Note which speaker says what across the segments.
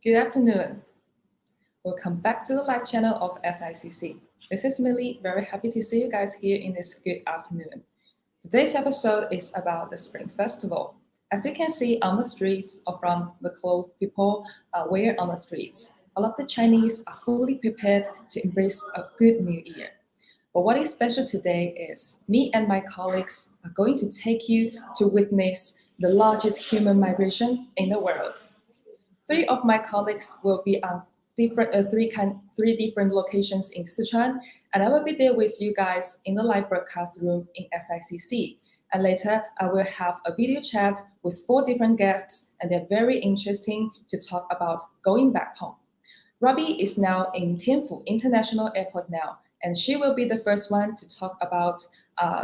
Speaker 1: Good afternoon. Welcome back to the live channel of SICC. This is Millie. Very happy to see you guys here in this good afternoon. Today's episode is about the Spring Festival. As you can see on the streets or from the clothes people wear on the streets, all of the Chinese are fully prepared to embrace a good new year. But what is special today is me and my colleagues are going to take you to witness the largest human migration in the world. Three of my colleagues will be on three different locations in Sichuan, and I will be there with you guys in the live broadcast room in SICC. And later, I will have a video chat with four different guests, and they're very interesting to talk about going back home. Robbie is now in Tianfu International Airport now, and she will be the first one to talk about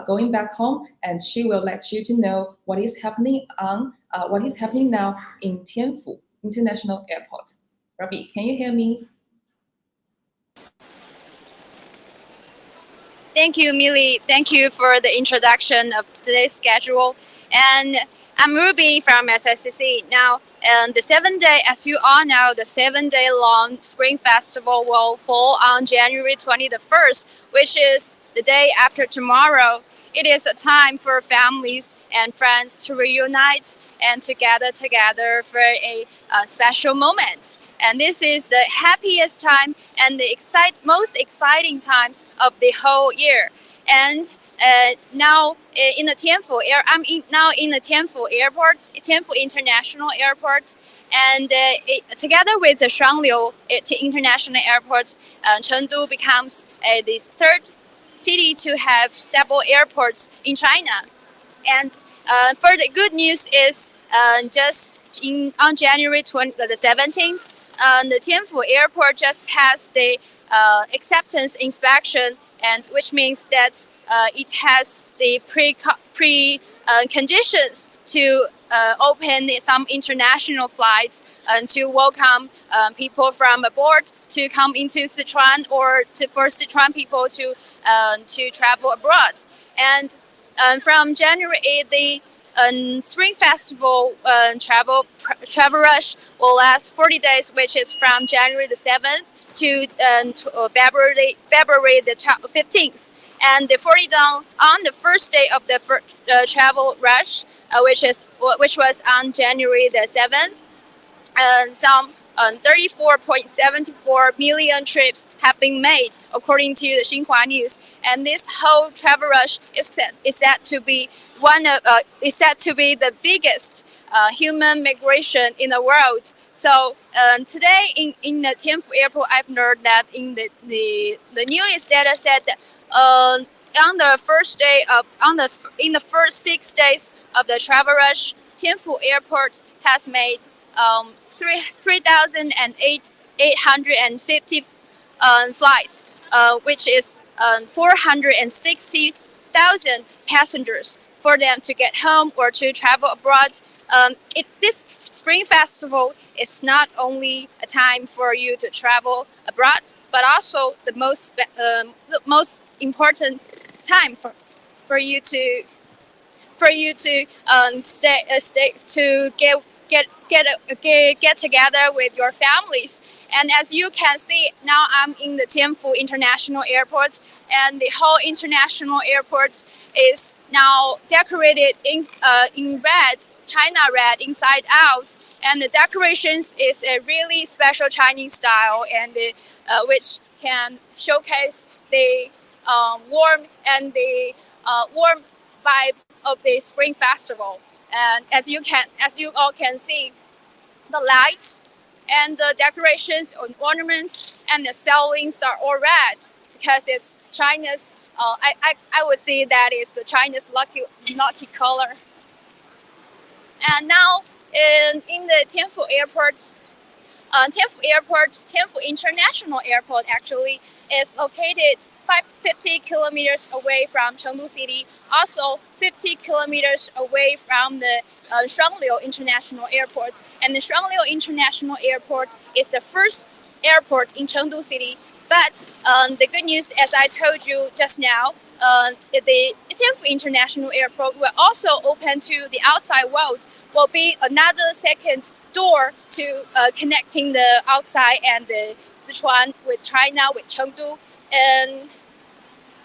Speaker 1: going back home, and she will let you to know what is happening now in Tianfu International Airport. Robbie, can you hear me?
Speaker 2: Thank you, Millie. Thank you for the introduction of today's schedule. And I'm Ruby from SSCC. Now, the 7-day, as you all know, the 7-day long Spring Festival will fall on January 21st, which is the day after tomorrow. It is a time for families and friends to reunite and to gather together for a special moment. And this is the happiest time and the most exciting times of the whole year. And now in the Tianfu I'm now in the Tianfu Airport, Tianfu International Airport, and together with the Shuangliu International Airport, Chengdu becomes the third city to have double airports in China. And for the good news is on January the 17th, the Tianfu Airport just passed the acceptance inspection, and which means that it has the conditions to open some international flights and to welcome people from abroad to come into Sichuan, or for Sichuan people to travel abroad. And from January 8th, the Spring Festival travel rush will last 40 days, which is from January the 7th to February the 15th. And the 40 down on the first day of the travel rush, which was on January the 7th, some 34.74 million trips have been made, according to the Xinhua News. And this whole travel rush is said to be the biggest human migration in the world. So today in the Tianfu Airport, I've learned that in the newest data said that on the first day in the first 6 days of the travel rush, Tianfu Airport has made 3,850 flights, which is 460,000 passengers for them to get home or to travel abroad. This Spring Festival is not only a time for you to travel abroad, but also the most important time for you to get together with your families. And as you can see, now I'm in the Tianfu International Airport, and the whole international airport is now decorated in red, China red, inside out. And the decorations is a really special Chinese style, and which can showcase the warm vibe of the Spring Festival. And as you all can see, the lights and the decorations and ornaments and the ceilings are all red, because it's China's. I would say that is China's lucky color. And now in the Tianfu Airport. Tianfu International Airport actually is located 50 kilometers away from Chengdu City, also 50 kilometers away from the Shuangliu International Airport. And the Shuangliu International Airport is the first airport in Chengdu City. But the good news, as I told you just now, the Tianfu International Airport will also open to the outside world, will be another second door to connecting the outside and the Sichuan with China, with Chengdu. And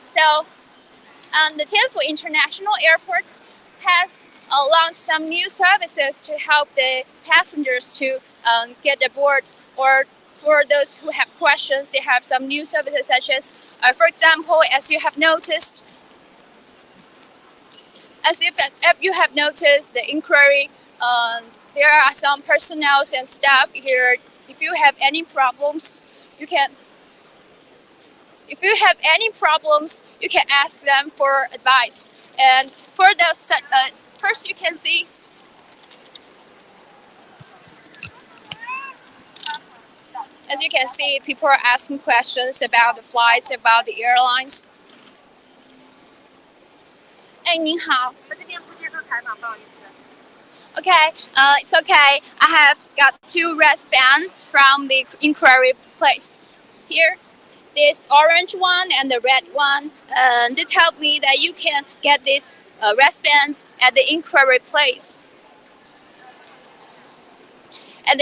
Speaker 2: so the Tianfu International Airport has launched some new services to help the passengers to get aboard, or for those who have questions, they have some new services such as, for example, as you have noticed, the inquiry, there are some personnel and staff here. If you have any problems, you can ask them for advice. And for those, first you can see as you can see, people are asking questions about the flights, about the airlines. 哎，您好。我这边不接受采访，不好意思。Okay, it's okay. I have got 2 wristbands from the inquiry place. Here, this orange one and the red one. They tell me that you can get these wristbands at the inquiry place. And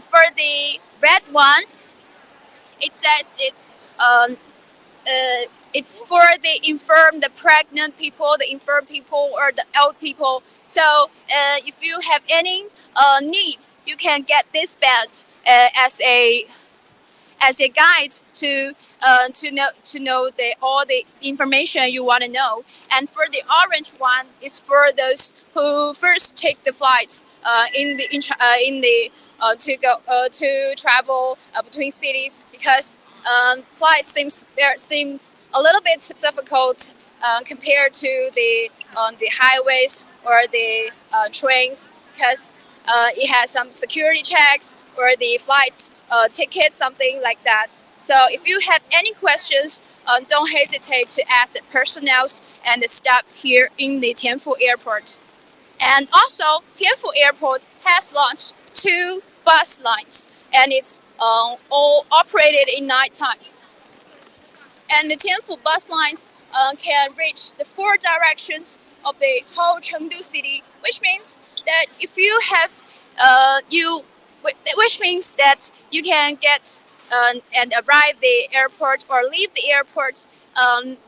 Speaker 2: for the red one, it says it's for the pregnant people, the infirm people, or the old people. So if you have any needs, you can get this band as a guide to know all the information you want to know. And for the orange one, is for those who first take the flights to travel between cities, because flight seems a little bit difficult compared to the highways or the trains, because it has some security checks or the flights tickets, something like that. So if you have any questions, don't hesitate to ask the personnel and the staff here in the Tianfu Airport. And also, Tianfu Airport has launched 2 bus lines, and it's all operated in night times. And the Tianfu bus lines can reach the 4 directions of the whole Chengdu city, which means that if you have which means that you can get and arrive the airport or leave the airport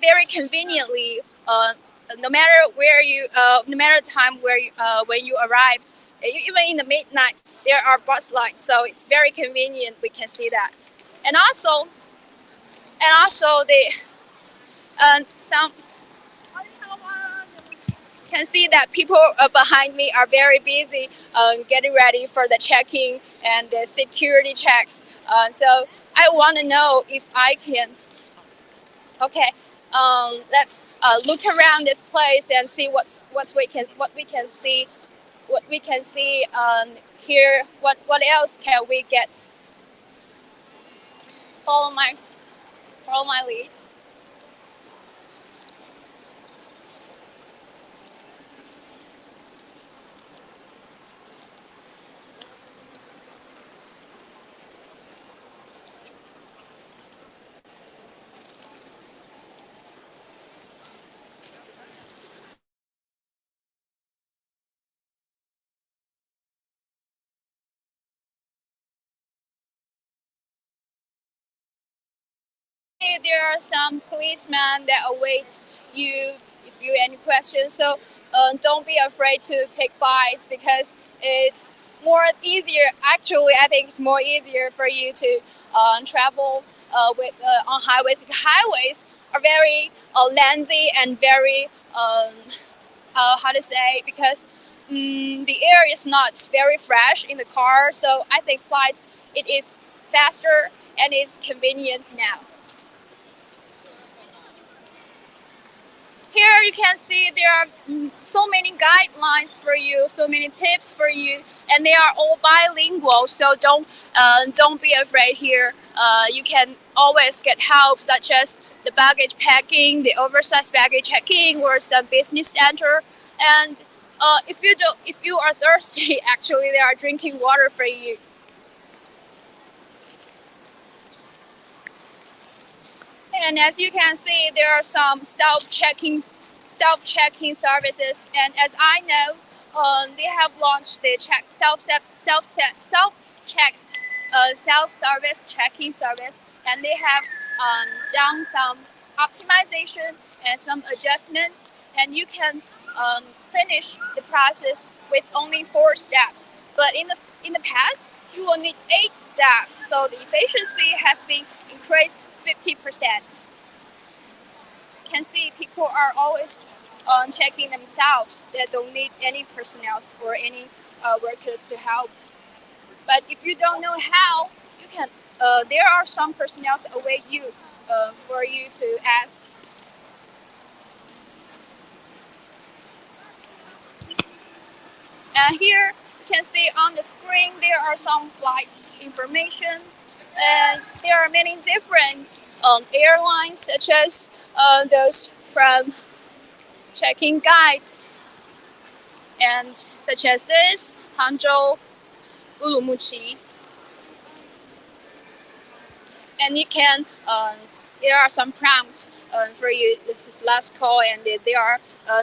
Speaker 2: very conveniently, no matter the time when you arrived. Even in the midnight, there are bus lines, so it's very convenient. We can see that, and also some can see that people behind me are very busy getting ready for the checking and the security checks. So I want to know if I can. Okay, let's look around this place and see what we can see. What we can see here. What else can we get? Follow my lead. There are some policemen that await you if you have any questions. So don't be afraid to take flights, because it's more easier. Actually, I think it's more easier for you to travel on highways. The highways are very lengthy and very because the air is not very fresh in the car. So I think flights, it is faster and it's convenient now. Here you can see there are so many guidelines for you, so many tips for you, and they are all bilingual. So don't be afraid here. You can always get help, such as the baggage packing, the oversized baggage checking, or some business center. And if you are thirsty, actually there are drinking water for you. And as you can see, there are some self-checking services. And as I know, they have launched the self-service checking service, and they have done some optimization and some adjustments, and you can finish the process with only 4 steps. But in the past, you will need 8 steps, so the efficiency has been increased 50%. You can see people are always checking themselves. They don't need any personnel or any workers to help. But if you don't know how, you can. There are some personnel await you for you to ask. And here you can see on the screen there are some flight information. And there are many different airlines, such as those from Checking Guide, and such as this Hangzhou, Urumqi. And you can there are some prompts for you. This is last call, and there are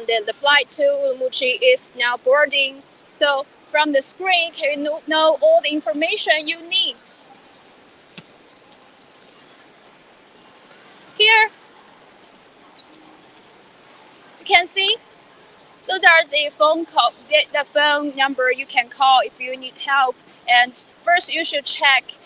Speaker 2: the flight to Urumqi is now boarding. So from the screen, can you know all the information you need. Here you can see those are the the phone number you can call if you need help. And first, you should check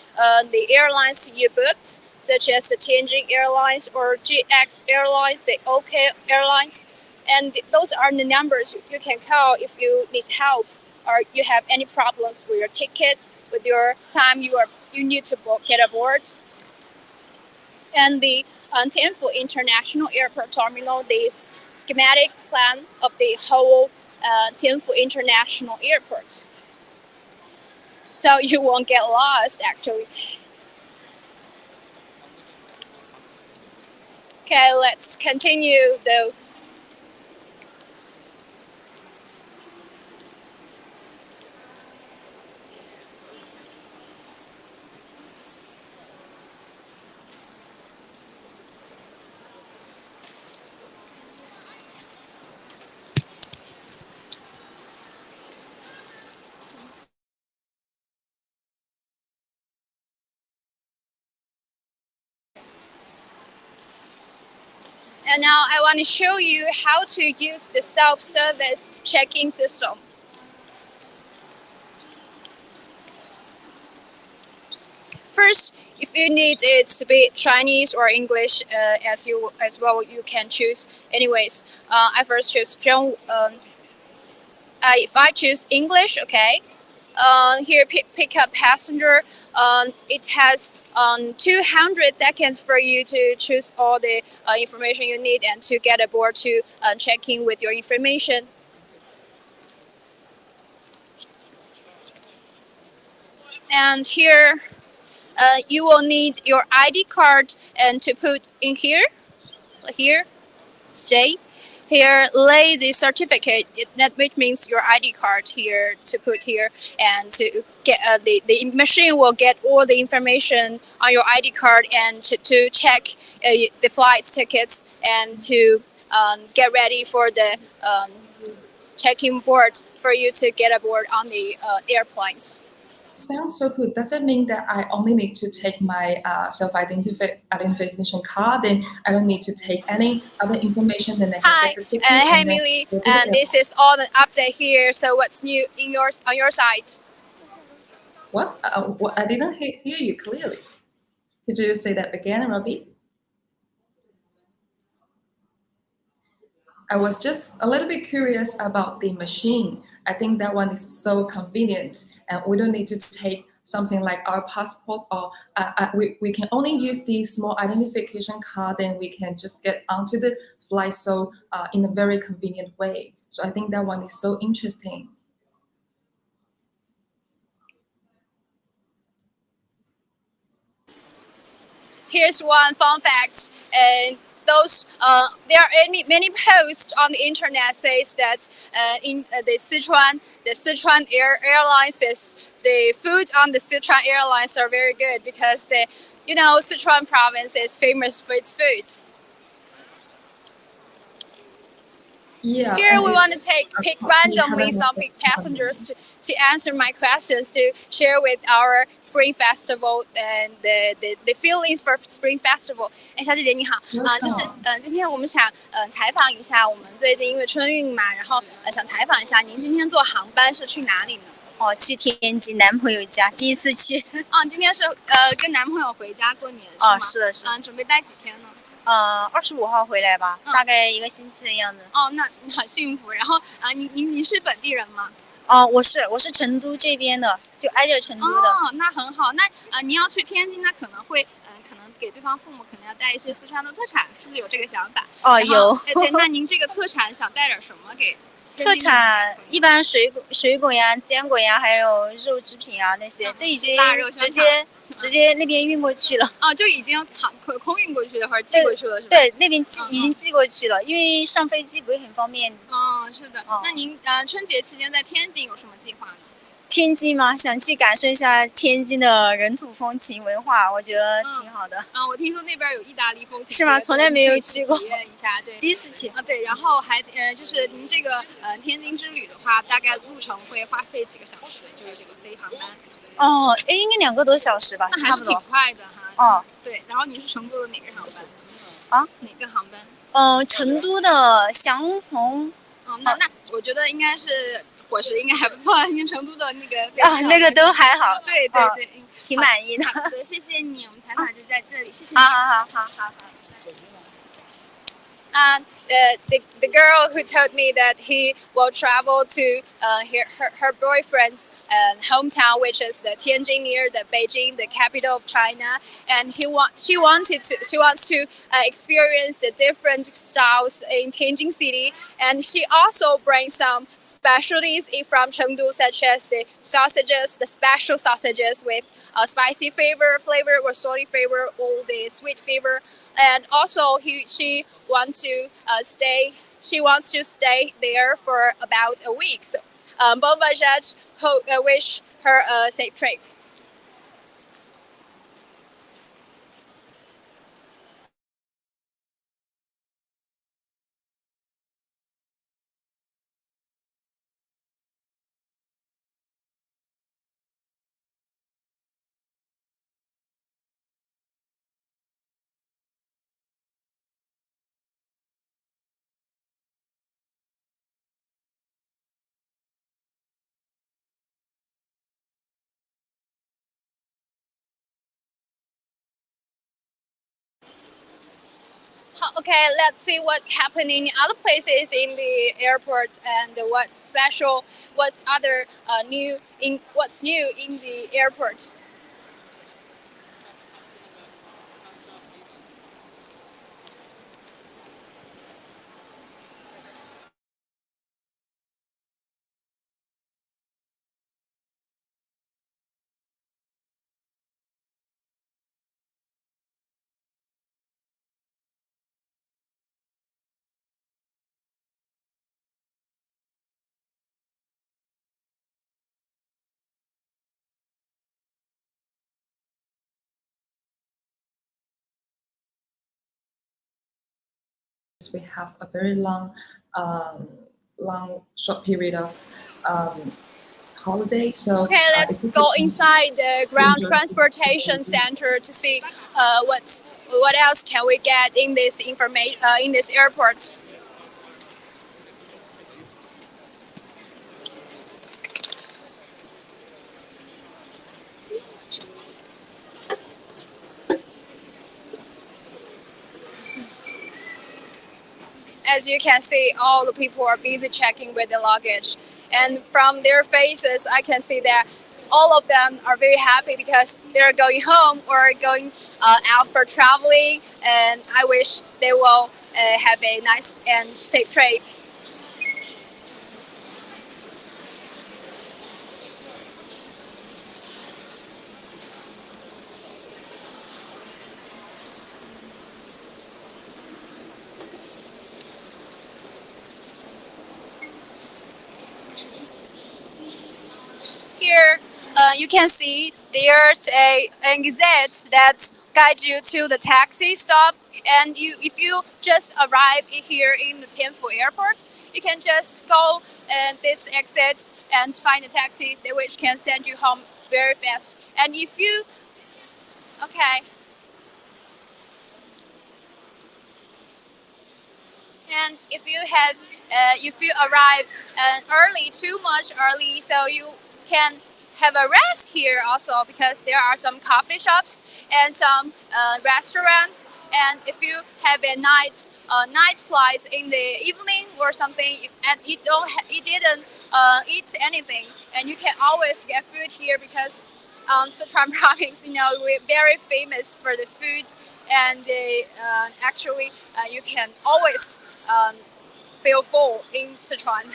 Speaker 2: the airlines you booked, such as the Tianjin Airlines or GX Airlines, the OK Airlines. And those are the numbers you can call if you need help or you have any problems with your tickets, with your time you need to get aboard. And the Tianfu International Airport Terminal, the schematic plan of the whole Tianfu International Airport. So you won't get lost, actually. Okay, let's continue though. And now I want to show you how to use the self-service check-in system. First, if you need it to be Chinese or English as well, you can choose. Anyways, I first choose if I choose English, okay. Here, pick up passenger. It has 200 seconds for you to choose all the information you need and to get aboard to check in with your information. And here, you will need your ID card and to put in here. Say. Here, lay the certificate, which means your ID card here to put here, and to get the machine will get all the information on your ID card and to check the flight tickets and to get ready for the check-in board for you to get aboard on the airplanes.
Speaker 1: Sounds so good. Does it mean that I only need to take my self-identification card and I don't need to take any other information than I
Speaker 2: Hi,
Speaker 1: get the ticket?
Speaker 2: hey Millie, and this is all the update here. So what's new on your side?
Speaker 1: What? I didn't hear you clearly. Could you say that again, Robbie? I was just a little bit curious about the machine. I think that one is so convenient, and we don't need to take something like our passport, or we can only use the small identification card, and we can just get onto the flight so in a very convenient way. So I think that one is so interesting.
Speaker 2: Here's one fun fact, and there are many posts on the internet says that in the Sichuan Airlines the food on the Sichuan Airlines are very good because Sichuan province is famous for its food.
Speaker 1: Yeah.
Speaker 2: Here
Speaker 1: and
Speaker 2: we want to
Speaker 1: it's
Speaker 2: pick
Speaker 1: we
Speaker 2: randomly
Speaker 1: haven't
Speaker 2: some big passengers to answer my questions, to share with our Spring Festival and the feelings for Spring Festival. 哎，小姐姐你好，今天我们想采访一下我们最近因为春运嘛，然后想采访一下您今天坐航班是去哪里呢？
Speaker 3: 哦，去天津男朋友家，第一次去。
Speaker 2: 哦，你今天是跟男朋友回家过年是吗？
Speaker 3: 哦，是的，是的。
Speaker 2: 准备待几天呢
Speaker 3: 25号回来吧，大概1个星期的样子。
Speaker 2: 哦，那很幸福。然后你是本地人吗？
Speaker 3: 哦，我是成都这边的，就挨着成都的。
Speaker 2: 哦，那很好。那你要去天津，那可能会可能给对方父母可能要带一些四川的特产，是不是有这个想法？
Speaker 3: 哦，有。
Speaker 2: 对，那您这个特产想带点什么给？
Speaker 3: 特产一般水果呀、坚果呀，还有肉制品啊那些，都已经直接那边运过去了。
Speaker 2: 哦，就已经空运过去或者寄过去了，是吧？
Speaker 3: 对，那边已经寄过去了，因为上飞机不是很方便。
Speaker 2: 哦，是的。那您春节期间在天津有什么计划呢？
Speaker 3: 天津吗？想去感受一下天津的人土风情文化，我觉得挺好的。
Speaker 2: 我听说那边有意大利风情。
Speaker 3: 是吗？从来没有去过。
Speaker 2: 体验一下，对。
Speaker 3: 第一次去。
Speaker 2: 对，然后还就是您这个天津之旅的话，大概路程会花费几个小时？就是这个飞航班。
Speaker 3: 哦，应该2个多小时吧，
Speaker 2: 那还是挺快的哈。
Speaker 3: 哦，
Speaker 2: 对，然后你是乘坐的哪个航班？
Speaker 3: 啊？
Speaker 2: 哪个航班？
Speaker 3: 成都的祥鸿。
Speaker 2: 哦，那我觉得应该是。伙食应该还不错，因为成都的那个
Speaker 3: 那个都还好，
Speaker 2: 对对对，
Speaker 3: 挺满意的。
Speaker 2: 好的，谢谢你，我们采访就在这里，谢谢
Speaker 3: 你。好。
Speaker 2: The girl who told me that he will travel to her boyfriend's hometown, which is the Tianjin near the Beijing, the capital of China, and she wants to experience the different styles in Tianjin city, and she also brings some specialties from Chengdu, such as the sausages, the special sausages with spicy flavor or salty flavor, or the sweet flavor, and also she wants to stay there for about a week. So, bon voyage. Wish her a safe trip. Okay, let's see what's happening in other places in the airport and what's new in the airport.
Speaker 1: We have a very long short period of holiday. So
Speaker 2: okay, let's go inside the ground transportation center to see what else can we get in this information in this airport. As you can see, all the people are busy checking with the luggage. And from their faces, I can see that all of them are very happy because they're going home or going out for traveling. And I wish they will have a nice and safe trip. Here, you can see there's an exit that guides you to the taxi stop. And if you just arrive here in the Tianfu airport, you can just go this exit and find a taxi which can send you home very fast. And if you okay. And if you arrive early, too much early, so you can have a rest here also, because there are some coffee shops and some restaurants. And if you have a night flight in the evening or something, and you didn't eat anything, and you can always get food here, because Sichuan province, we're very famous for the food, and actually you can always feel full in Sichuan.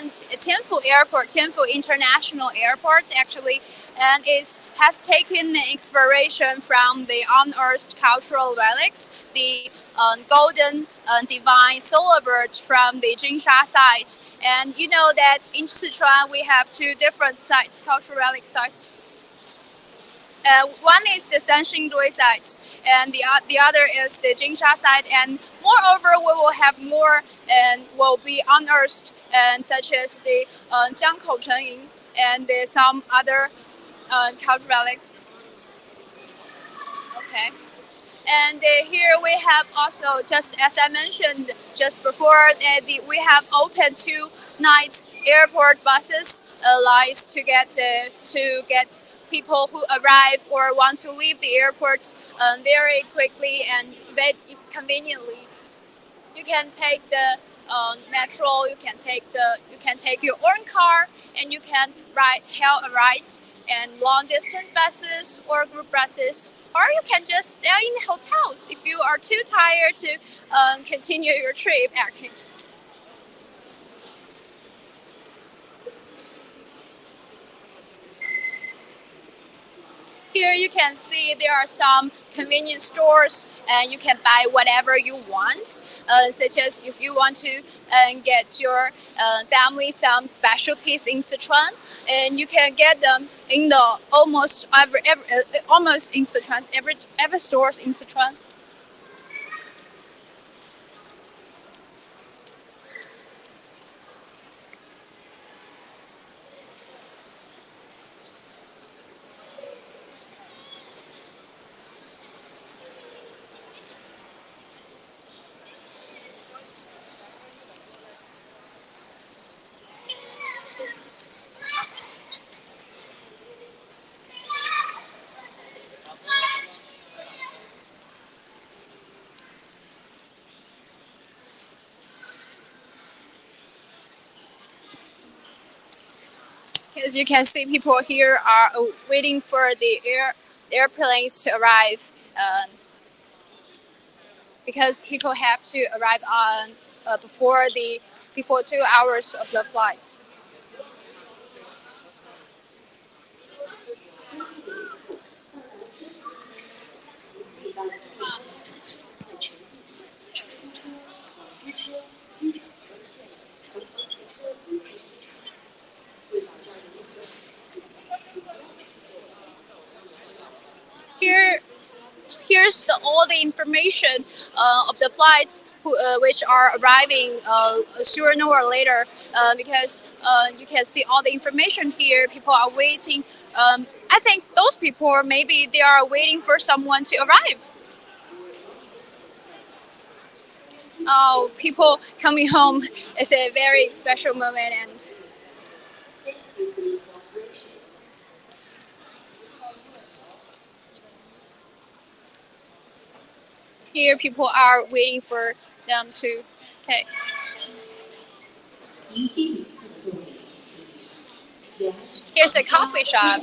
Speaker 2: And Tianfu International Airport actually, and has taken inspiration from the unearthed cultural relics, the golden divine solar bird from the Jinsha site. And you know that in Sichuan we have two different sites, cultural relic sites. One is the Sanxingdui site, and the other is the Jinsha site. And moreover, we will have more and will be unearthed, such as the Jiangkou Chenying and some other cultural relics. Okay. And here we have also, just as I mentioned just before, we have opened 2 night airport buses lines to get people who arrive or want to leave the airport very quickly and very conveniently. You can take the metro. You can take your own car, and you can hail a ride and long distance buses or group buses, or you can just stay in hotels if you are too tired to continue your trip. Actually. Here you can see there are some convenience stores, and you can buy whatever you want, such as if you want to get your family some specialties in Sichuan, and you can get them in the almost in Sichuan, every stores in Sichuan. As you can see, people here are waiting for the airplanes to arrive, because people have to arrive on before 2 hours of the flight. Here's all the information of the flights which are arriving sooner or later, because you can see all the information here. People are waiting. I think those people, maybe they are waiting for someone to arrive. Oh, people coming home is a very special moment. And here people are waiting for them to take. Here's a coffee shop,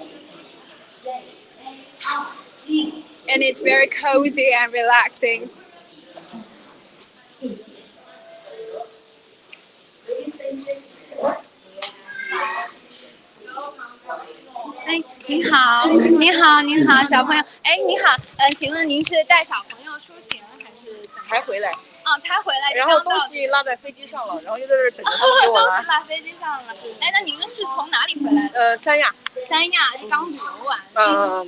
Speaker 2: and it's very cozy and relaxing. 哎，您好，您好，您好，小朋友。哎，您好，请问您是带小朋友出行还是怎么？
Speaker 4: 才回来。
Speaker 2: 哦，才回来。
Speaker 4: 然后东西落在飞机上了，然后就在这儿等着他们给我拿。
Speaker 2: 东西落飞机上了。哎，那你们是从哪里回来的？
Speaker 4: 三亚。
Speaker 2: 三亚是刚旅游完。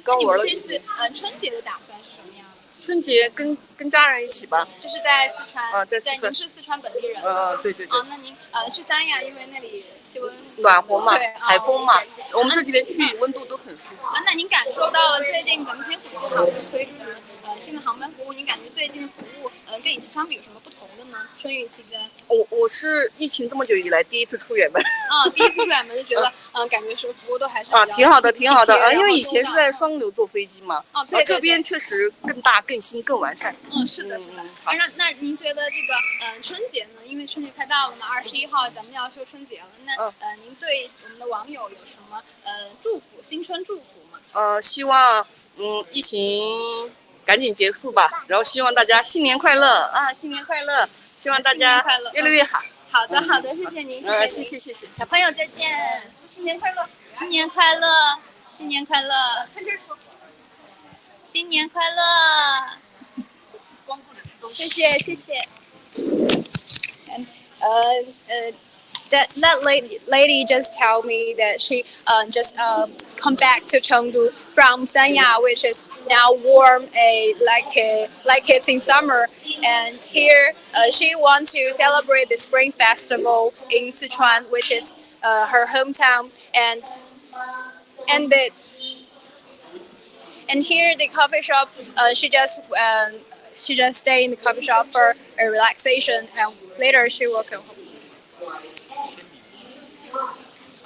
Speaker 4: 刚玩了
Speaker 2: 这次春节的打算是什么样的？
Speaker 4: 春节跟家人一起吧。
Speaker 2: 就是在四川。
Speaker 4: 在四川。
Speaker 2: 您是四川本地人。
Speaker 4: 对。
Speaker 2: 那您去三亚，因为那里气温
Speaker 4: 暖和嘛，
Speaker 2: 对，
Speaker 4: 海风嘛，我们这几天去温度都很舒服。
Speaker 2: 那您感受到了最近咱们天府机场又推出什么新的航班服务？您感觉最近的服务跟以前相比有什么不同的呢？春运期间，
Speaker 4: 我是疫情这么久以来第一次出远门。
Speaker 2: 第一次出远门就觉得感觉是服务都还是
Speaker 4: 挺好的，挺好的。因为以前是在双流坐飞机嘛，
Speaker 2: 对，
Speaker 4: 这边确实更大、更新、更完善。
Speaker 2: 是的。那您觉得这个春节呢？因为春节快到了嘛，21号咱们要休春节了。那您对我们的网友有什么祝福？新春祝福吗？
Speaker 4: 希望疫情赶紧结束吧，然后希望大家新年快乐啊！新年快乐！希望大家越来越好。
Speaker 2: 好的，好的，谢谢您，
Speaker 4: 谢谢。
Speaker 2: 小朋友再见，
Speaker 4: 新年快乐！
Speaker 2: 新年快乐！新年快乐！
Speaker 4: 看这说，
Speaker 2: 新年快乐！
Speaker 4: 光顾着吃东西。
Speaker 2: 谢谢。That lady just tell me that she just come back to Chengdu from Sanya, which is now warm, like it's in summer. And here she wants to celebrate the Spring Festival in Sichuan, which is her hometown. And here the coffee shop, she just stay in the coffee shop for a relaxation, and later she will go home.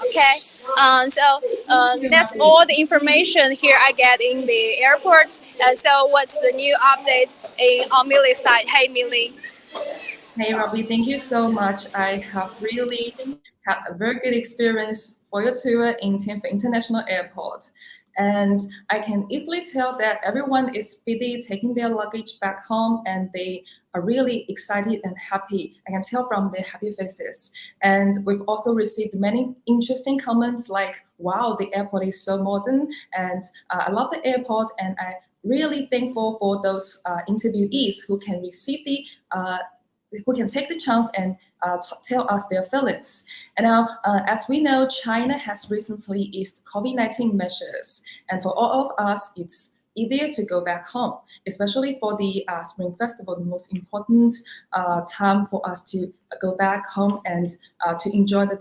Speaker 2: Okay, so that's all the information here I get in the airport. And so what's the new updates on Millie's side? Hey, Millie.
Speaker 1: Hey, Robbie, thank you so much. I have really had a very good experience for your tour in Tianfu International Airport. And I can easily tell that everyone is busy taking their luggage back home, and they are really excited and happy. I can tell from their happy faces. And we've also received many interesting comments like, wow, the airport is so modern, and I love the airport, and I'm really thankful for those interviewees who can receive who can take the chance and tell us their feelings. And now, as we know, China has recently eased COVID-19 measures. And for all of us, it's easier to go back home, especially for the Spring Festival, the most important time for us to go back home and to enjoy the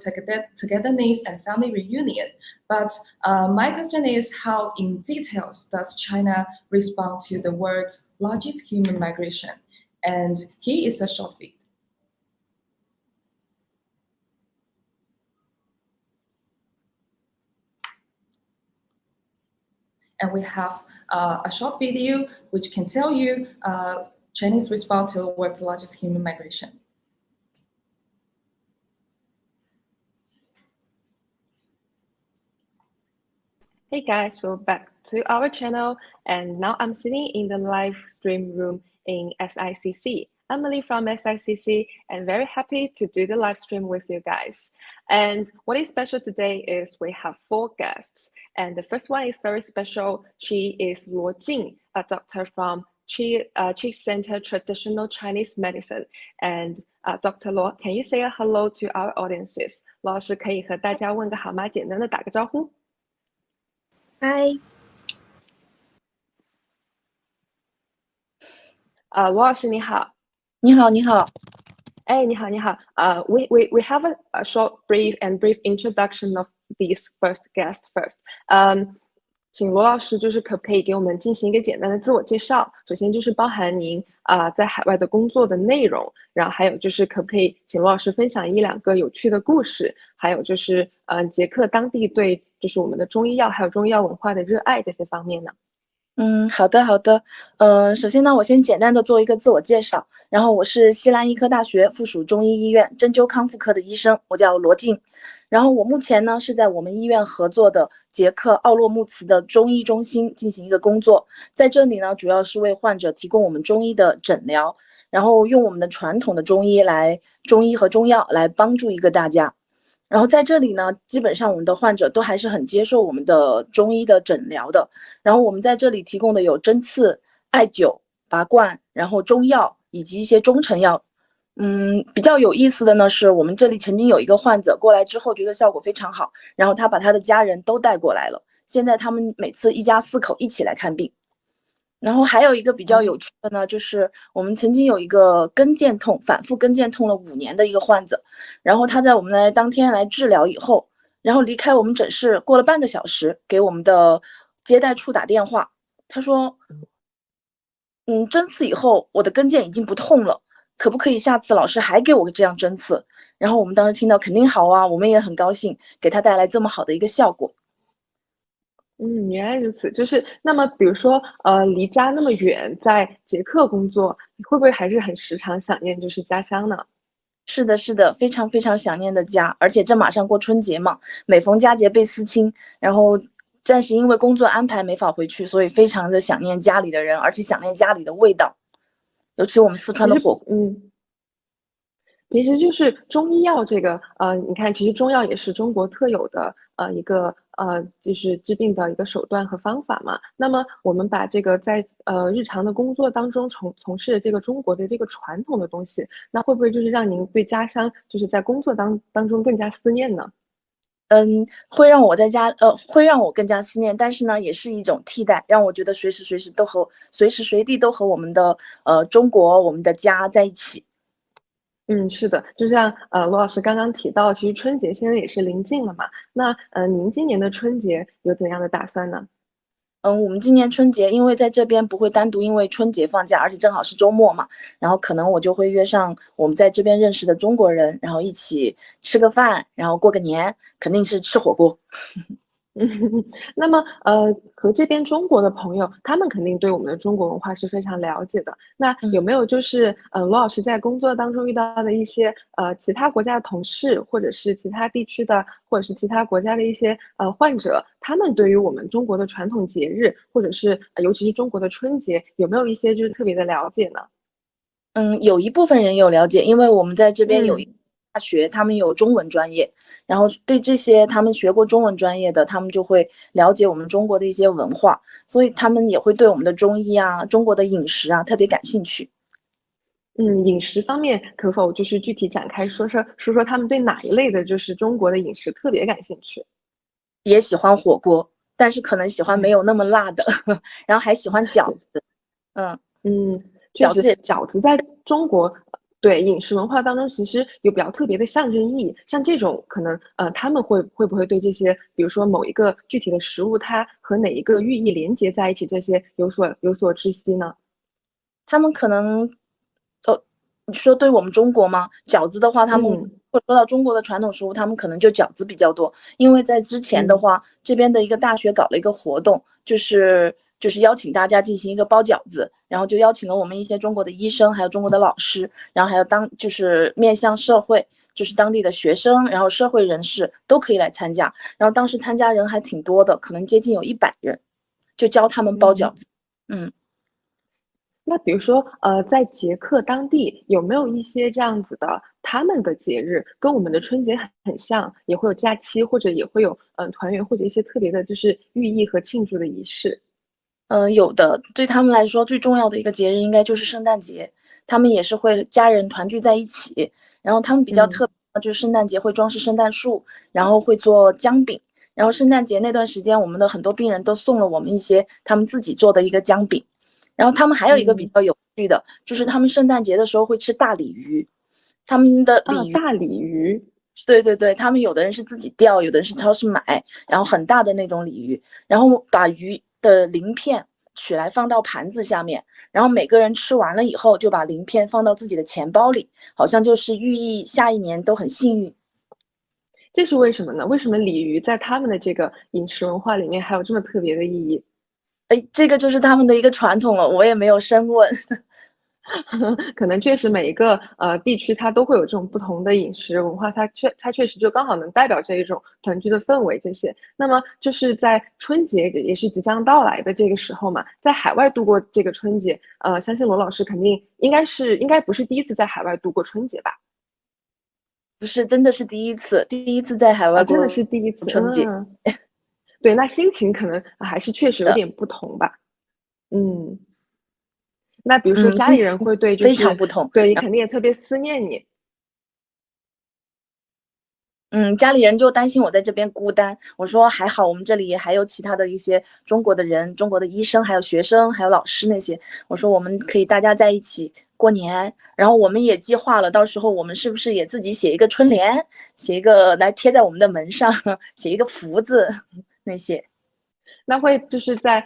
Speaker 1: togetherness and family reunion. But my question is, how in details does China respond to the world's largest human migration? And here is a short video. And we have a short video which can tell you Chinese response to the world's largest human migration.
Speaker 5: Hey guys, we're back to our channel, and now I'm sitting in the live stream room in SICC. I'm Emily from SICC and very happy to do the live stream with you guys. And what is special today is we have 4 guests. And the first one is very special. She is Luo Jing, a doctor from Qi Center Traditional Chinese Medicine. And Dr. Luo, can you say a hello to our audiences? 罗老师可以和大家问个好吗？简单的打个招呼。
Speaker 3: 嗨。
Speaker 5: 罗老师你好。
Speaker 3: 你好，你好。
Speaker 5: 哎，你好，你好。We have a short, brief introduction of these first guest first. 请罗老师就是可不可以给我们进行一个简单的自我介绍？首先就是包含您在海外的工作的内容，然后还有就是可不可以请罗老师分享1、2个有趣的故事，还有就是捷克当地对就是我们的中医药还有中医药文化的热爱这些方面呢？
Speaker 6: 好的。首先呢，我先简单的做一个自我介绍。然后我是西南医科大学附属中医医院针灸康复科的医生，我叫罗静。然后我目前呢是在我们医院合作的捷克奥洛穆茨的中医中心进行一个工作，在这里呢主要是为患者提供我们中医的诊疗，然后用我们的传统的中医和中药来帮助一个大家。然后在这里呢，基本上我们的患者都还是很接受我们的中医的诊疗的。然后我们在这里提供的有针刺、艾灸、拔罐，然后中药以及一些中成药。比较有意思的呢是，我们这里曾经有一个患者过来之后觉得效果非常好，然后他把他的家人都带过来了，现在他们每次一家4口一起来看病。然后还有一个比较有趣的呢，就是我们曾经有一个跟腱痛，反复跟腱痛了5年的一个患者，然后他在我们来当天来治疗以后，然后离开我们诊室，过了半个小时，给我们的接待处打电话，他说，针刺以后我的跟腱已经不痛了，可不可以下次老师还给我这样针刺？然后我们当时听到肯定好啊，我们也很高兴，给他带来这么好的一个效果。
Speaker 5: 原来如此。就是那么比如说离家那么远，在捷克工作，你会不会还是很时常想念就是家乡呢？
Speaker 6: 是的，是的，非常非常想念的家，而且这马上过春节嘛，每逢佳节倍思亲，然后暂时因为工作安排没法回去，所以非常的想念家里的人，而且想念家里的味道，尤其我们四川的火锅。
Speaker 5: 其实就是中医药这个，你看，其实中药也是中国特有的，一个就是治病的一个手段和方法嘛。那么我们把这个在日常的工作当中从事这个中国的这个传统的东西，那会不会就是让您对家乡就是在工作当中更加思念呢？
Speaker 6: 会让我在家，会让我更加思念，但是呢，也是一种替代，让我觉得随时随地都和我们的中国，我们的家在一起。
Speaker 5: 是的，就像罗老师刚刚提到，其实春节现在也是临近了嘛。那您今年的春节有怎样的打算呢？
Speaker 6: 我们今年春节因为在这边不会单独因为春节放假，而且正好是周末嘛，然后可能我就会约上我们在这边认识的中国人，然后一起吃个饭，然后过个年，肯定是吃火锅。
Speaker 5: 那么和这边中国的朋友，他们肯定对我们的中国文化是非常了解的。那有没有就是罗老师在工作当中遇到的一些其他国家的同事，或者是其他地区的，或者是其他国家的一些患者，他们对于我们中国的传统节日，或者是尤其是中国的春节，有没有一些就是特别的了解呢？
Speaker 6: 有一部分人有了解，因为我们在这边有一个大学，他们有中文专业，然后对这些他们学过中文专业的，他们就会了解我们中国的一些文化，所以他们也会对我们的中医啊、中国的饮食啊特别感兴趣。
Speaker 5: 饮食方面可否就是具体展开说说他们对哪一类的就是中国的饮食特别感兴趣？
Speaker 6: 也喜欢火锅，但是可能喜欢没有那么辣的，然后还喜欢饺子。
Speaker 5: 确实，饺子在中国对饮食文化当中其实有比较特别的象征意义。像这种可能他们会不会对这些，比如说某一个具体的食物，它和哪一个寓意连接在一起，这些有所知悉呢？
Speaker 6: 他们可能你说对我们中国吗？饺子的话，他们会说到中国的传统食物，他们可能就饺子比较多。因为在之前的话，这边的一个大学搞了一个活动，就是邀请大家进行一个包饺子，然后就邀请了我们一些中国的医生，还有中国的老师，然后还有就是面向社会，就是当地的学生，然后社会人士都可以来参加。然后当时参加人还挺多的，可能接近有100人，就教他们包饺子。
Speaker 5: 那比如说，在捷克当地有没有一些这样子的他们的节日，跟我们的春节很像，也会有假期，或者也会有团圆，或者一些特别的，就是寓意和庆祝的仪式？
Speaker 6: 有的，对他们来说最重要的一个节日应该就是圣诞节，他们也是会家人团聚在一起，然后他们比较特别就是圣诞节会装饰圣诞树，然后会做姜饼，然后圣诞节那段时间，我们的很多病人都送了我们一些他们自己做的一个姜饼。然后他们还有一个比较有趣的，就是他们圣诞节的时候会吃大鲤鱼，他们的鲤鱼，
Speaker 5: 大鲤鱼，
Speaker 6: 对对对，他们有的人是自己钓，有的人是超市买，然后很大的那种鲤鱼，然后把鱼的鳞片取来放到盘子下面，然后每个人吃完了以后就把鳞片放到自己的钱包里，好像就是寓意下一年都很幸运。
Speaker 5: 这是为什么呢？为什么鲤鱼在他们的这个饮食文化里面还有这么特别的意义？
Speaker 6: 这个就是他们的一个传统了，我也没有深问。
Speaker 5: 可能确实每一个地区它都会有这种不同的饮食文化，它确实就刚好能代表这一种团聚的氛围这些。那么就是在春节也是即将到来的这个时候嘛，在海外度过这个春节，相信罗老师肯定应该不是第一次在海外度过春节吧？
Speaker 6: 不是，真的是第一次在海外
Speaker 5: 真的是第一次
Speaker 6: 春节。
Speaker 5: 对，那心情可能还是确实有点不同吧。那比如说家里人会对就是
Speaker 6: 非常不同，
Speaker 5: 对你肯定也特别思念你。
Speaker 6: 家里人就担心我在这边孤单，我说还好，我们这里还有其他的一些中国的人，中国的医生，还有学生，还有老师那些。我说我们可以大家在一起过年，然后我们也计划了，到时候我们是不是也自己写一个春联，写一个来贴在我们的门上，写一个福字那些。
Speaker 5: 那会就是在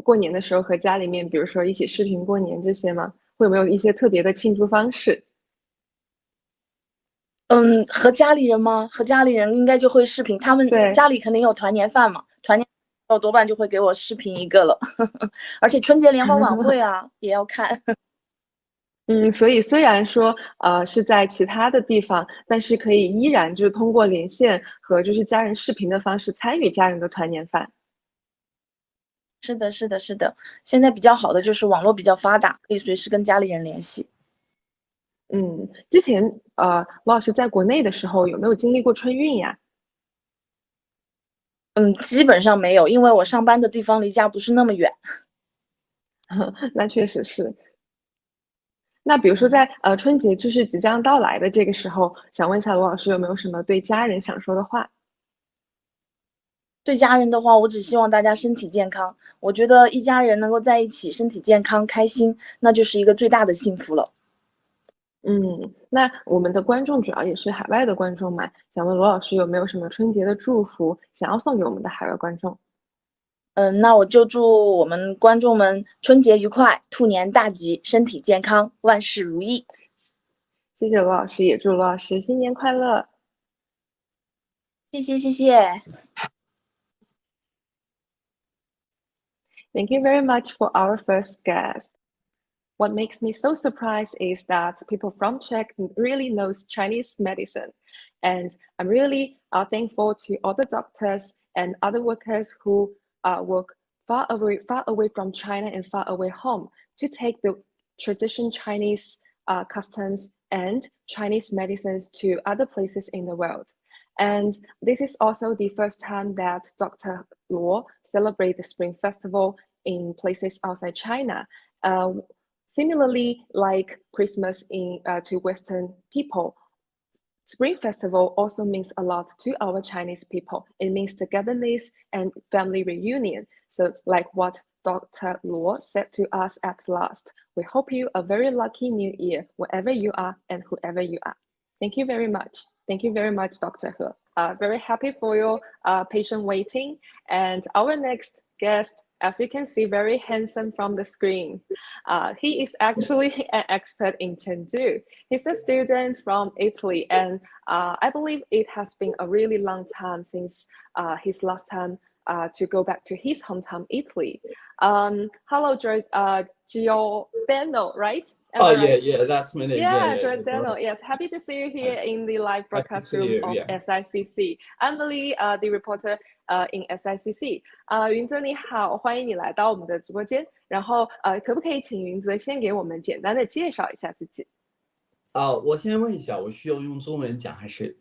Speaker 5: 过年的时候和家里面，比如说一起视频过年这些吗？会有没有一些特别的庆祝方式？
Speaker 6: 和家里人吗？和家里人应该就会视频，他们家里肯定有团年饭嘛，团年饭多半就会给我视频一个了，而且春节联欢晚会啊也要看。
Speaker 5: 所以虽然说是在其他的地方，但是可以依然就是通过连线和就是家人视频的方式参与家人的团年饭。
Speaker 6: 是的，是的，是的。现在比较好的就是网络比较发达，可以随时跟家里人联系。
Speaker 5: 之前罗老师在国内的时候有没有经历过春运呀？
Speaker 6: 基本上没有，因为我上班的地方离家不是那么远。
Speaker 5: 那确实是。那比如说在春节就是即将到来的这个时候，想问一下罗老师有没有什么对家人想说的话？
Speaker 6: 对家人的话，我只希望大家身体健康。我觉得一家人能够在一起，身体健康、开心，那就是一个最大的幸福了。
Speaker 5: 那我们的观众主要也是海外的观众嘛，想问罗老师有没有什么春节的祝福想要送给我们的海外观众？
Speaker 6: 那我就祝我们观众们春节愉快，兔年大吉，身体健康，万事如意。
Speaker 5: 谢谢罗老师，也祝罗老师新年快乐。
Speaker 6: 谢谢，谢谢。
Speaker 5: Thank you very much for our first guest. What makes me so surprised is that people from Czech really knows Chinese medicine. And I'm really thankful to all the doctors and other workers who work far away from China and far away home to take the traditional Chinese customs and Chinese medicines to other places in the world. And this is also the first time that Dr. Luo celebrate the Spring Festival in places outside China. Similarly, like Christmas to Western people, Spring Festival also means a lot to our Chinese people. It means togetherness and family reunion. So like what Dr. Luo said to us at last, we hope you a very lucky new year, wherever you are and whoever you are. Thank you very much. Thank you very much, Dr. He. Very happy for your patient waiting. And our next guest, as you can see, very handsome from the screen. He is actually an expert in Chengdu. He's a student from Italy, and I believe it has been a really long time since his last time to go back to his hometown, Italy. Hello, Giordano, right?
Speaker 7: Yeah, that's my name.
Speaker 5: Yeah, Giordano. Yes, happy to see you here in the live broadcast room of SICC. I'm Lily, the reporter in SICC. 云泽你好，欢迎你来到我们的直播间。然后可不可以请云泽先给我们简单的介绍一下自己？
Speaker 7: 我先问一下，我需要用中文讲还是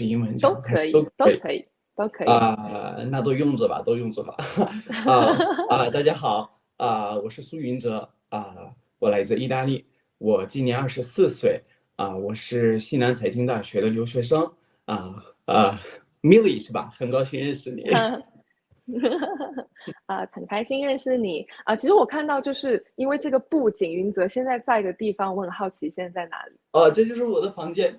Speaker 7: 英文讲？
Speaker 5: 都可以，都可以。
Speaker 7: 那都用着吧。大家好，我是苏云泽，我来自意大利，我今年24岁，我是西南财经大学的留学生，Milly 是吧？很高兴认识你。
Speaker 5: 很开心认识你其实我看到就是因为这个布景云泽现在在的地方，我很好奇现在在哪里。
Speaker 7: 这就是我的房间，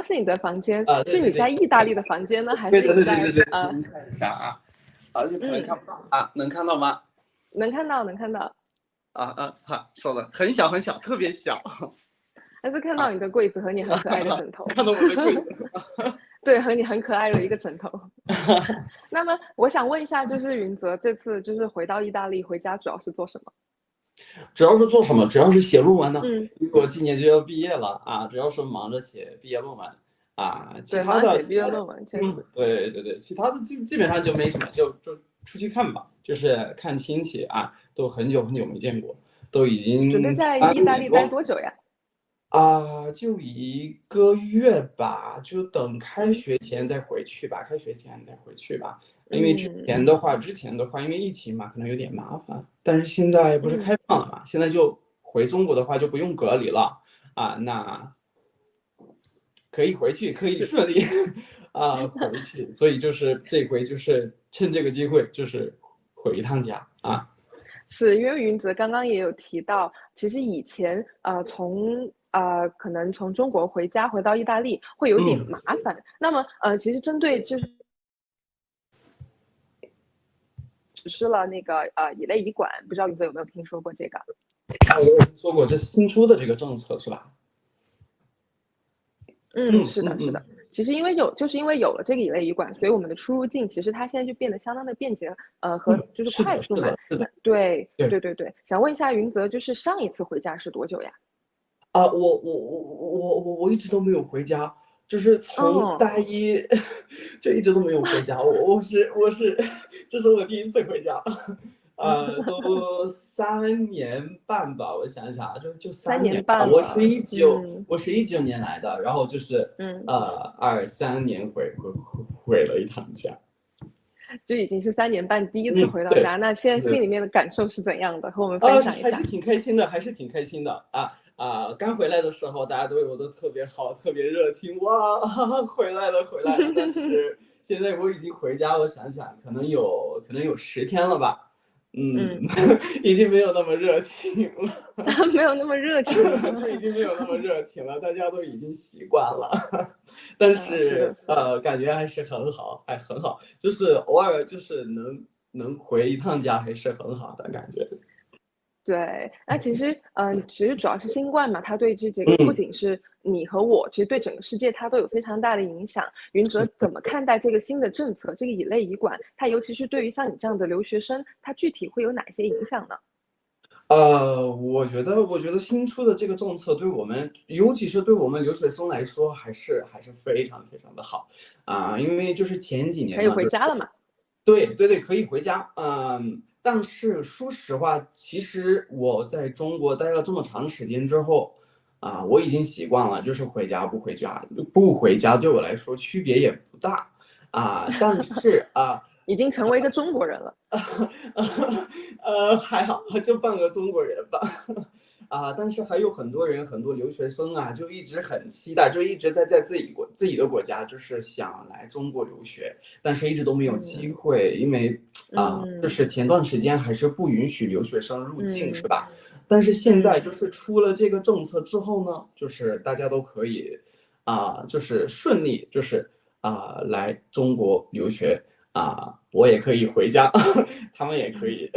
Speaker 7: 是你的房间
Speaker 5: 是你在意大利的房间呢，还是你在
Speaker 7: 对，你看一下就可能看不到能看到吗？
Speaker 5: 能看到
Speaker 7: 好，收了，很小，特别小。
Speaker 5: 还是看到你的柜子和你很可爱的枕头。
Speaker 7: 看到我的柜子。
Speaker 5: 对，和你很可爱的一个枕头。那么我想问一下，就是云泽这次就是回到意大利回家主要是做什么？
Speaker 7: 主要是写论文呢。因为我今年就要毕业了主要是忙着写毕业论文其他的
Speaker 5: 写毕业论文确实。
Speaker 7: 对，其他的基本上就没什么，就出去看吧，就是看亲戚都很久没见过，都已经。
Speaker 5: 准备在意大利待多久呀？
Speaker 7: 就1个月吧，就等开学前再回去吧，因为之前的话，因为疫情嘛，可能有点麻烦。但是现在不是开放了嘛，现在就回中国的话就不用隔离了那可以回去，可以顺利回去。所以就是这回就是趁这个机会，就是回一趟家
Speaker 5: 是因为云泽刚刚也有提到，其实以前可能从中国回家回到意大利会有点麻烦。那么其实针对就是实施了那个乙类乙管，不知道云泽有没有听说过这个？
Speaker 7: 我有听说过，这新出的这个政策是吧？
Speaker 5: 是的，是的。其实因为有了这个乙类乙管，所以我们的出入境其实它现在就变得相当的便捷和就是快速嘛。对。想问一下云泽，就是上一次回家是多久呀？
Speaker 7: 我一直都没有回家，就是从大一就一直都没有回家。这是我第一次回家。都3年半吧，我想想就3年半。我是19年来的，然后就是23年回了一趟家，
Speaker 5: 就已经是3年半第一次回到家。那现在心里面的感受是怎样的？和我们分享一下。
Speaker 7: 还是挺开心的刚回来的时候，大家对我都特别好，特别热情，哇，回来了。但是现在我已经回家，我想想可能有10天了吧。已经没有那么热情了。
Speaker 5: 没有那么热情了。
Speaker 7: 就已经没有那么热情了，大家都已经习惯了。但是感觉还是很好，就是偶尔就是能回一趟家，还是很好的感觉。
Speaker 5: 对，那其实主要是新冠嘛，它对这个不仅是你和我，其实对整个世界它都有非常大的影响。云泽怎么看待这个新的政策，这个乙类乙管，它尤其是对于像你这样的留学生，它具体会有哪些影响呢？
Speaker 7: 我觉得新出的这个政策对我们，尤其是对我们留学生来说，还是非常非常的好因为就是前几年
Speaker 5: 可以回家了嘛。
Speaker 7: 对，可以回家。但是说实话，其实我在中国待了这么长时间之后我已经习惯了，就是回家不回家对我来说区别也不大但是
Speaker 5: 已经成为一个中国人了。
Speaker 7: 还好，就半个中国人吧。但是还有很多留学生就一直很期待，就一直在自己的国家，就是想来中国留学，但是一直都没有机会，因为就是前段时间还是不允许留学生入境，是吧？但是现在就是出了这个政策之后呢，就是大家都可以就是顺利，就是来中国留学。我也可以回家，他们也可以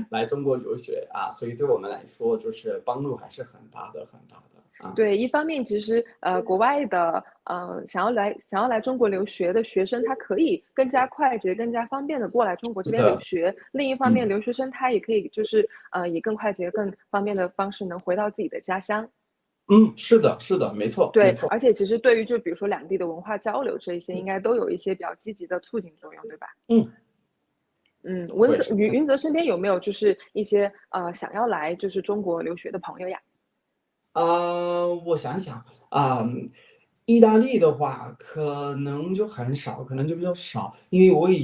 Speaker 7: 来中国留学所以对我们来说就是帮助还是很大的。
Speaker 5: 对，一方面其实国外的想要来中国留学的学生，他可以更加快捷、更加方便的过来中国这边留学。另一方面，留学生他也可以就是以更快捷、更方便的方式能回到自己的家乡。
Speaker 7: 是的，没错。
Speaker 5: 对，而且其实对于就比如说两地的文化交流这一些，应该都有一些比较积极的促进作用，对吧？云泽身边有没有就是一些想要来就是中国留学的朋友呀？
Speaker 7: 我想想意大利的话可能就很少，可能就比较少，因为我已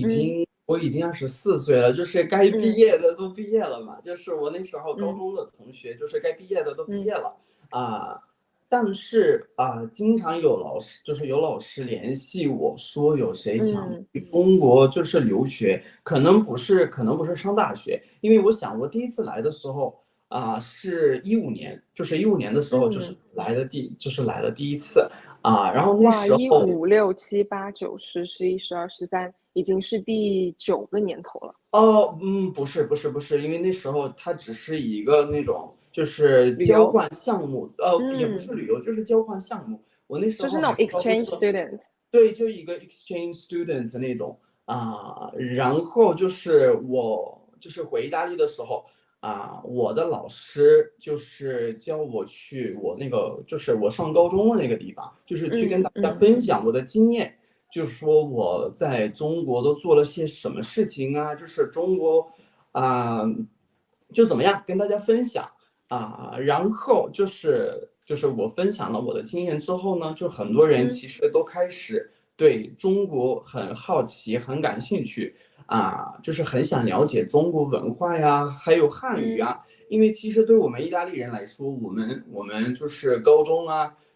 Speaker 7: 经24岁了，就是该毕业的都毕业了嘛，就是我那时候高中的同学，就是该毕业的都毕业了但是经常有老师联系我说有谁想去中国就是留学，可能不是上大学，因为我想我第一次来的时候是15年，就是15年的时候就是来了第一次然后那时候
Speaker 5: 15、6、7、8、9、10、11、12、13，已经是第9个年头了。
Speaker 7: 不是，因为那时候它只是一个那种就是交换项目，也不是旅游，就是交换项目。我那时候
Speaker 5: 就是那种 exchange student，
Speaker 7: 对，就一个 exchange student 那种然后就是我就是回意大利的时候我的老师就是教我去我那个就是我上高中的那个地方，就是去跟大家分享我的经验。就说我在中国都做了些什么事情就是中国就怎么样跟大家分享然后就是就是我分享了我的经验之后呢，就很多人其实都开始对中国很好奇、很感兴趣就是很想了解中国文化呀，还有汉语啊。因为其实对我们意大利人来说，我们就是高中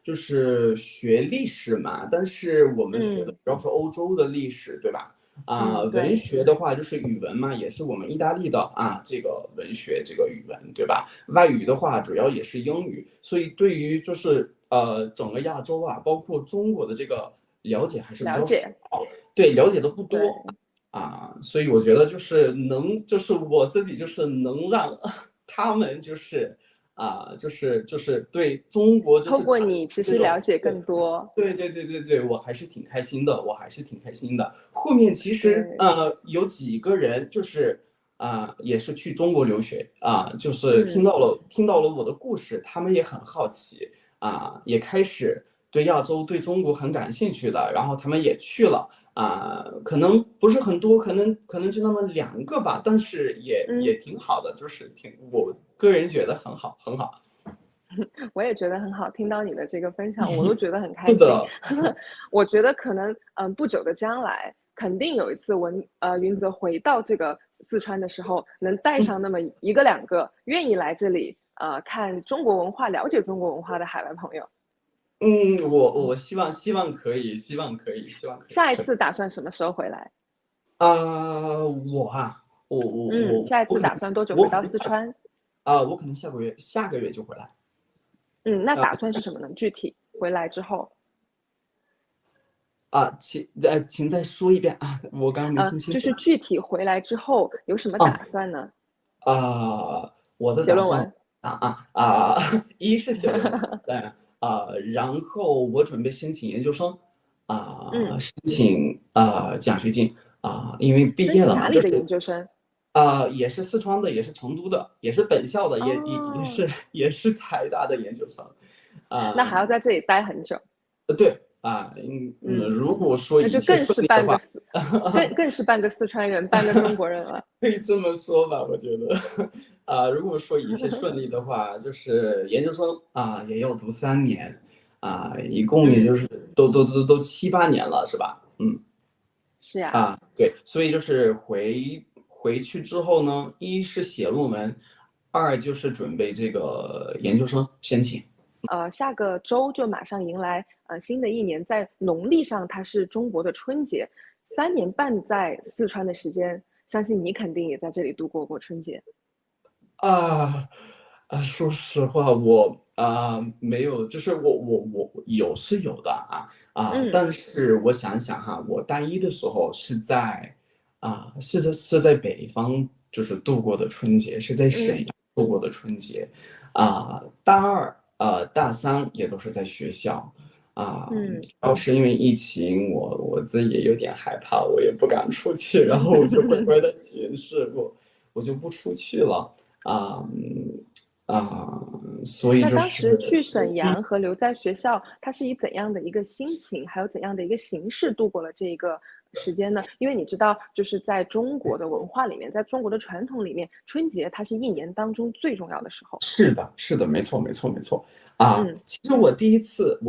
Speaker 7: 就是学历史嘛，但是我们学的主要是欧洲的历史，对吧？文学的话就是语文嘛，也是我们意大利的这个文学这个语文，对吧？外语的话主要也是英语，所以对于就是整个亚洲包括中国的这个了解还是比较少，对，了解的不多所以我觉得就是就是我自己就是能让他们就是对中国就是
Speaker 5: 透过你其实了解更多。
Speaker 7: 对，我还是挺开心的，后面其实有几个人就是也是去中国留学就是听到了我的故事，他们也很好奇也开始对亚洲对中国很感兴趣的，然后他们也去了可能不是很多，可能就那么2个吧，但是也挺好的，就是我个人觉得很好。
Speaker 5: 我也觉得很好，听到你的这个分享，我都觉得很开心。我觉得可能不久的将来，肯定有一次云泽回到这个四川的时候，能带上那么1个2个愿意来这里看中国文化、了解中国文化的海外朋友。
Speaker 7: 我希望可以。
Speaker 5: 下一次打算什么时候回来？
Speaker 7: 我
Speaker 5: 下一次打算多久回到四川？
Speaker 7: 我可能下个月就回来。
Speaker 5: 那打算是什么呢？具体回来之后
Speaker 7: 请再说一遍我刚刚没听清楚。
Speaker 5: 就是具体回来之后有什么打算呢？
Speaker 7: 我的打算一是写论文然后我准备申请研究生申请奖学金因为毕业了嘛。
Speaker 5: 哪里的研究生？
Speaker 7: 也是四川的，也是成都的，也是本校的，也是财大的研究生
Speaker 5: 那还要在这里待很久。
Speaker 7: 对如果说
Speaker 5: 那就更是半个四川人，半个中国人了。
Speaker 7: 可以这么说吧，我觉得如果说一切顺利的话，就是研究生也要读3年一共也就是都7、8年了，是吧？
Speaker 5: 是呀
Speaker 7: 对，所以就是回去之后呢，一是写论文，2就是准备这个研究生申请。
Speaker 5: 下个周就马上迎来新的一年，在农历上它是中国的春节，3年半在四川的时间，相信你肯定也在这里度过春节。
Speaker 7: 说实话，我没有，就是我是有的但是我想想我大一的时候是在北方，就是度过的春节，是在沈阳度过的春节大2大3也都是在学校主要是因为疫情，我自己也有点害怕，我也不敢出去，然后我就乖乖的寝室，我就不出去了所以就是
Speaker 5: 那当时去沈阳和留在学校，它是以怎样的一个心情，还有怎样的一个形式度过了这一个时间呢？因为你知道，就是在中国的文化里面，在中国的传统里面，春节它是1年当中最重要的时候。
Speaker 7: 是的，没错其实我第一次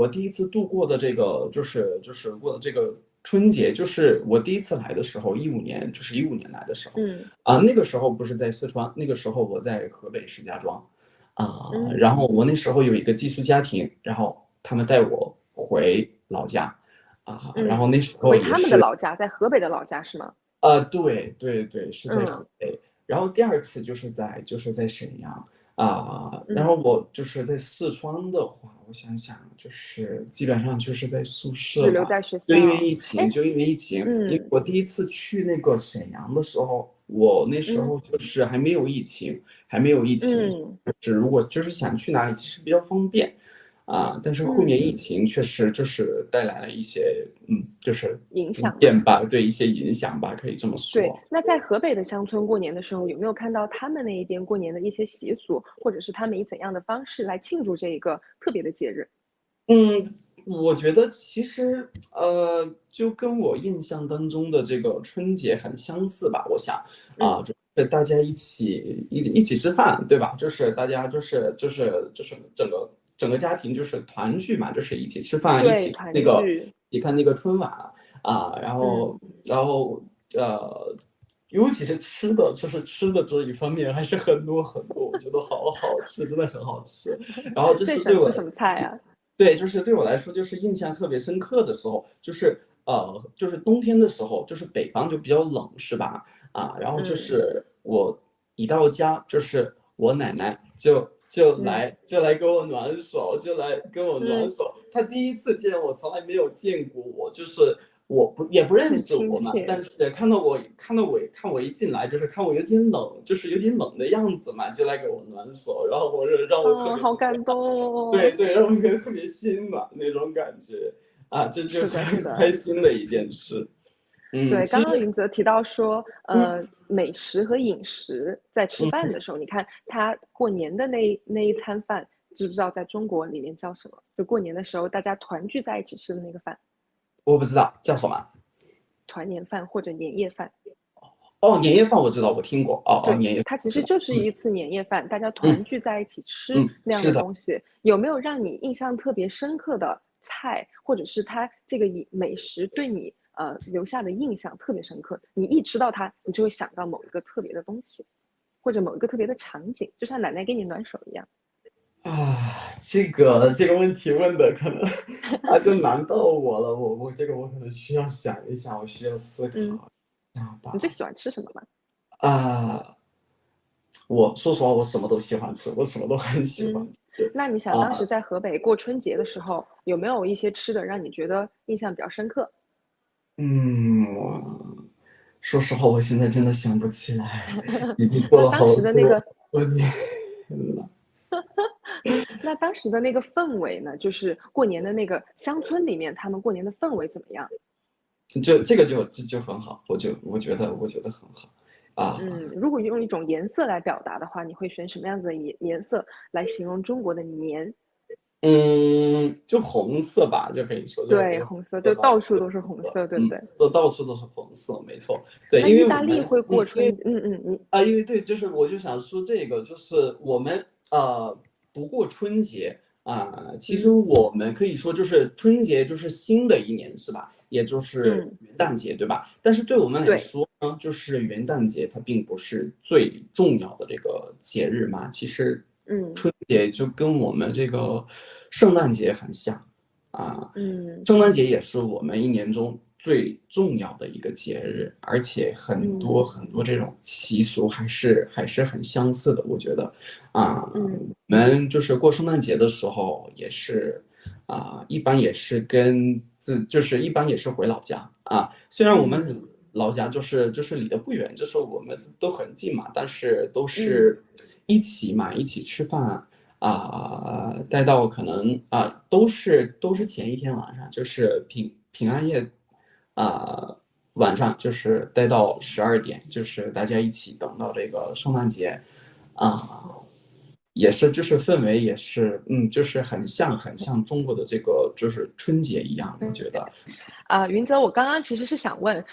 Speaker 7: 度过的这个就是过的这个春节，就是我第一次来的时候，15年来的时候那个时候不是在四川，那个时候我在河北石家庄然后我那时候有一个寄宿家庭，然后他们带我回老家然后那时候
Speaker 5: 回他们的老家，在河北的老家是吗？
Speaker 7: 对，是在河北然后第2次就是在沈阳然后我就是在四川的话，我想想，就是基本上就是在宿舍
Speaker 5: 只留在学校，
Speaker 7: 就因为疫情，因为我第一次去那个沈阳的时候，我那时候就是还没有疫情，就是如果就是想去哪里，其实比较方便但是后面疫情确实就是带来了一些就是
Speaker 5: 影响
Speaker 7: 吧，对一些影响吧，可以这么说。
Speaker 5: 对，那在河北的乡村过年的时候，有没有看到他们那一边过年的一些习俗，或者是他们以怎样的方式来庆祝这一个特别的节日？
Speaker 7: 我觉得其实就跟我印象当中的这个春节很相似吧，我想就是大家一起吃饭，对吧？就是大家就是整个整个家庭就是团聚嘛，就是一起吃饭，
Speaker 5: 对，团聚，
Speaker 7: 一起看那个春晚然后尤其是吃的，就是吃的这一方面还是很多很多，我觉得好好吃，真的很好吃。然后这是对我
Speaker 5: 吃什么菜啊？
Speaker 7: 对，就是对我来说，就是印象特别深刻的时候，就是冬天的时候，就是北方就比较冷，是吧？然后就是我一到家，就是我奶奶就来给我暖手，就来跟我暖手。她第一次见我，从来没有见过我，就是也不认识我嘛，但是看我一进来，就是看我有点冷，就是有点冷的样子嘛，就来给我暖手，然后让我特别
Speaker 5: 好感动哦。
Speaker 7: 对，让我觉得特别心暖那种感觉就很开心的一件事。
Speaker 5: 对，刚刚云泽提到说，美食和饮食在吃饭的时候，你看他过年的那一餐饭，知不知道在中国里面叫什么？就过年的时候大家团聚在一起吃的那个饭。
Speaker 7: 我不知道叫什么。
Speaker 5: 团年饭或者年夜饭。
Speaker 7: 年夜饭我知道，我听过。年夜饭
Speaker 5: 它其实就是一次年夜饭，大家团聚在一起吃那样的东西。有没有让你印象特别深刻的菜，或者是它这个美食对你留下的印象特别深刻？你一吃到它，你就会想到某一个特别的东西，或者某一个特别的场景，就像奶奶给你暖手一样。
Speaker 7: 这个问题问的可能就难到我了，我这个我可能需要想一想，我需要思考一下吧。
Speaker 5: 你最喜欢吃什么吗？
Speaker 7: 我说实话，我什么都喜欢吃，我什么都很喜欢。
Speaker 5: 那你想当时在河北过春节的时候，有没有一些吃的让你觉得印象比较深刻？
Speaker 7: 说实话，我现在真的想不起来，已经过了好多年了。
Speaker 5: 那当时的那个氛围呢？就是过年的那个乡村里面，他们过年的氛围怎么样？
Speaker 7: 这个就很好，我觉得很好
Speaker 5: 如果用一种颜色来表达的话，你会选什么样子的颜色来形容中国的年？
Speaker 7: 就红色吧，就可以说。
Speaker 5: 对，红色，就到处都是红色，对不对？
Speaker 7: 到处都是红色，没错。对，
Speaker 5: 那
Speaker 7: 因为
Speaker 5: 意大利会过春，
Speaker 7: 因为对，就是我就想说这个，就是我们不过春节其实我们可以说就是春节就是新的一年，是吧？也就是元旦节，对吧？但是对我们来说呢，就是元旦节它并不是最重要的这个节日嘛。其实，春节就跟我们这个圣诞节很像圣诞节也是我们一年中最重要的一个节日，而且很多很多这种习俗还是很相似的。我觉得我们就是过圣诞节的时候也是一般也是就是一般也是回老家虽然我们老家就是离得不远，就是我们都很近嘛，但是都是一起吃饭待到可能都是前一天晚上，就是平安夜晚上就是待到12点，就是大家一起等到这个圣诞节也是就是氛围也是就是很像中国的这个就是春节一样，我觉得。
Speaker 5: 云泽，我刚刚其实是想问，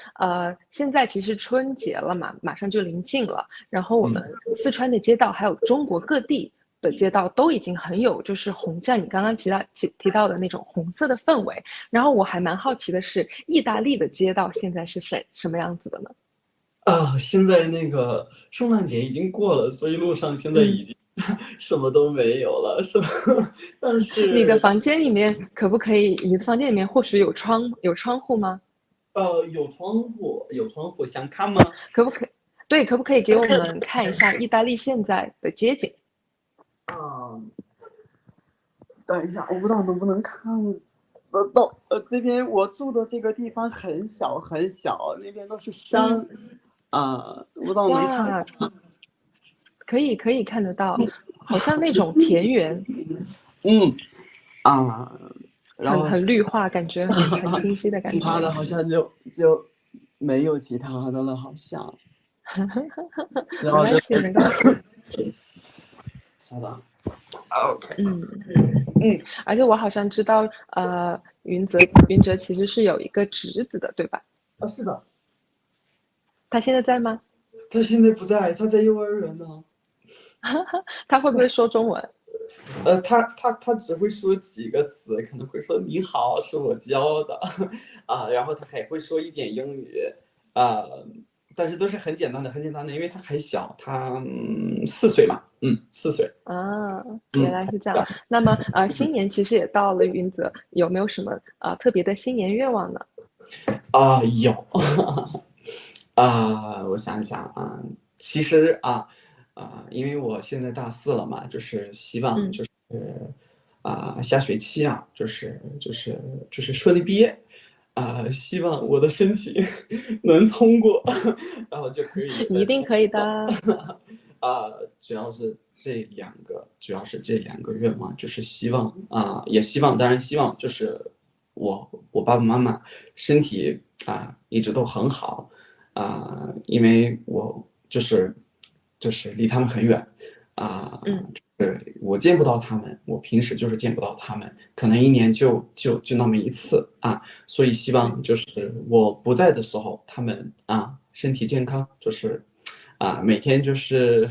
Speaker 5: 现在其实春节了嘛，马上就临近了，然后我们四川的街道还有中国各地的街道都已经很有就是像你刚刚提到的那种红色的氛围，然后我还蛮好奇的是，意大利的街道现在是什么样子的呢？
Speaker 7: 现在那个圣诞节已经过了，所以路上现在已经什么都没有了，是吧？但是
Speaker 5: 你的房间里面可不可以？你的房间里面或许有窗户吗？
Speaker 7: 有窗户，想看吗？
Speaker 5: 可不可以？对，可不可以给我们看一下意大利现在的街景？
Speaker 7: 等一下，我不知道能不能看得到。这边我住的这个地方很小很小，那边都是山我不知道能看。
Speaker 5: 可以看得到，好像那种田园。
Speaker 7: 然后
Speaker 5: 很绿化，感觉很清晰的感觉。
Speaker 7: 其他的好像就没有其他的了，好像。
Speaker 5: 没关系，没关系。
Speaker 7: 稍等。OK。
Speaker 5: 而且我好像知道，云哲其实是有一个侄子的，对吧？
Speaker 7: 是的。
Speaker 5: 他现在在吗？
Speaker 7: 他现在不在，他在幼儿园呢。
Speaker 5: 他会不会说中文？
Speaker 7: 他只会说几个词，可能会说你好是我教的然后他还会说一点英语但是都是很简单的，因为他还小，他4岁嘛，4岁。
Speaker 5: 原来是这样。那么新年其实也到了，云泽有没有什么特别的新年愿望呢？
Speaker 7: 有我想一想其实因为我现在大4了嘛，就是希望就是下学期就是顺利毕业希望我的申请能通过，然后就可以。
Speaker 5: 你一定可以的。
Speaker 7: 主要是这2个愿望，就是希望也希望，当然希望就是我爸爸妈妈身体一直都很好因为我就是离他们很远我见不到他们，我平时就是见不到他们，可能1年就那么1次所以希望就是我不在的时候，他们身体健康，就是每天就是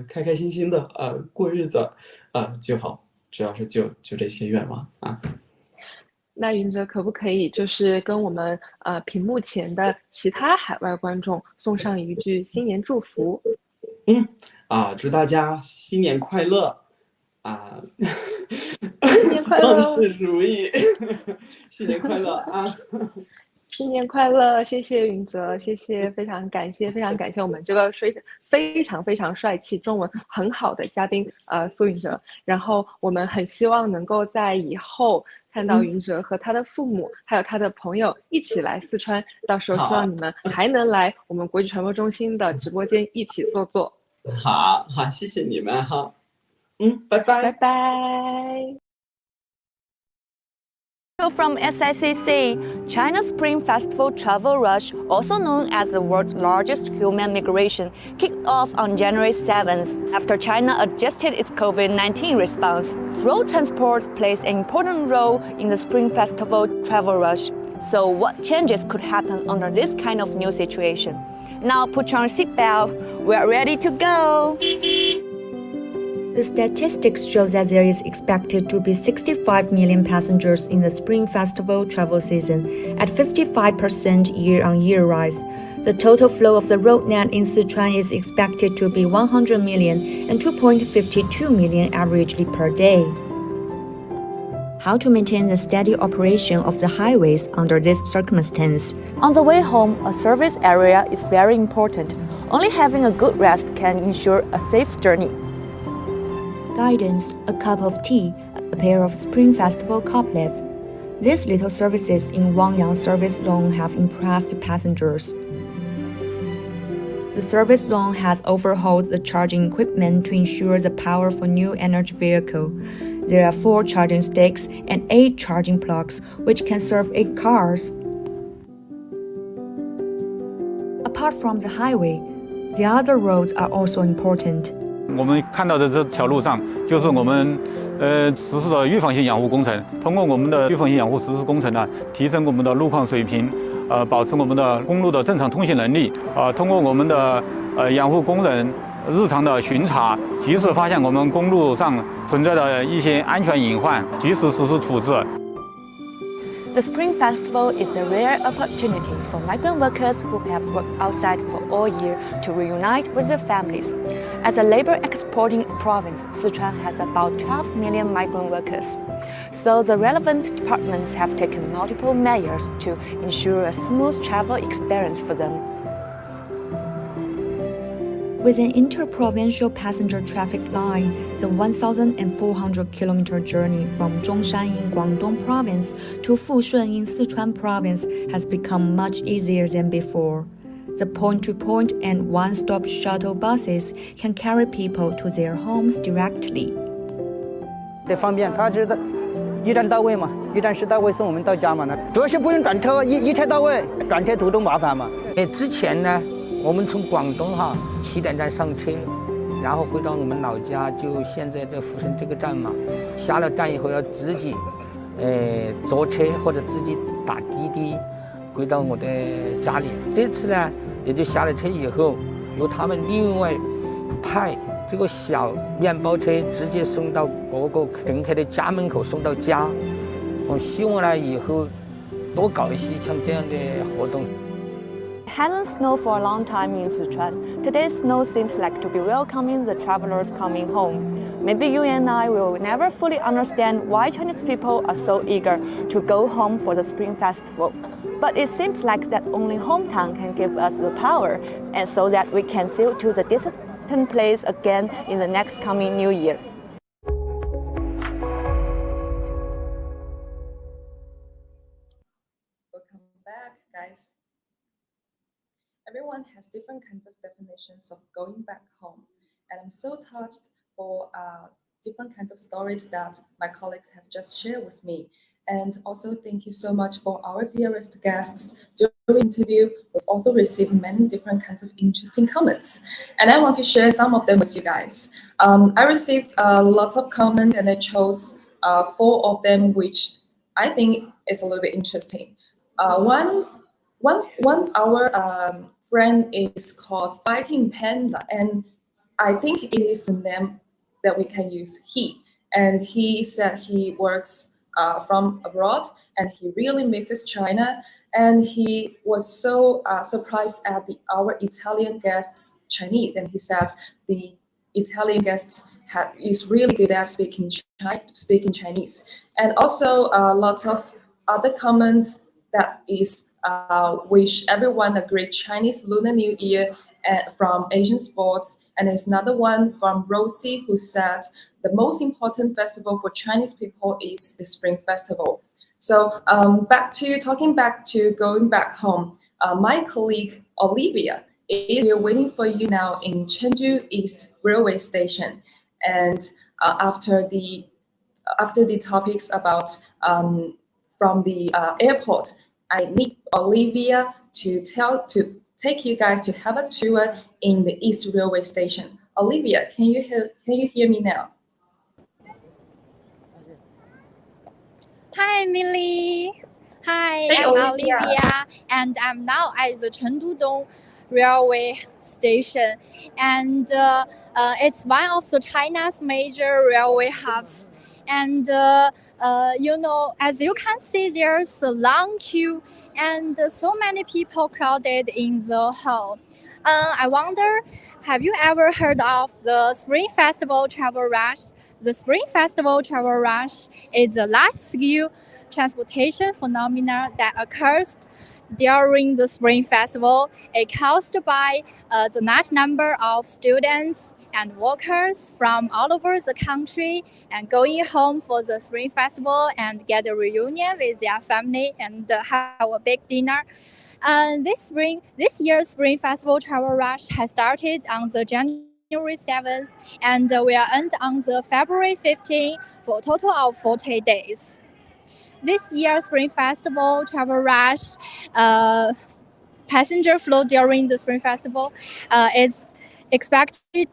Speaker 7: 开开心心的过日子就好，主要是就这些愿望
Speaker 5: 那云泽可不可以就是跟我们屏幕前的其他海外观众送上一句新年祝福？
Speaker 7: 祝大家新年快乐
Speaker 5: 新年快乐，
Speaker 7: 万事如意新年快乐
Speaker 5: 新年快乐！谢谢云泽，谢谢，非常感谢我们这个非常帅气、中文很好的嘉宾苏云泽。然后我们很希望能够在以后看到云泽和他的父母还有他的朋友一起来四川，到时候希望你们还能来我们国际传播中心的直播间一起坐。
Speaker 7: 好，谢谢你们拜拜，
Speaker 5: 拜拜。
Speaker 8: From SICC, China's Spring Festival travel rush, also known as the world's largest human migration, kicked off on January 7th after China adjusted its COVID-19 response. Road transport plays an important role in the Spring Festival travel rush. So what changes could happen under this kind of new situation? Now put on your seatbelt, we're ready to go!
Speaker 9: The statistics show that there is expected to be 65 million passengers in the Spring Festival travel season, at 55% year-on-year rise. The total flow of the road net in Sichuan is expected to be 100 million and 2.52 million averagely per day. How to maintain the steady operation of the highways under this circumstance?
Speaker 8: On the way home, a service area is very important. Only having a good rest can ensure a safe journey.
Speaker 9: Guidance, a cup of tea, a pair of Spring Festival couplets. These little services in Wangyang service zone have impressed the passengers. The service zone has overhauled the charging equipment to ensure the power for new energy vehicle. There are 4 charging sticks and 8 charging plugs, which can serve 8 cars. Apart from the highway, the other roads are also important.
Speaker 10: 我们看到的这条路上，就是我们实施的预防性养护工程。通过我们的预防性养护实施工程呢，提升我们的路况水平，保持我们的公路的正常通行能力。通过我们的养护工人日常的巡查，及时发现我们公路上存在的一些安全隐患，及时实施处置。
Speaker 8: The Spring Festival is a rare opportunity for migrant workers who have worked outside for all year to reunite with their families. As a labor exporting province, Sichuan has about 12 million migrant workers. So the relevant departments have taken multiple measures to ensure a smooth travel experience for them.
Speaker 9: With an inter-provincial passenger traffic line, the 1,400-kilometer journey from Zhongshan in Guangdong province to Fushun in Sichuan province has become much easier than before. The point-to-point and one-stop shuttle buses can carry people to their homes directly.
Speaker 11: 这方便，它是一站到位嘛，一站式到位送我们到家嘛。主要是不用转车，一车到位，转车途中麻烦嘛。之前呢，我们从广东起点站上车，然后回到我们老家，就现在在福生这个站嘛。下了站以后要自己坐车或者自己打滴滴回到我的家里。这次呢，也就下了车以后，由他们另外派这个小面包车直接送到各个乘客的家门口，送到家。我希望呢以后多搞一些像这样的活动。
Speaker 8: It hasn't snowed for a long time in Sichuan. Today's snow seems like to be welcoming the travelers coming home. Maybe you and I will never fully understand why Chinese people are so eager to go home for the Spring Festival. But it seems like that only hometown can give us the power, and so that we can sail to the distant place again in the next coming New Year.
Speaker 1: Welcome back, guys. Everyone has different kinds of definitions of going back home, and I'm so touched for different kinds of stories that my colleagues have just shared with me. And also thank you so much for our dearest guests. During the interview, we've also received many different kinds of interesting comments, and I want to share some of them with you guys. I received lots of comments, and I chose 4 of them, which I think is a little bit interesting. One our friend is called Fighting Panda, and I think it is the name that we can use, he. And he said he works from abroad, and he really misses China, and he was so surprised at our Italian guests' Chinese, and he said the Italian guests is really good at speaking Chinese. And also lots of other comments that is wish everyone a great Chinese Lunar New Year from Asian Sports. And there's another one from Rosie who said the most important festival for Chinese people is the Spring Festival. So going back home, my colleague Olivia is here waiting for you now in Chengdu East Railway Station. And after the topics about from the airport, I need Olivia to take you guys to have a tour in the East Railway Station. Olivia, can you hear me now?
Speaker 2: Hi, Millie. Hi,
Speaker 1: Hey,
Speaker 2: I'm
Speaker 1: Olivia.
Speaker 2: Olivia, and I'm now at the Chengdu Dong Railway Station, and it's one of the China's major railway hubs. And as you can see, there's a long queue and so many people crowded in the hall. I wonder, have you ever heard of the Spring Festival Travel Rush? The Spring Festival Travel Rush is a large-scale transportation phenomenon that occurs during the Spring Festival. It caused by the large number of students and workers from all over the country and going home for the Spring Festival and get a reunion with their family and have a big dinner. This year's Spring Festival Travel Rush has started on the January 7th and will end on the February 15th for a total of 40 days. This year's Spring Festival Travel Rush passenger flow during the Spring Festival is expected to be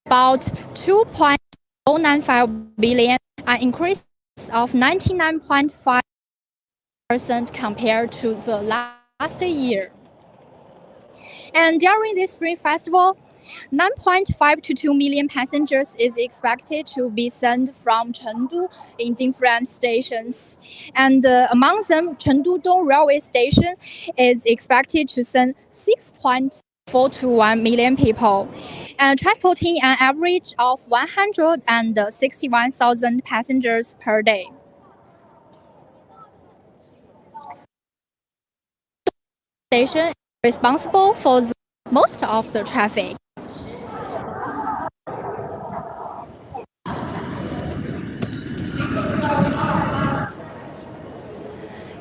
Speaker 2: about 2.095 billion, an increase of 99.5% compared to the last year. And during this Spring Festival, 9.5 to 2 million passengers is expected to be sent from Chengdu in different stations. And among them, Chengdu Dong Railway Station is expected to send 6.421 million people, and transporting an average of 161,000 passengers per day. Station is responsible for most of the traffic.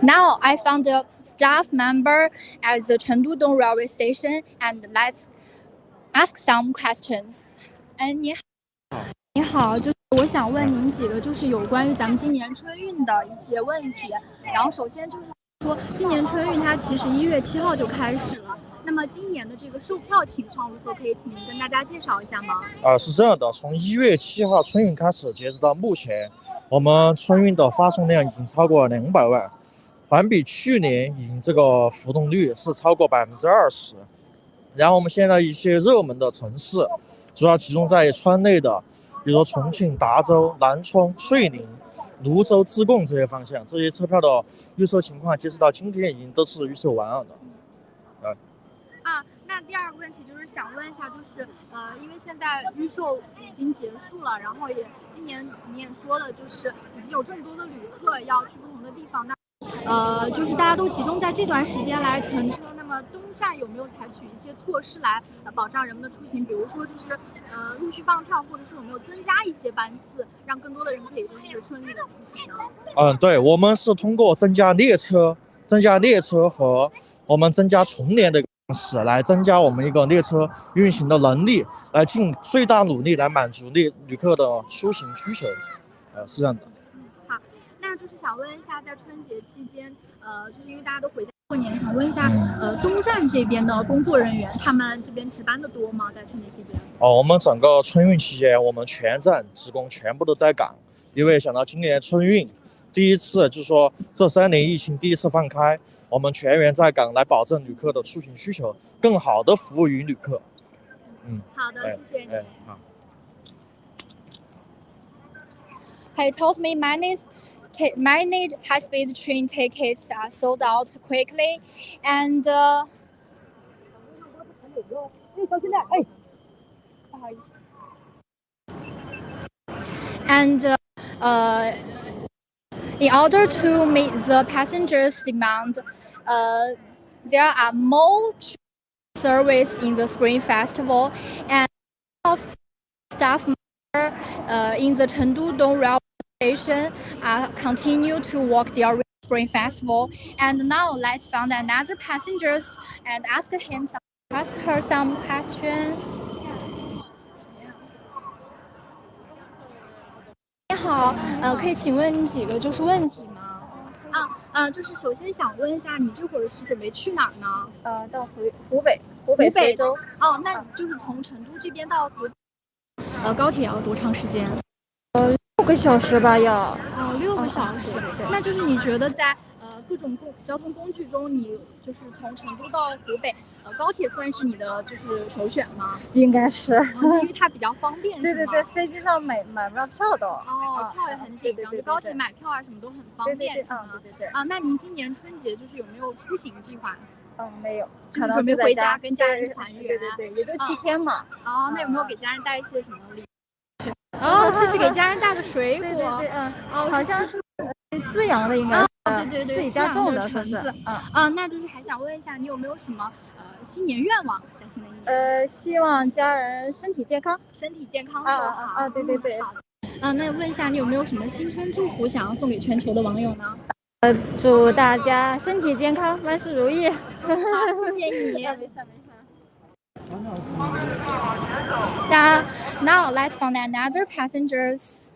Speaker 2: Now I found a staff member at the Chengdu Dong Railway Station, and let's ask some questions.
Speaker 12: 你好，就是我想问您几个就是有关于咱们今年春运的一些问题。然后首先就是说，今年春运它其实1月7号就开始了，那么今年的这个售票情况如何？可以请您跟大家介绍一下吗？
Speaker 13: 是这样的，从1月7号春运开始，截止到目前，我们春运的发送量已经超过200万。 环比去年，这个浮动率是超过20%。然后我们现在一些热门的城市，主要集中在川内的，比如说重庆、达州、南充、遂宁、泸州、自贡这些方向，这些车票的预售情况，截止到今天已经都是预售完了的。
Speaker 12: 那第二个问题就是想问一下，就是因为现在预售已经结束了，然后今年你也说了，就是已经有这么多的旅客要去不同的地方，那就是大家都集中在这段时间来乘车，那么东站有没有采取一些措施来保障人们的出行？比如说就是陆续放票，或者是有没有增加一些班次，让更多的人可以就是顺利的出行呢？
Speaker 13: 对，我们是通过增加列车和我们增加重联的方式来增加我们一个列车运行的能力，来尽最大努力来满足旅客的出行需求，是这样的。
Speaker 12: 好，那就是想问一下，在春节期间，就是因为大家都回家过年，想问一下，东站这边的工作人员，他们这边值班的多吗？在春节期间？
Speaker 13: 我们整个春运期间，我们全站职工全部都在岗，因为想到今年春运第一次，就是说这3年疫情第一次放开，我们全员在岗来保证旅客的出行需求，更好的服务于旅客。
Speaker 12: 好的，谢谢你。
Speaker 13: 好。
Speaker 12: He told me many high-speed train tickets are sold out quickly, and in order to meet the passengers' demand, there are more service in the Spring Festival, and of staff in the Chengdu Dong Railway Station continue to work during Spring Festival. And now let's find another passengers and ask her some question. 你好，可以请问你几个就是问题吗？就是首先想问一下，你这会儿是准备去哪儿呢？
Speaker 14: 到湖北随州。
Speaker 12: 那就是从成都这边到湖北，高铁要多长时间
Speaker 14: ？6个小时吧，要。
Speaker 12: 6个小时。对。那就是你觉得在各种交通工具中，你就是从成都到湖北，高铁算是你的就是首选吗？
Speaker 14: 应该是。
Speaker 12: 因为它比较方便，是吗？
Speaker 14: 对，飞机上买不到票的。
Speaker 12: 票也很紧张，就高铁买票啊什么都很方便，是吗？
Speaker 14: 对。
Speaker 12: 那您今年春节就是有没有出行计划？
Speaker 14: 没有，
Speaker 12: 就是准备回家跟家人团圆。
Speaker 14: 对，也就7天嘛。
Speaker 12: 那有没有给家人带一些什么礼物？这是给家人带的水果。
Speaker 14: 对，好像是资阳的，应该。
Speaker 12: 对，
Speaker 14: 自己家种的
Speaker 12: 橙子。那就是还想问一下，你有没有什么新年愿望在新的一
Speaker 14: 年？希望家人身体健康。
Speaker 12: 身体健康就好。
Speaker 14: 对。
Speaker 12: 好的。那问一下，你有没有什么新春祝福想要送给全球的网友呢？
Speaker 14: 祝大家身体健康，万事如意。
Speaker 12: 好，谢谢你。
Speaker 14: 没事。
Speaker 12: Now let's find another passengers.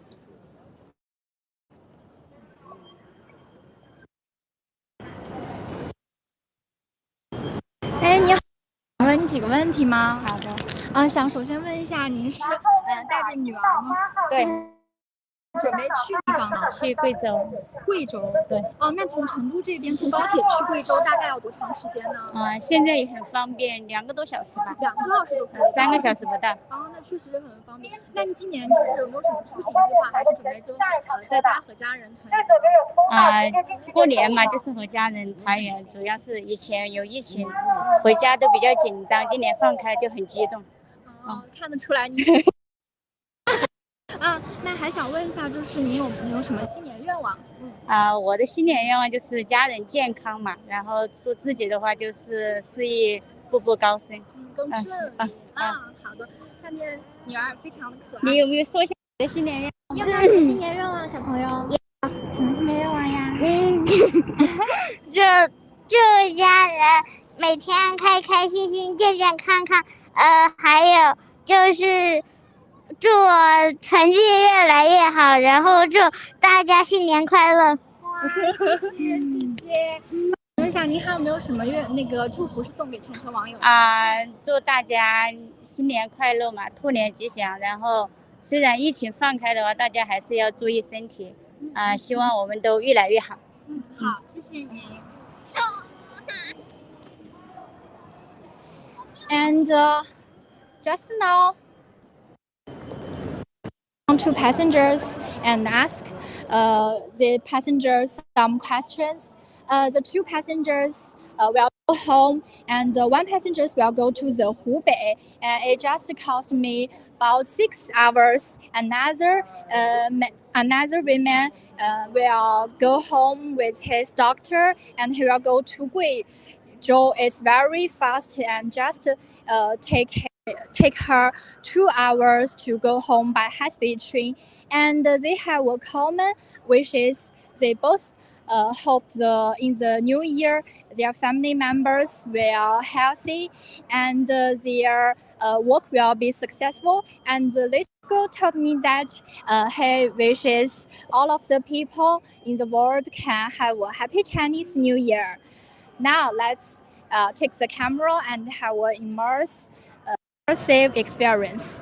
Speaker 12: 你好，想问你几个问题吗？
Speaker 14: 好的。
Speaker 12: 想首先问一下，您是带着女儿吗？
Speaker 14: 对。
Speaker 12: 准备去地方呢？
Speaker 14: 去贵州。
Speaker 12: 贵州。
Speaker 14: 对。
Speaker 12: 那从成都这边坐高铁去贵州大概要多长时间呢？
Speaker 14: 现在也很方便，2个多小时吧。
Speaker 12: 2个多小时都可以。
Speaker 14: 3个小时不到。
Speaker 12: 那确实很方便。那你今年就是有没有什么出行计划，还是准备就在家和家人团圆？
Speaker 14: 过年嘛，就是和家人团圆，主要是以前有疫情，回家都比较紧张，今年放开就很激动。
Speaker 12: 看得出来你。那还想问一下，就是您有没有什么新年愿望？
Speaker 14: 我的新年愿望就是家人健康嘛，然后做自己的话就是事业步步高升，
Speaker 12: 更顺利。好的，看见女儿非常的可爱。
Speaker 14: 你有没有说一下你的新年愿
Speaker 12: 望？有没有什么新年愿望，小朋友？什么新年愿望呀？
Speaker 15: 祝家人每天开开心心、健健康康。还有就是祝我成绩越来越好，然后祝大家新年快乐。
Speaker 12: 谢谢。问一下，您还有没有什么祝福是送给全球网友？
Speaker 14: 祝大家新年快乐嘛，兔年吉祥。然后虽然疫情放开的话，大家还是要注意身体。希望我们都越来越好。
Speaker 12: 好，谢谢您。And just now, to passengers and ask the passengers some questions. The two passengers will go home, and one passenger will go to the Hubei. It just cost me about 6 hours. Another woman will go home with his doctor, and he will go to Guizhou. It's very fast and just take her 2 hours to go home by high-speed train. And they have a common wish is they both hope in the new year their family members will healthy and their work will be successful. And the little girl told me that he wishes all of the people in the world can have a happy Chinese New Year. Now let's take the camera and have an immersive experience.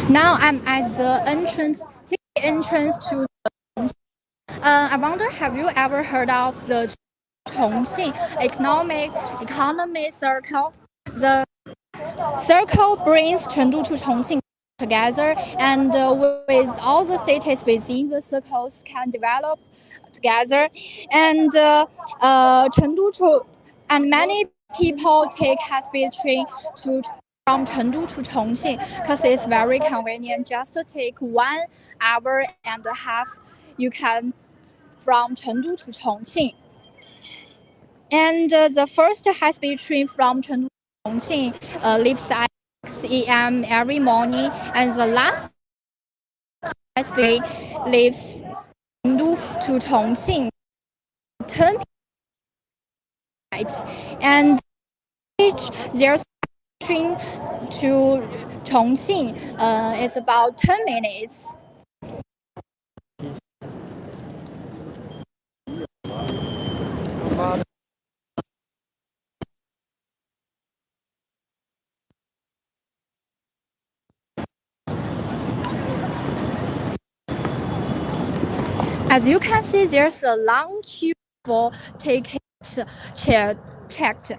Speaker 12: Now I'm at the entrance to the I wonder, have you ever heard of the Chongqing economy circle? The circle brings Chengdu to Chongqing together, and with all the cities within the circles can develop together. And and many people take high-speed train from Chengdu to Chongqing because it's very convenient. Just take 1 hour and a half, you can from Chengdu to Chongqing. And the first high-speed train from Chengdu to Chongqing leaves at 6 a.m. every morning, and the last high-speed leaves Chengdu to Chongqing 10 p.m. And their train to Chongqing is about 10 minutes. As you can see, there's a long queue for ticket checked,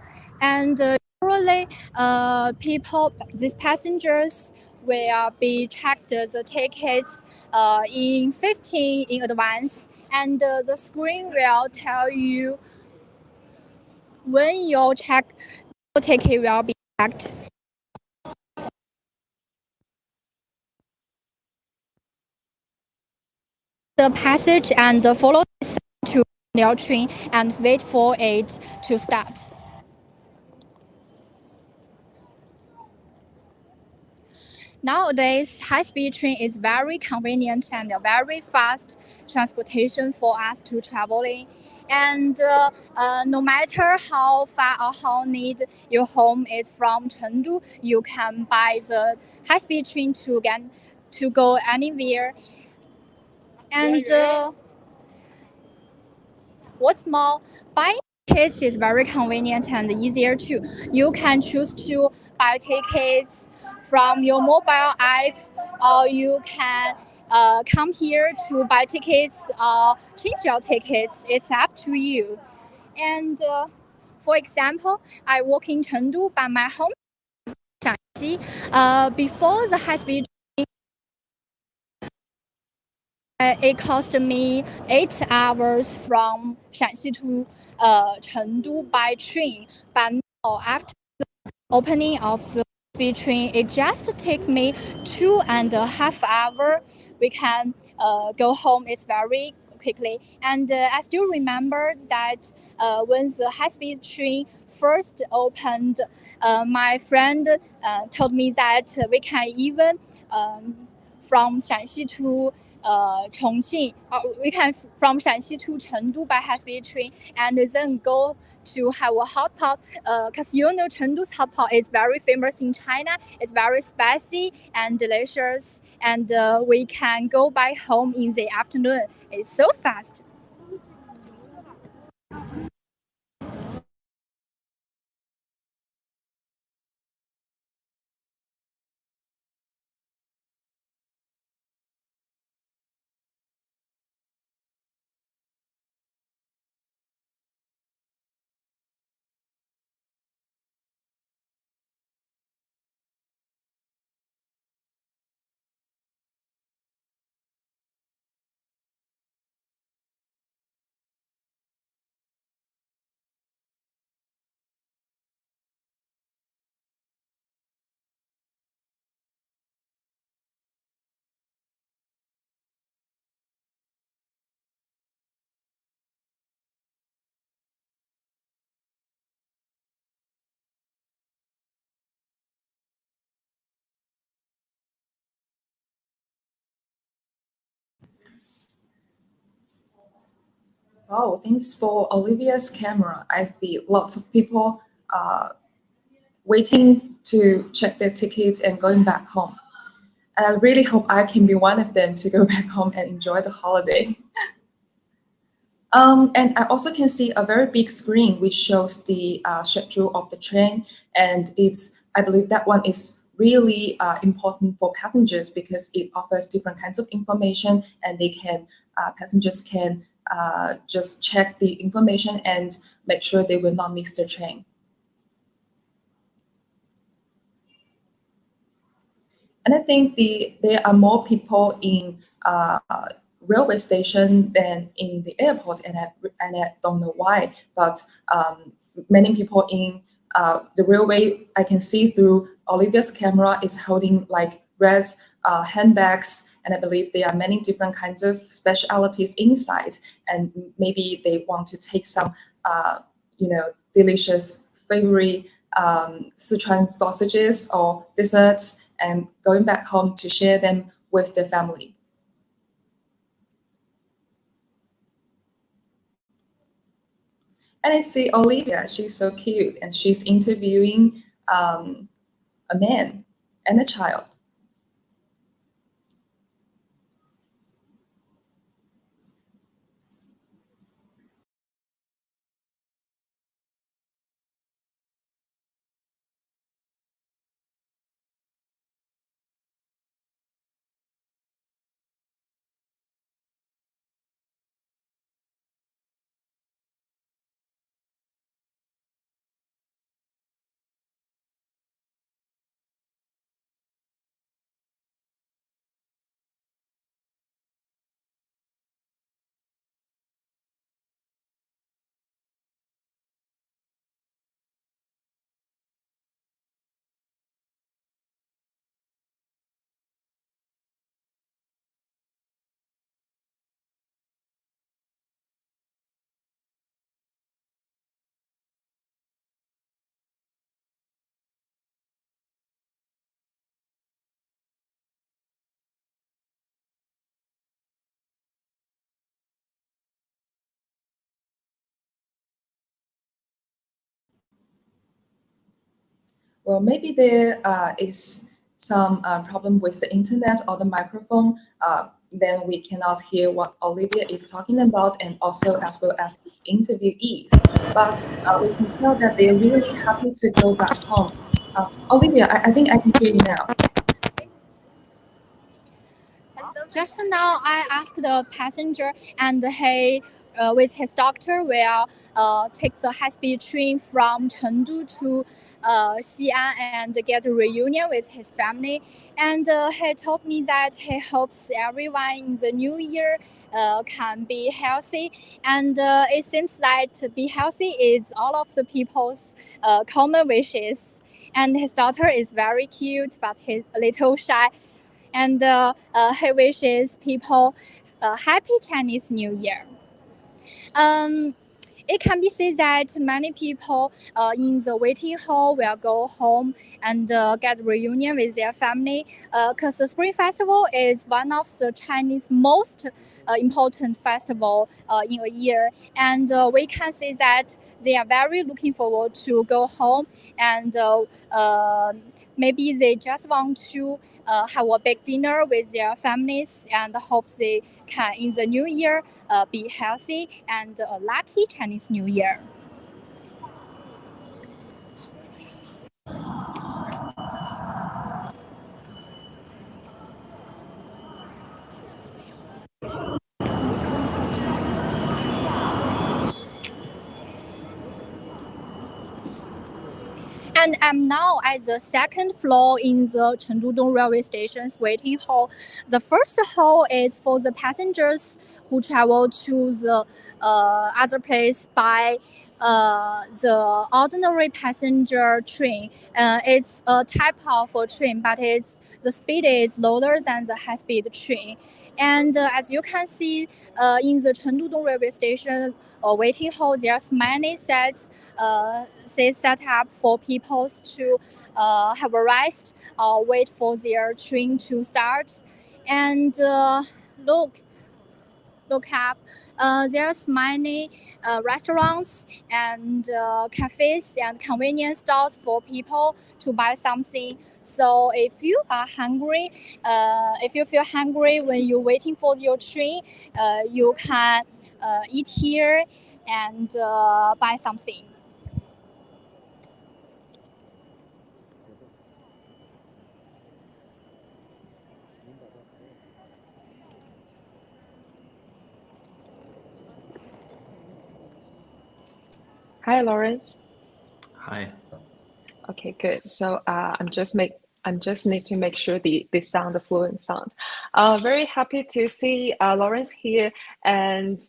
Speaker 12: and usually these passengers will be checked the tickets in 15 in advance, and the screen will tell you when your ticket will be checked. The passage and follow to your train and wait for it to start. Nowadays, high-speed train is very convenient and a very fast transportation for us to traveling. And no matter how far or how near your home is from Chengdu, you can buy the high-speed train to go anywhere. And what's more, buying tickets is very convenient and easier too. You can choose to buy tickets from your mobile app, or you can come here to buy tickets or change your tickets. It's up to you. And for example, I work in Chengdu, but my home is Shanxi. Before the high-speed train, it cost me 8 hours from Shanxi to Chengdu by train. But now, after the opening of the speed train, it just take me 2.5 hours. We can go home. It's very quickly. And I still remember that when the high-speed train first opened, my friend told me that we can even from Shanxi to Chongqing. We can from Shanxi to Chengdu by high-speed train, and then go to have a hot pot. Cause Chengdu's hot pot is very famous in China. It's very spicy and delicious, and we can go back home in the afternoon. It's so fast.
Speaker 1: Oh, thanks for Olivia's camera. I see lots of people waiting to check their tickets and going back home. And I really hope I can be one of them to go back home and enjoy the holiday. And I also can see a very big screen which shows the schedule of the train, and I believe that one is really important for passengers because it offers different kinds of information, and passengers can just check the information and make sure they will not miss the train. And I think there are more people in railway station than in the airport, and I don't know why, but many people in the railway, I can see through Olivia's camera, is holding like red handbags, and I believe there are many different kinds of specialities inside, and maybe they want to take some delicious favorite Sichuan sausages or desserts and going back home to share them with their family. And I see Olivia, she's so cute, and she's interviewing a man and a child. Well, maybe there is some problem with the internet or the microphone. Then we cannot hear what Olivia is talking about, and also as well as the interviewees. But we can tell that they're really happy to go back home. Olivia, I think I can hear you now.
Speaker 12: Just now, I asked the passenger, and he, with his doctor, will take the high-speed train from Chengdu to Xi'an and get a reunion with his family. And he told me that he hopes everyone in the new year can be healthy. And it seems that to be healthy is all of the people's common wishes. And his daughter is very cute, but he's a little shy. And he wishes people a happy Chinese New Year. it can be said that many people in the waiting hall will go home and get reunion with their family, because the Spring Festival is one of the Chinese most important festival in a year, and we can say that they are very looking forward to go home, and maybe they just want to have a big dinner with their families and hope they can in the new year be healthy and a lucky Chinese New Year. And I'm now at the second floor in the Chengdu Railway Station's waiting hall. The first hall is for the passengers who travel to the other place by the ordinary passenger train. It's a type of a train, but the speed is lower than the high-speed train. And as you can see, in the Chengdu Railway Station waiting hall, there's many seats set up for people to have a rest or wait for their train to start. And look up. There's many restaurants and cafes and convenience stores for people to buy something. So if you are hungry, if you feel hungry when you're waiting for your train, you can eat here and buy something.
Speaker 5: Hi, Lawrence.
Speaker 16: Hi.
Speaker 5: Okay, good. So I'm just need to make sure the sound, the fluent sound. Very happy to see Lawrence here, and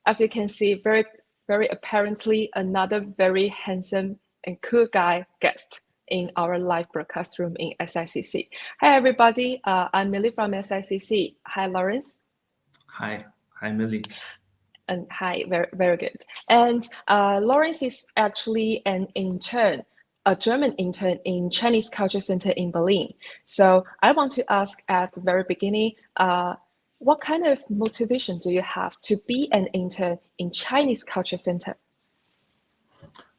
Speaker 5: as you can see, very apparently another very handsome and cool guy guest in our live broadcast room in SICC. Hi everybody, I'm Millie from SICC. Hi Lawrence.
Speaker 16: Hi Millie.
Speaker 5: And hi, very good. And Lawrence is actually an intern, a German intern in Chinese Culture Center in Berlin. So I want to ask at the very beginning, what kind of motivation do you have to be an intern in Chinese Culture Center?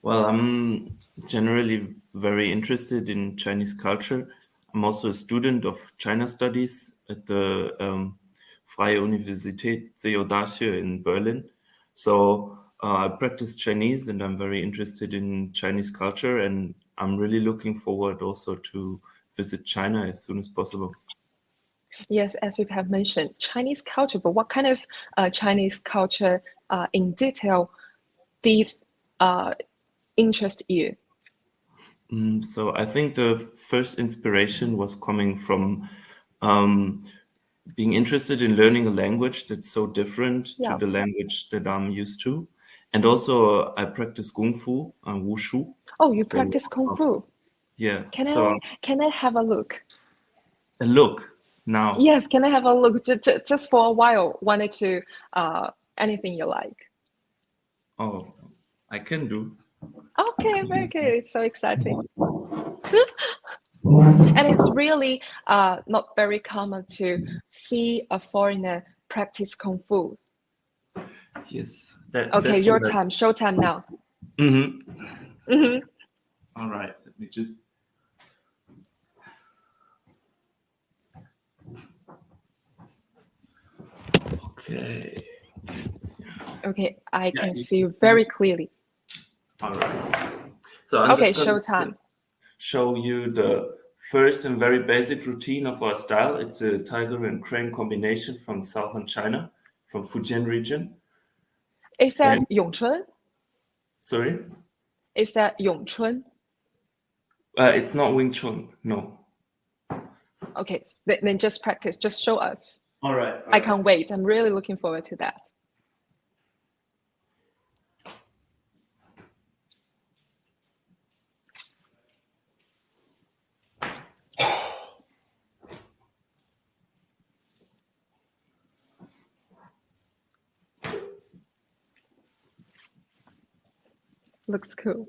Speaker 16: Well, I'm generally very interested in Chinese culture. I'm also a student of China Studies at the Freie Universität Theodache in Berlin. So I practice Chinese and I'm very interested in Chinese culture, and I'm really looking forward also to visit China as soon as possible.
Speaker 5: Yes, as you have mentioned, Chinese culture, but what kind of Chinese culture in detail did interest you?
Speaker 16: So I think the first inspiration was coming from being interested in learning a language that's so different to the language that I'm used to. And also I practice Kung Fu and Wushu.
Speaker 5: Oh, you practice Kung Fu?
Speaker 16: Yeah.
Speaker 5: Can I have a look?
Speaker 16: A look now?
Speaker 5: Yes, can I have a look just for a while? Wanted to, anything you like.
Speaker 16: Oh, I can do.
Speaker 5: Okay, very good. It's so exciting. And it's really not very common to see a foreigner practice Kung Fu.
Speaker 16: Yes.
Speaker 5: Okay, your time. Show time now.
Speaker 16: All right. Let me just. Okay.
Speaker 5: Okay, I can see you very clearly.
Speaker 16: All right. So I'm
Speaker 5: okay,
Speaker 16: just
Speaker 5: show time.
Speaker 16: Show you the first and very basic routine of our style. It's a tiger and crane combination from southern China, from Fujian region.
Speaker 5: Is that Yongchun?
Speaker 16: Sorry?
Speaker 5: Is that Yongchun?
Speaker 16: It's not Wing Chun, no.
Speaker 5: Okay, then just practice. Just show us.
Speaker 16: All right.
Speaker 5: I can't wait. I'm really looking forward to that. Looks cool.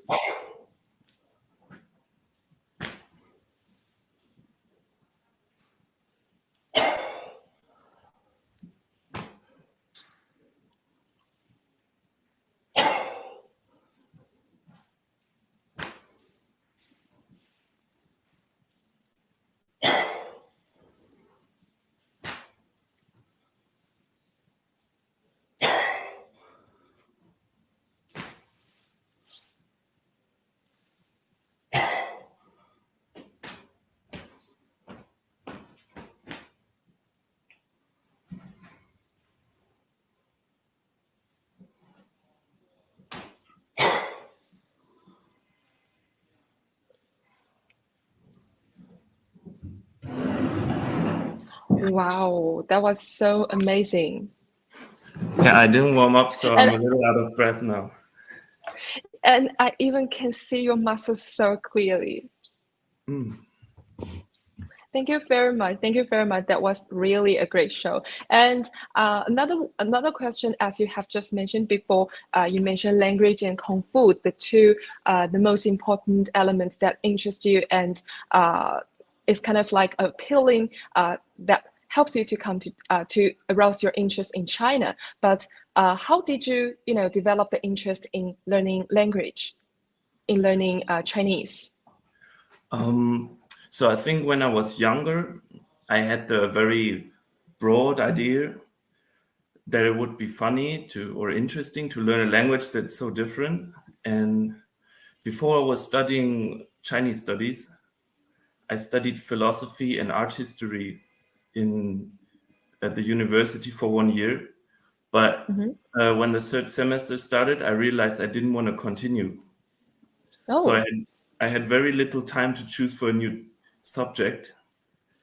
Speaker 5: Wow, that was so amazing.
Speaker 16: Yeah, I didn't warm up, so I'm
Speaker 5: And-
Speaker 16: a little out of breath now.
Speaker 5: And I even can see your muscles so clearly. Thank you very much. Thank you very much. That was really a great show. And another question, as you have just mentioned before, you mentioned language and Kung Fu, the most important elements that interest you, and it's kind of like appealing that helps you to come to arouse your interest in China. But how did you develop the interest in learning language, in learning Chinese?
Speaker 16: So I think when I was younger, I had the very broad idea that it would be funny or interesting to learn a language that's so different. And before I was studying Chinese studies, I studied philosophy and art history at the university for 1 year. But when the third semester started, I realized I didn't want to continue.
Speaker 5: Oh.
Speaker 16: So I had very little time to choose for a new subject.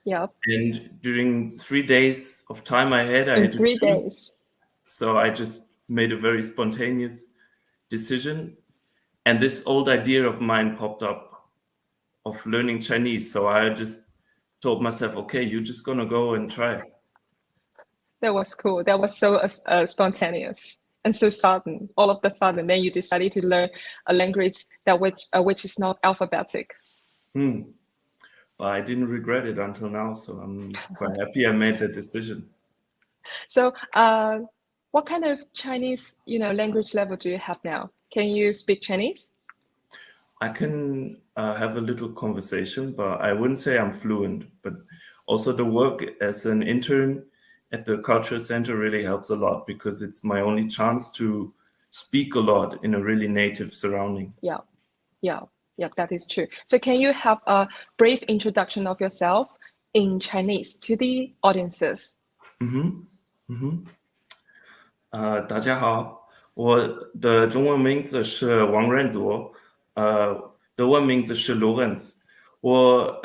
Speaker 5: Yeah.
Speaker 16: And during 3 days of time I had to
Speaker 5: 3
Speaker 16: choose.
Speaker 5: days.
Speaker 16: So I just made a very spontaneous decision. And this old idea of mine popped up of learning Chinese. So I just told myself, okay, you're just going to go and try.
Speaker 5: That was cool. That was so spontaneous and so sudden. All of the sudden, then you decided to learn a language which is not alphabetic.
Speaker 16: But I didn't regret it until now, so I'm quite happy I made that decision.
Speaker 5: So, what kind of Chinese, language level do you have now? Can you speak Chinese?
Speaker 16: I can have a little conversation, but I wouldn't say I'm fluent. But also the work as an intern at the cultural center really helps a lot because it's my only chance to speak a lot in a really native surrounding.
Speaker 5: Yeah, that is true. So can you have a brief introduction of yourself in Chinese to the audiences?
Speaker 16: 大家好，我的中文名字是王仁祖，德文名字是 Lorenz。我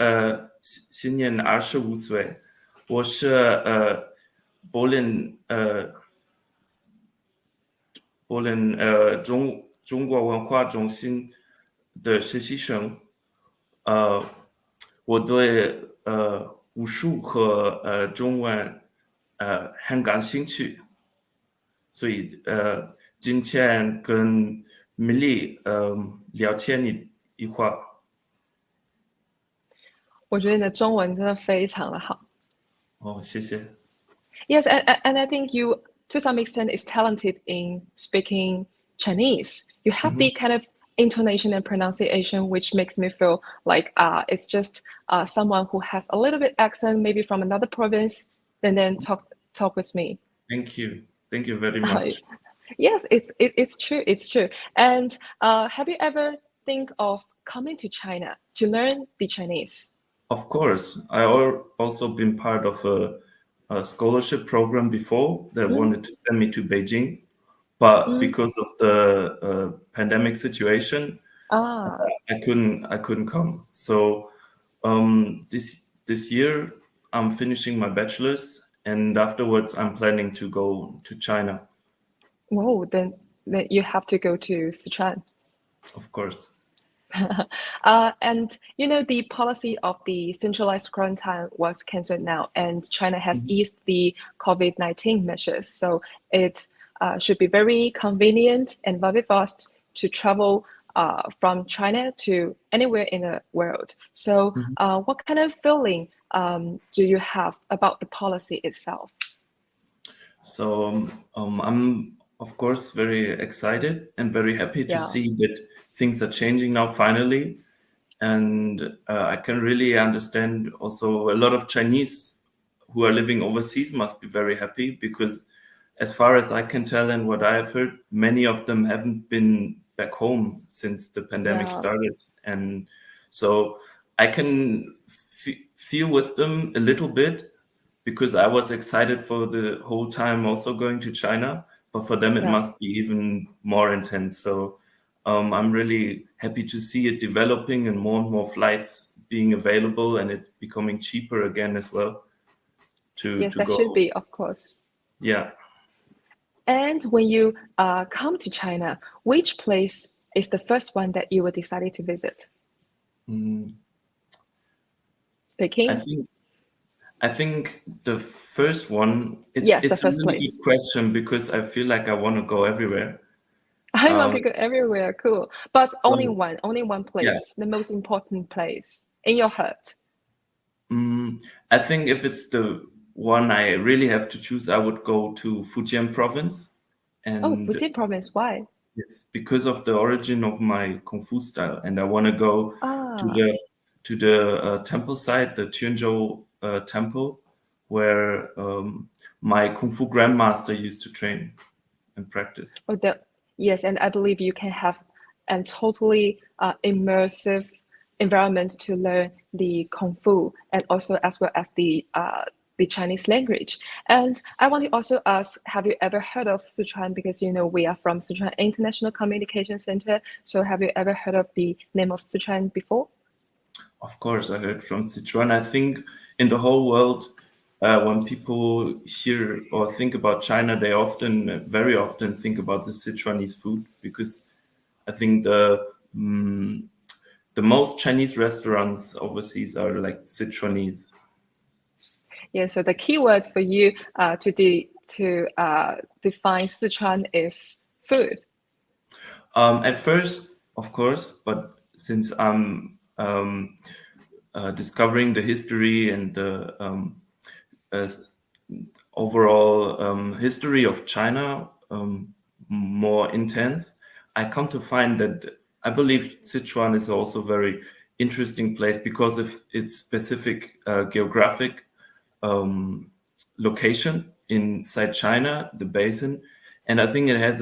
Speaker 16: 今年25岁，我是柏林中国文化中心的实习生。我对武术和中文很感兴趣。所以今天跟米莉聊天一会儿。
Speaker 5: 我觉得你的中文真的非常的好。
Speaker 16: 哦，谢谢。
Speaker 5: Yes, and I think you, to some extent, is talented in speaking Chinese. You have the kind of intonation and pronunciation, which makes me feel like it's just someone who has a little bit accent, maybe from another province, and then talk with me.
Speaker 16: Thank you. Thank you very much.
Speaker 5: Yes, it's true. It's true. And have you ever think of coming to China to learn the Chinese?
Speaker 16: Of course. I also been part of a scholarship program before that wanted to send me to Beijing, but because of the pandemic situation, I couldn't come. So this year I'm finishing my bachelor's, and afterwards I'm planning to go to China.
Speaker 5: Whoa, then you have to go to Sichuan.
Speaker 16: Of course.
Speaker 5: And the policy of the centralized quarantine was cancelled now, and China has eased the COVID-19 measures. So it should be very convenient and very fast to travel from China to anywhere in the world. So what kind of feeling do you have about the policy itself?
Speaker 16: So I'm of course very excited and very happy to see that things are changing now finally. And I can really understand also a lot of Chinese who are living overseas must be very happy, because as far as I can tell and what I have heard, many of them haven't been back home since the pandemic started. And so I can feel with them a little bit, because I was excited for the whole time also going to China, but for them it must be even more intense. So I'm really happy to see it developing and more flights being available, and it's becoming cheaper again as well to
Speaker 5: that
Speaker 16: go.
Speaker 5: should be, of course.
Speaker 16: Yeah.
Speaker 5: And when you come to China, which place is the first one that you were decided to visit? Peking?
Speaker 16: I think the first one, it's
Speaker 5: the first
Speaker 16: a really
Speaker 5: place.
Speaker 16: good question, because I feel like I want to go everywhere.
Speaker 5: I want to go everywhere, cool. But only one place, the most important place in your heart.
Speaker 16: I think if it's the one I really have to choose, I would go to Fujian province. And
Speaker 5: Fujian province, why?
Speaker 16: It's because of the origin of my Kung Fu style, and I want to go to the temple site, the Tianzhou temple, where my Kung Fu grandmaster used to train and practice.
Speaker 5: Yes, and I believe you can have a totally immersive environment to learn the Kung Fu, and also as well as the Chinese language. And I want to also ask, have you ever heard of Sichuan? Because we are from Sichuan International Communication Center. So have you ever heard of the name of Sichuan before?
Speaker 16: Of course, I heard from Sichuan. I think in the whole world, when people hear or think about China, they very often think about the Sichuanese food, because I think the most Chinese restaurants overseas are like Sichuanese.
Speaker 5: Yeah, so the key word for you to define Sichuan is food.
Speaker 16: At first, of course, but since I'm discovering the history and the overall history of China more intense, I come to find that I believe Sichuan is also a very interesting place because of its specific geographic location inside China, the basin, and I think it has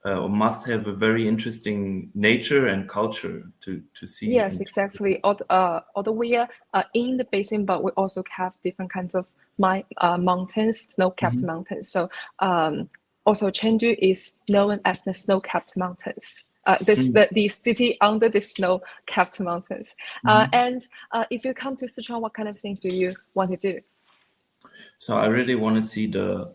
Speaker 16: must have a very interesting nature and culture to see.
Speaker 5: Yes, exactly. Although we are in the basin, but we also have different kinds of mountains, snow-capped mountains. So also Chengdu is known as the snow-capped mountains. The city under the snow-capped mountains. And if you come to Sichuan, what kind of things do you want to do?
Speaker 16: So I really want to see the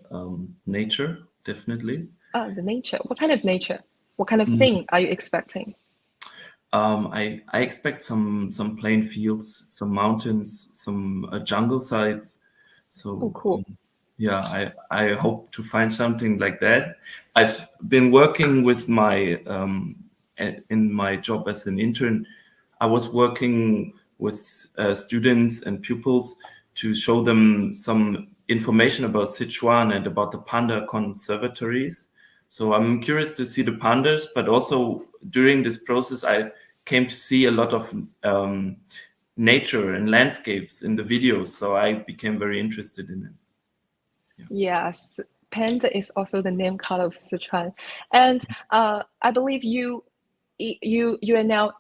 Speaker 16: nature, definitely.
Speaker 5: The nature. What kind of nature? What kind of thing are you expecting?
Speaker 16: I expect some plain fields, some mountains, some jungle sites. So
Speaker 5: cool.
Speaker 16: Yeah, I hope to find something like that. I've been working with in my job as an intern. I was working with students and pupils to show them some information about Sichuan and about the panda conservatories. So I'm curious to see the pandas, but also during this process, I came to see a lot of nature and landscapes in the videos. So I became very interested in it.
Speaker 5: Yes, panda is also the name color of Sichuan, and I believe you now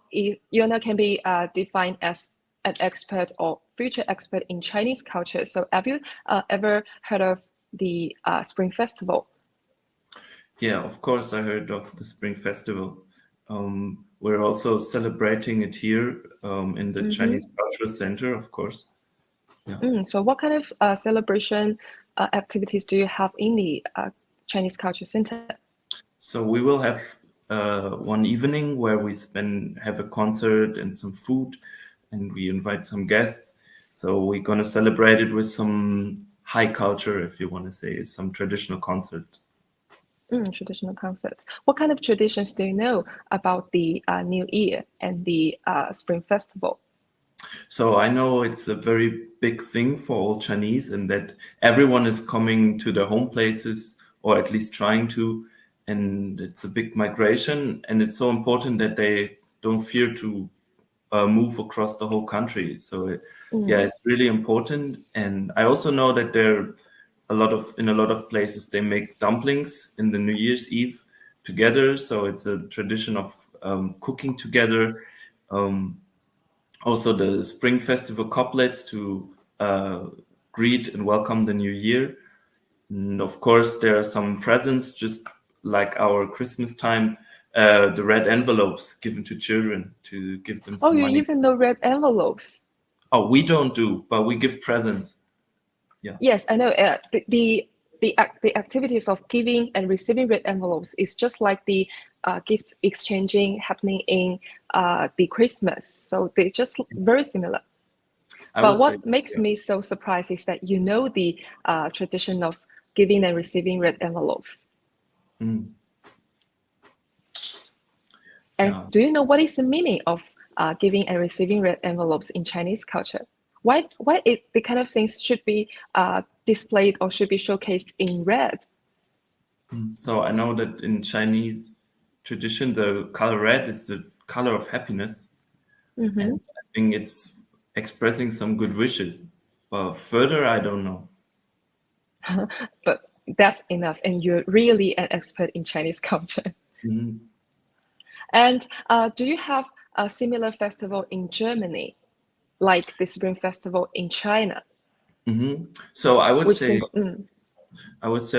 Speaker 5: can be defined as an expert or future expert in Chinese culture. So have you ever heard of the Spring Festival?
Speaker 16: Yeah, of course I heard of the Spring Festival. We're also celebrating it here in the Chinese Cultural Center, of course. Yeah.
Speaker 5: So what kind of celebration activities do you have in the Chinese Culture Center?
Speaker 16: So we will have one evening where we have a concert and some food, and we invite some guests. So we're going to celebrate it with some high culture, if you want to say, some traditional concert.
Speaker 5: Traditional concerts. What kind of traditions do you know about the New Year and the Spring Festival?
Speaker 16: So I know it's a very big thing for all Chinese, and that everyone is coming to their home places, or at least trying to, and it's a big migration, and it's so important that they don't fear to move across the whole country. So yeah, it's really important. And I also know that in a lot of places they make dumplings in the New Year's Eve together. So it's a tradition of cooking together. Also the Spring Festival couplets to greet and welcome the new year. And of course, there are some presents, just like our Christmas time, the red envelopes given to children to give them some money.
Speaker 5: You even know red envelopes.
Speaker 16: Oh, we don't do, but we give presents. Yeah.
Speaker 5: Yes, I know. The activities of giving and receiving red envelopes is just like the gifts exchanging happening in the Christmas. So they're just very similar. But what makes me so surprised is that you know the tradition of giving and receiving red envelopes. And do you know what is the meaning of giving and receiving red envelopes in Chinese culture? Why the kind of things should be displayed or should be showcased in red?
Speaker 16: So I know that in Chinese tradition, the color red is the color of happiness. And I think it's expressing some good wishes. But further, I don't know.
Speaker 5: But that's enough, and you're really an expert in Chinese culture. And do you have a similar festival in Germany, like the Spring Festival in China?
Speaker 16: So I would say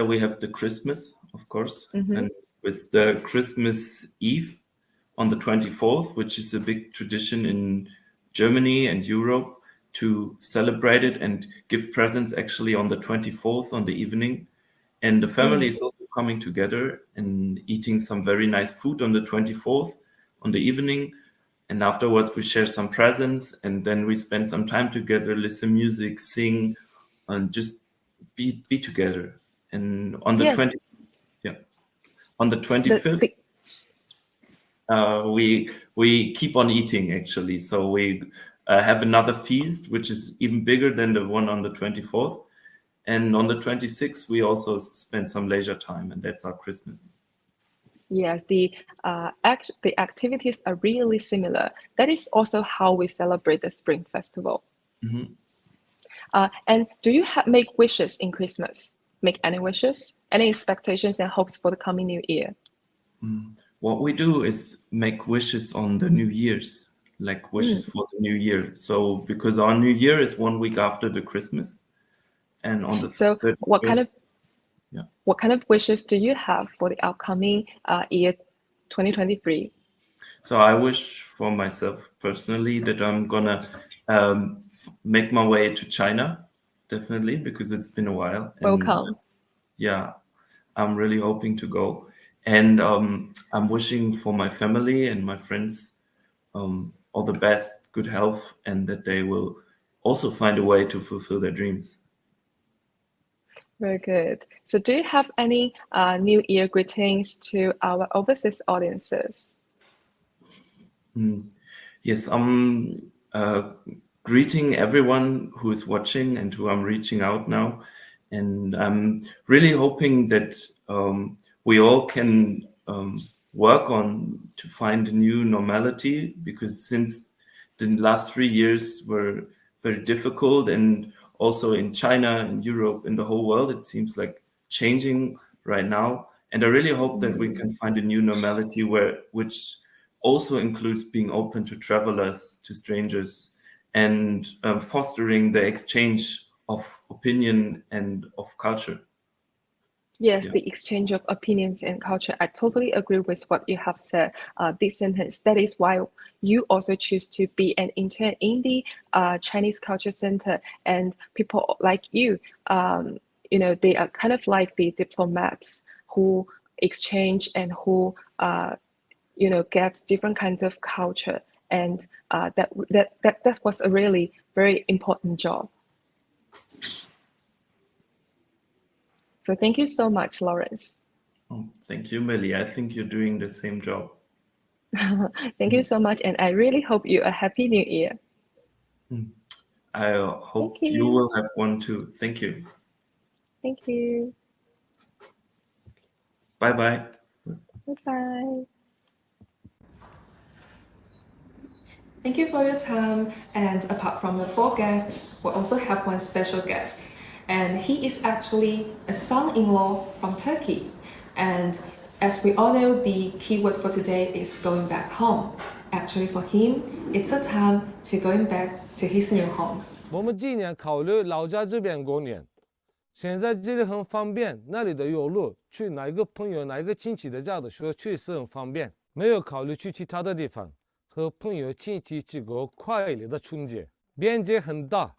Speaker 16: we have the Christmas, of course, and with the Christmas Eve on the 24th, which is a big tradition in Germany and Europe to celebrate it and give presents actually on the 24th on the evening. And the family is also coming together and eating some very nice food on the 24th on the evening. And afterwards we share some presents, and then we spend some time together, listen music, sing, and just be together. And on the 25th, we keep on eating actually. So we have another feast, which is even bigger than the one on the 24th. And on the 26th, we also spend some leisure time, and that's our Christmas.
Speaker 5: Yes, the activities are really similar. That is also how we celebrate the Spring Festival. And do you make wishes in Christmas? Make any wishes? Any expectations and hopes for the coming new year?
Speaker 16: What we do is make wishes on the New Year's, like wishes for the new year. So because our new year is 1 week after the Christmas, and on the
Speaker 5: what kind of wishes do you have for the upcoming year 2023?
Speaker 16: So I wish for myself personally that I'm gonna make my way to China, definitely, because it's been a while.
Speaker 5: Welcome.
Speaker 16: Yeah, I'm really hoping to go. And I'm wishing for my family and my friends all the best, good health, and that they will also find a way to fulfill their dreams.
Speaker 5: Very good. So do you have any New Year greetings to our overseas audiences?
Speaker 16: Yes, I'm greeting everyone who is watching and who I'm reaching out now. And I'm really hoping that we all can work on to find a new normality, because since the last 3 years were very difficult, and also in China, in Europe, in the whole world, it seems like changing right now. And I really hope that we can find a new normality which also includes being open to travelers, to strangers, and fostering the exchange of opinion and of culture.
Speaker 5: Yes, the exchange of opinions and culture. I totally agree with what you have said. This sentence. That is why you also choose to be an intern in the Chinese Culture Center. And people like you, they are kind of like the diplomats who exchange and who, gets different kinds of culture. And that was a really very important job. So thank you so much, Lawrence.
Speaker 16: Oh, thank you, Millie. I think you're doing the same job.
Speaker 5: Thank you so much, and I really hope you a happy new year.
Speaker 16: I hope you will have one too. Thank you.
Speaker 5: Thank you.
Speaker 16: Bye-bye.
Speaker 5: Bye-bye.
Speaker 1: Thank you for your time. And apart from the 4 guests, we also have one special guest. And he is actually a son-in-law from Turkey. And as we all know, the keyword for today is going back home. Actually, for him, it's a time to going back to his new home.
Speaker 17: 我们今年考虑老家这边过年，现在这里很方便，那里的有路，去哪一个朋友、哪一个亲戚的家的时候确实很方便，没有考虑去其他的地方，和朋友亲戚去过快乐的春节。边界很大，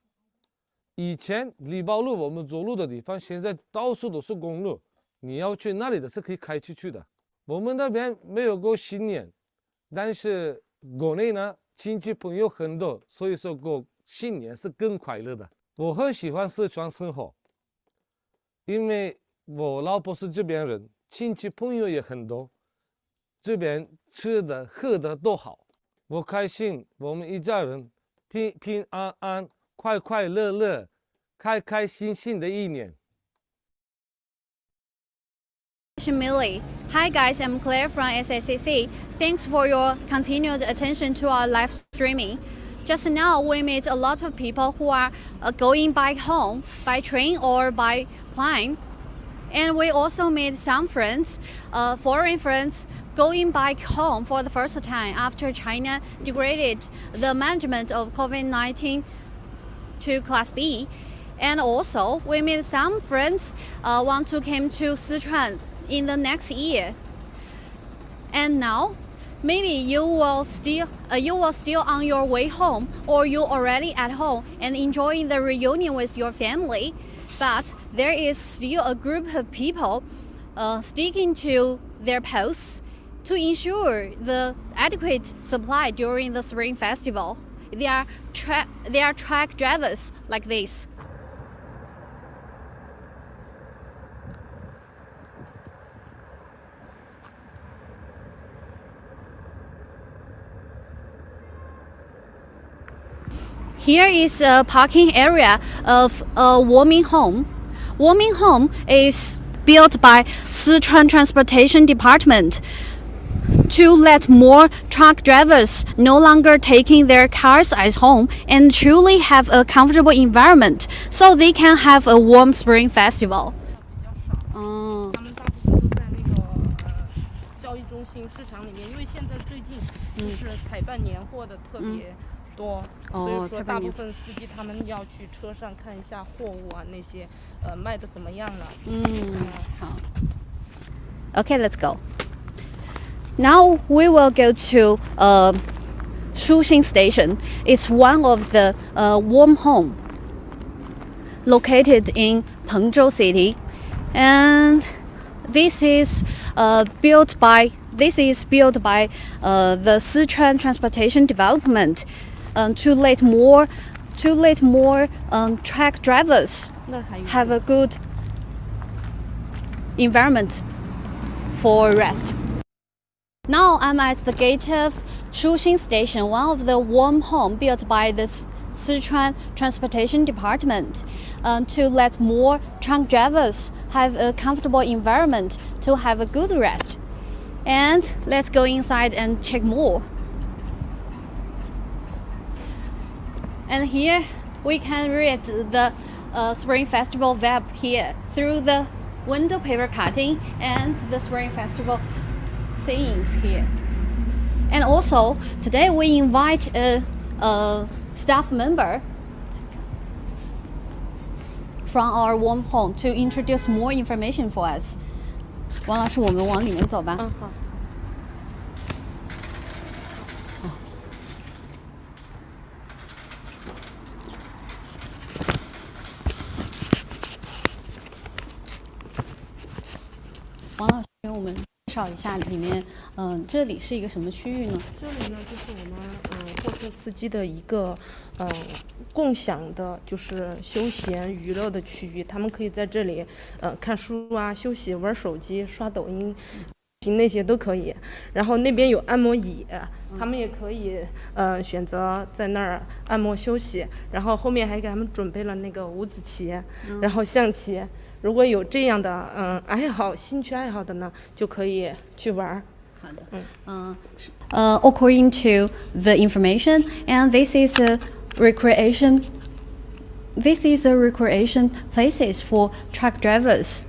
Speaker 17: 以前礼包路我们走路的地方，现在到处都是公路，你要去那里的是可以开出去的。我们那边没有过新年，但是国内呢亲戚朋友很多，所以说过新年是更快乐的。我很喜欢四川生活，因为我老婆是这边人，亲戚朋友也很多，这边吃的喝的都好，我开心，我们一家人平平安安、快快乐乐、开开心心的一年。
Speaker 2: Millie. Hi guys, I'm Claire from SICC. Thanks for your continued attention to our live streaming. Just now we met a lot of people who are going back home by train or by plane. And we also made some friends, foreign friends, going back home for the first time after China degraded the management of COVID-19 to Class B. And also we made some friends want to come to Sichuan in the next year. And now maybe you will still on your way home, or you already at home and enjoying the reunion with your family, but there is still a group of people sticking to their posts to ensure the adequate supply during the Spring Festival. They are truck drivers like this. Here is a parking area of a warming home. Warming home is built by Sichuan Transportation Department to let more truck drivers no longer taking their cars as home and truly have a comfortable environment so they can have a warm spring festival.
Speaker 18: 他们大部分都在那个交易中心市场里面，因为现在最近就是采办年货的特别多，所以说大部分司机他们要去车上看一下货物啊，那些卖的怎么样了。
Speaker 2: 好。Okay, let's go. Now we will go to Shuxing Station. It's one of the warm home located in Pengzhou City, and this is built by the Sichuan Transportation Development to let more truck drivers have a good environment for rest. Now I'm at the gate of Shuxing Station, one of the warm home built by the Sichuan Transportation Department to let more truck drivers have a comfortable environment to have a good rest. And let's go inside and check more. And here we can read the Spring Festival vibe here through the window paper cutting and the Spring Festival sayings here. And also today we invite a staff member from our warm home to introduce more information for us. 王老师，我们往里面走吧。好。王老师给我们介
Speaker 19: 绍一下里面，这里是一个什么区域呢？
Speaker 18: 这里呢就是我们货车司机的一个共享的，就是休闲娱乐的区域，他们可以在这里看书啊、休息、玩手机、刷抖音。那些都可以，然后那边有按摩椅，他们也可以选择在那儿按摩休息，然后后面还给他们准备了那个五子棋，然后象棋，如果有这样的兴趣爱好的呢，就可以去玩。
Speaker 19: 好的，according to the information, and this is a recreation places for truck drivers.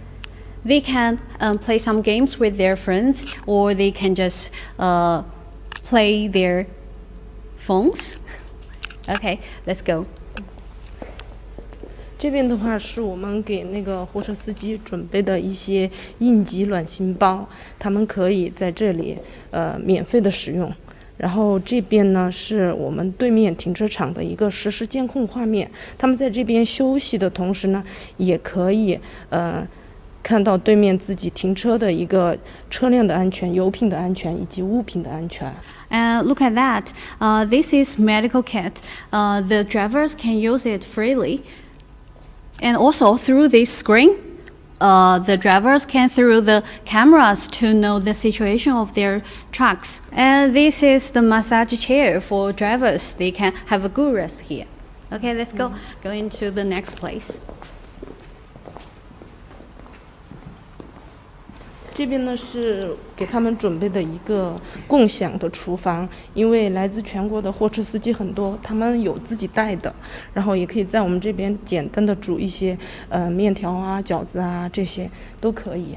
Speaker 19: They can play some games with their friends, or they can just play their phones. Okay, let's go.
Speaker 18: 这边的话是我们给那个货车司机准备的一些应急暖心包，他们可以在这里免费的使用。然后这边呢是我们对面停车场的一个实时监控画面，他们在这边休息的同时呢，也可以看到对面自己停车的一个车辆的安全、油品的安全以及物品的安全。
Speaker 19: Look at that. This is medical kit. The drivers can use it freely. And also through this screen, the drivers can through the cameras to know the situation of their trucks. And this is the massage chair for drivers. They can have a good rest here. Okay, let's go into the next place.
Speaker 18: 这边呢是给他们准备的一个共享的厨房，因为来自全国的货车司机很多，他们有自己带的，然后也可以在我们这边简单的煮一些面条啊、饺子啊，这些都可以。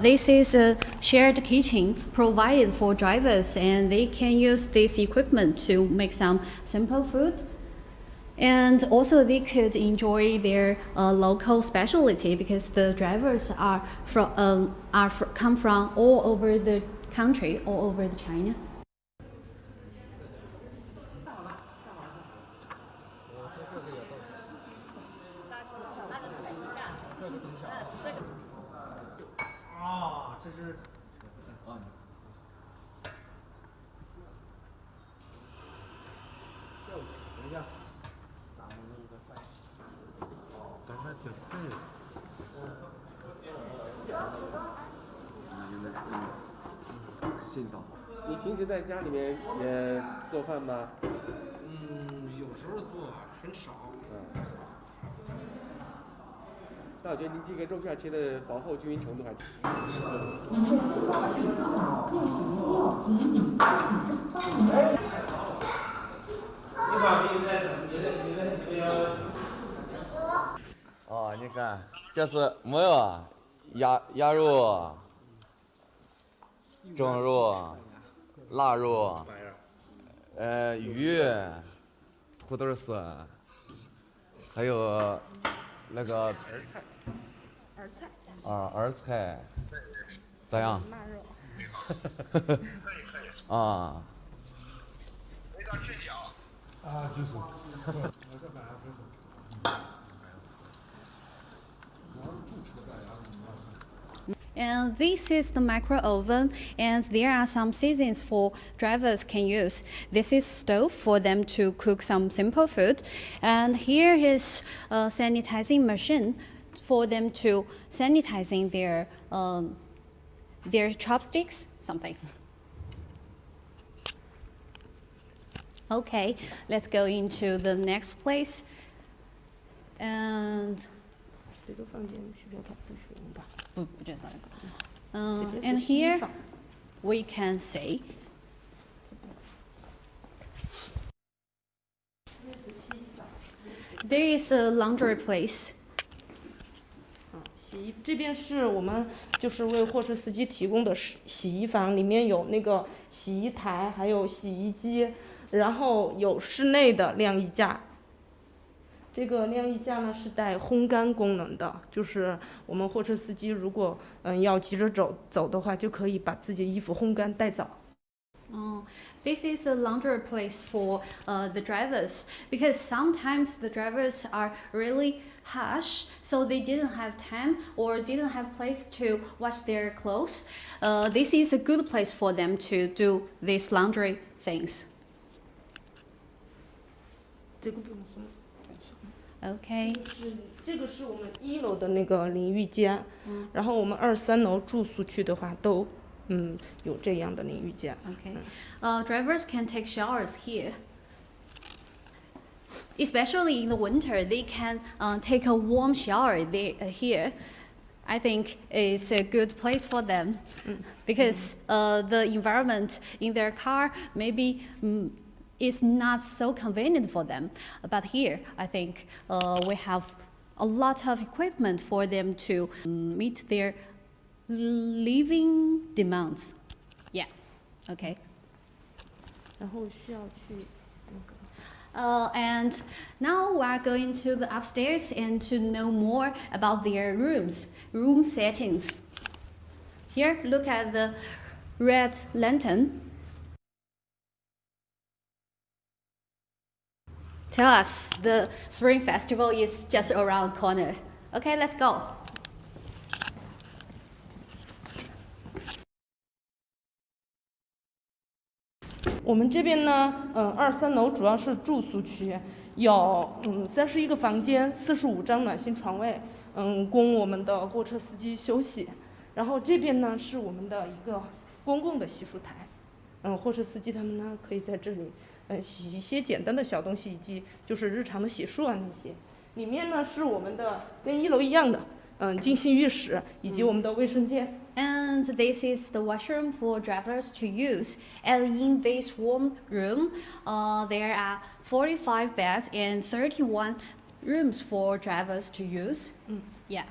Speaker 19: This is a shared kitchen provided for drivers, and they can use this equipment to make some simple food. And also they could enjoy their local specialty because the drivers come from all over the country, all over China.
Speaker 7: 这是等一下。刚才挺快的。信道。
Speaker 20: 你平时在家里面也做饭吗？
Speaker 7: 有时候做，很少。
Speaker 20: 但我觉得您这个肉片切的薄厚均匀程度还。
Speaker 21: 哦，你看，这是没有鸭肉、蒸肉、腊肉，鱼、土豆丝，还有那个儿菜，咋样？啊。
Speaker 7: 就是。
Speaker 19: And this is the micro oven, and there are some seasons for drivers can use. This is stove for them to cook some simple food, and here is a sanitizing machine for them to sanitizing their chopsticks, something. Okay, let's go into the next place. And
Speaker 18: 这个房间需要它不使用吧？
Speaker 19: 不介绍那个。And here we can see. There is a laundry place.
Speaker 18: 这边是我们就是为货车司机提供的洗衣房，里面有那个洗衣台，还有洗衣机，然后有室内的晾衣架。这个晾衣架呢是带烘干功能的，就是我们货车司机如果要急着走的话，就可以把自己的衣服烘干带走。
Speaker 19: This is a laundry place for the drivers because sometimes the drivers are really harsh, so they didn't have time or didn't have place to wash their clothes. This is a good place for them to do these laundry things.
Speaker 18: 这个不用说。
Speaker 19: Okay.
Speaker 18: 这个是我们1楼的那个淋浴间，然后我们2、3楼住宿区的话都有这样的淋浴间。
Speaker 19: Okay. Drivers can take showers here. Especially in the winter, they can take a warm shower here. I think it's a good place for them because the environment in their car maybe is not so convenient for them. But here, I think we have a lot of equipment for them to meet their living demands. Yeah. Okay.
Speaker 18: 然后需要去。
Speaker 19: And now we are going to the upstairs and to know more about their room settings. Here, look at the red lantern. Tell us, the Spring Festival is just around the corner. Okay, let's go.
Speaker 18: 我们这边呢，2、3楼主要是住宿区，有31个房间，45张暖心床位，供我们的货车司机休息。然后这边呢是我们的一个公共的洗漱台，货车司机他们呢可以在这里洗一些简单的小东西，以及就是日常的洗漱啊那些。里面呢是我们的跟1楼一样的，精细浴室以及我们的卫生间。
Speaker 19: And this is the washroom for drivers to use. And in this warm room, there are 45 beds and 31 rooms for drivers to use. Yeah.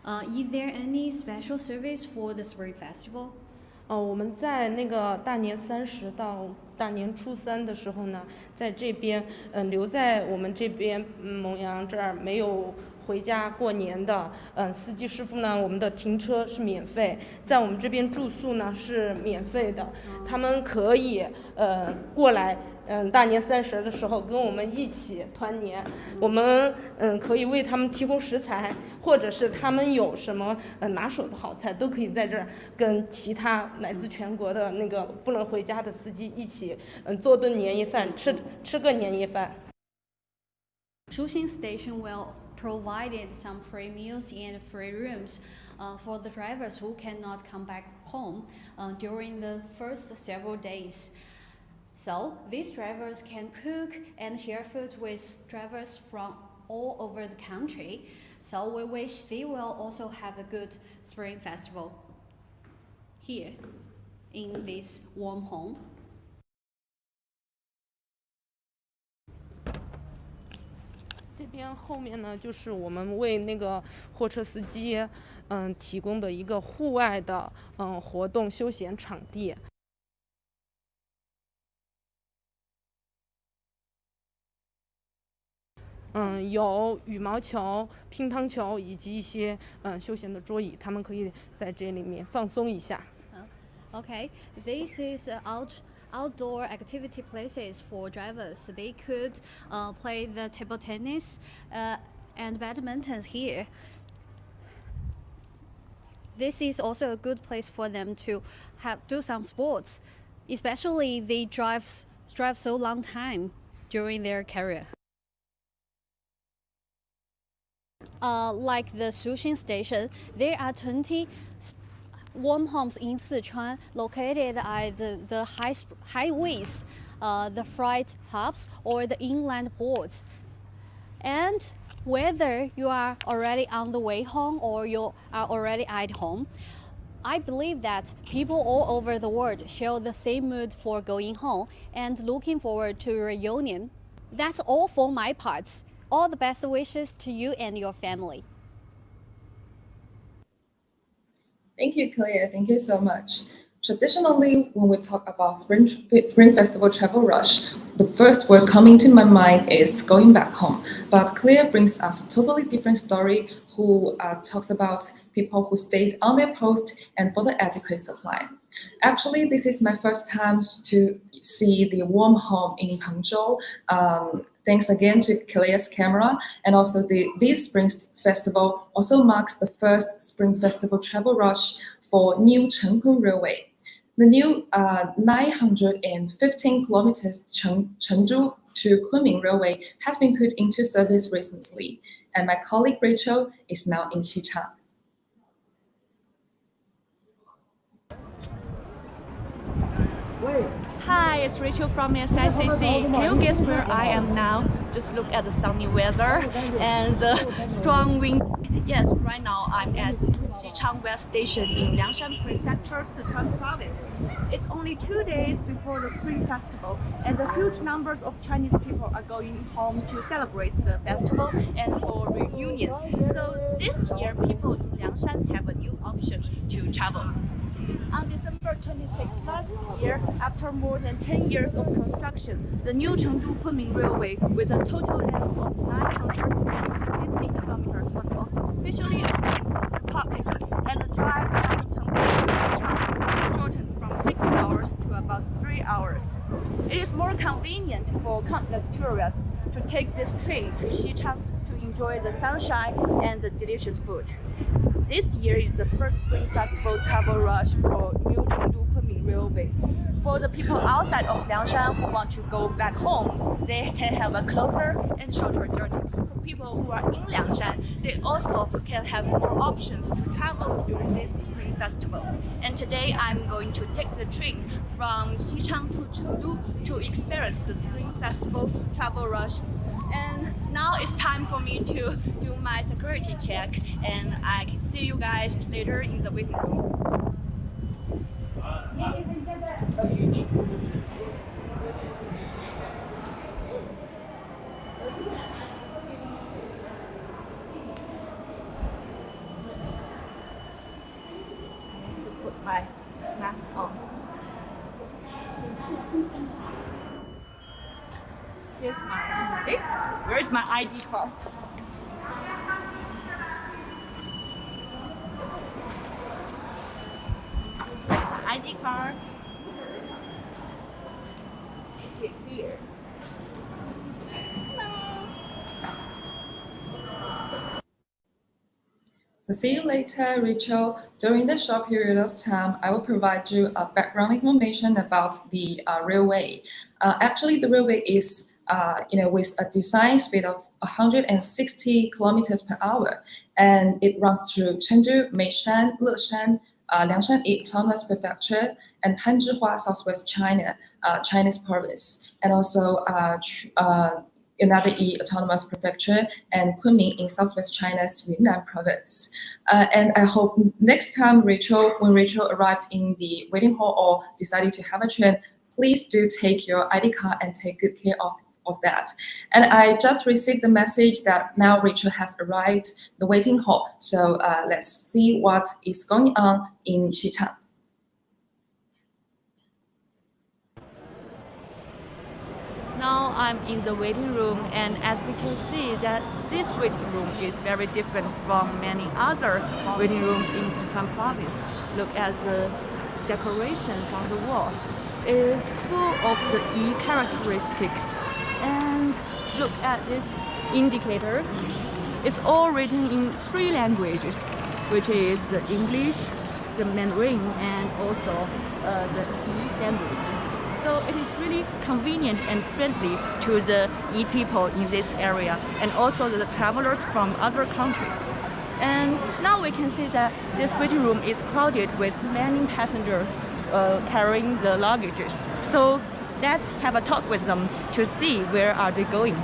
Speaker 19: Is there any special service for the Spring Festival?
Speaker 18: 我们在那个大年30到大年初3的时候呢，在这边留在我们这边蒙阳这儿没有回家过年的司机师傅呢，我们的停车是免费，在我们这边住宿呢是免费的，他们可以过来大年30的时候跟我们一起团年，我们可以为他们提供食材，或者是他们有什么拿手的好菜，都可以在这儿跟其他来自全国的那个不能回家的司机一起做顿年夜饭，吃个年夜饭。
Speaker 19: Shuxing Station will provided some free meals and free rooms for the drivers who cannot come back home during the first several days. So these drivers can cook and share food with drivers from all over the country. So we wish they will also have a good Spring Festival here in this warm home.
Speaker 18: 这边后面呢，就是我们为那个货车司机提供的一个户外的活动休闲场地。有羽毛球、乒乓球以及一些休闲的桌椅，他们可以在这里面放松一下。
Speaker 19: Okay, this is outdoor activity places for drivers. They could play the table tennis and badminton here. This is also a good place for them to do some sports, especially they drive so long time during their career. Like the Shuxing Station, there are 20 warm homes in Sichuan located at the highways, the freight hubs, or the inland ports. And whether you are already on the way home or you are already at home, I believe that people all over the world share the same mood for going home and looking forward to a reunion. That's all for my parts. All the best wishes to you and your family.
Speaker 1: Thank you, Claire. Thank you so much. Traditionally, when we talk about Spring Festival travel rush, the first word coming to my mind is going back home. But Claire brings us a totally different story who talks about people who stayed on their post and for the adequate supply. Actually, this is my first time to see the warm home in Pengzhou. Thanks again to Claire's camera, and also this Spring Festival also marks the first Spring Festival travel rush for new Chengkun Railway. The new 915 kilometers Chengdu to Kunming Railway has been put into service recently, and my colleague Rachel is now in Xichang.
Speaker 8: Hi, it's Rachel from SICC. Can you guess where I am now? Just look at the sunny weather and the strong wind. Yes, right now I'm at Xichang West Station in Liangshan Prefecture, Sichuan Province. It's only 2 days before the Spring Festival, and the huge numbers of Chinese people are going home to celebrate the festival and for reunion. So this year, people in Liangshan have a new option to travel. On December 26th last year, after more than 10 years of construction, the new Chengdu Kunming Railway, with a total length of 950 kilometers, was officially opened to the public, and the drive from Chengdu to Xichang was shortened from 6 hours to about 3 hours. It is more convenient for countless tourists to take this train to Xichang to enjoy the sunshine and the delicious food. This year is the first Spring Festival travel rush for new Chengdu Kunming Railway. For the people outside of Liangshan who want to go back home, they can have a closer and shorter journey. For people who are in Liangshan, they also can have more options to travel during this Spring Festival. And today I'm going to take the train from Xichang to Chengdu to experience the Spring Festival travel rush. And now it's time for me to do my security check, and I can see you guys later in the waiting room. I need to put my mask on. Here's my, hey, where's my ID card? My ID card. Okay, here.
Speaker 1: So see you later, Rachel. During the short period of time, I will provide you a background information about the railway. Actually, the railway is with a design speed of 160 kilometers per hour, and it runs through Chengdu, Meishan, Leshan, Liangshan Autonomous Prefecture, and Panzhihua, Southwest China, Chinese province, and also another Autonomous Prefecture, and Kunming in Southwest China's Yunnan province. And I hope next time when Rachel arrived in the waiting hall or decided to have a train, please do take your ID card and take good care of that. And I just received the message that now Rachel has arrived the waiting hall. So let's see what is going on in Xichang.
Speaker 8: Now I'm in the waiting room, and as we can see that this waiting room is very different from many other waiting rooms in Sichuan province. Look at the decorations on the wall. It is full of the E characteristics. And look at these indicators. It's all written in 3 languages, which is the English, the Mandarin, and also the E language. So it is really convenient and friendly to the E people in this area, and also the travelers from other countries. And now we can see that this waiting room is crowded with many passengers carrying the luggages. So let's have a talk with them to see where are they going.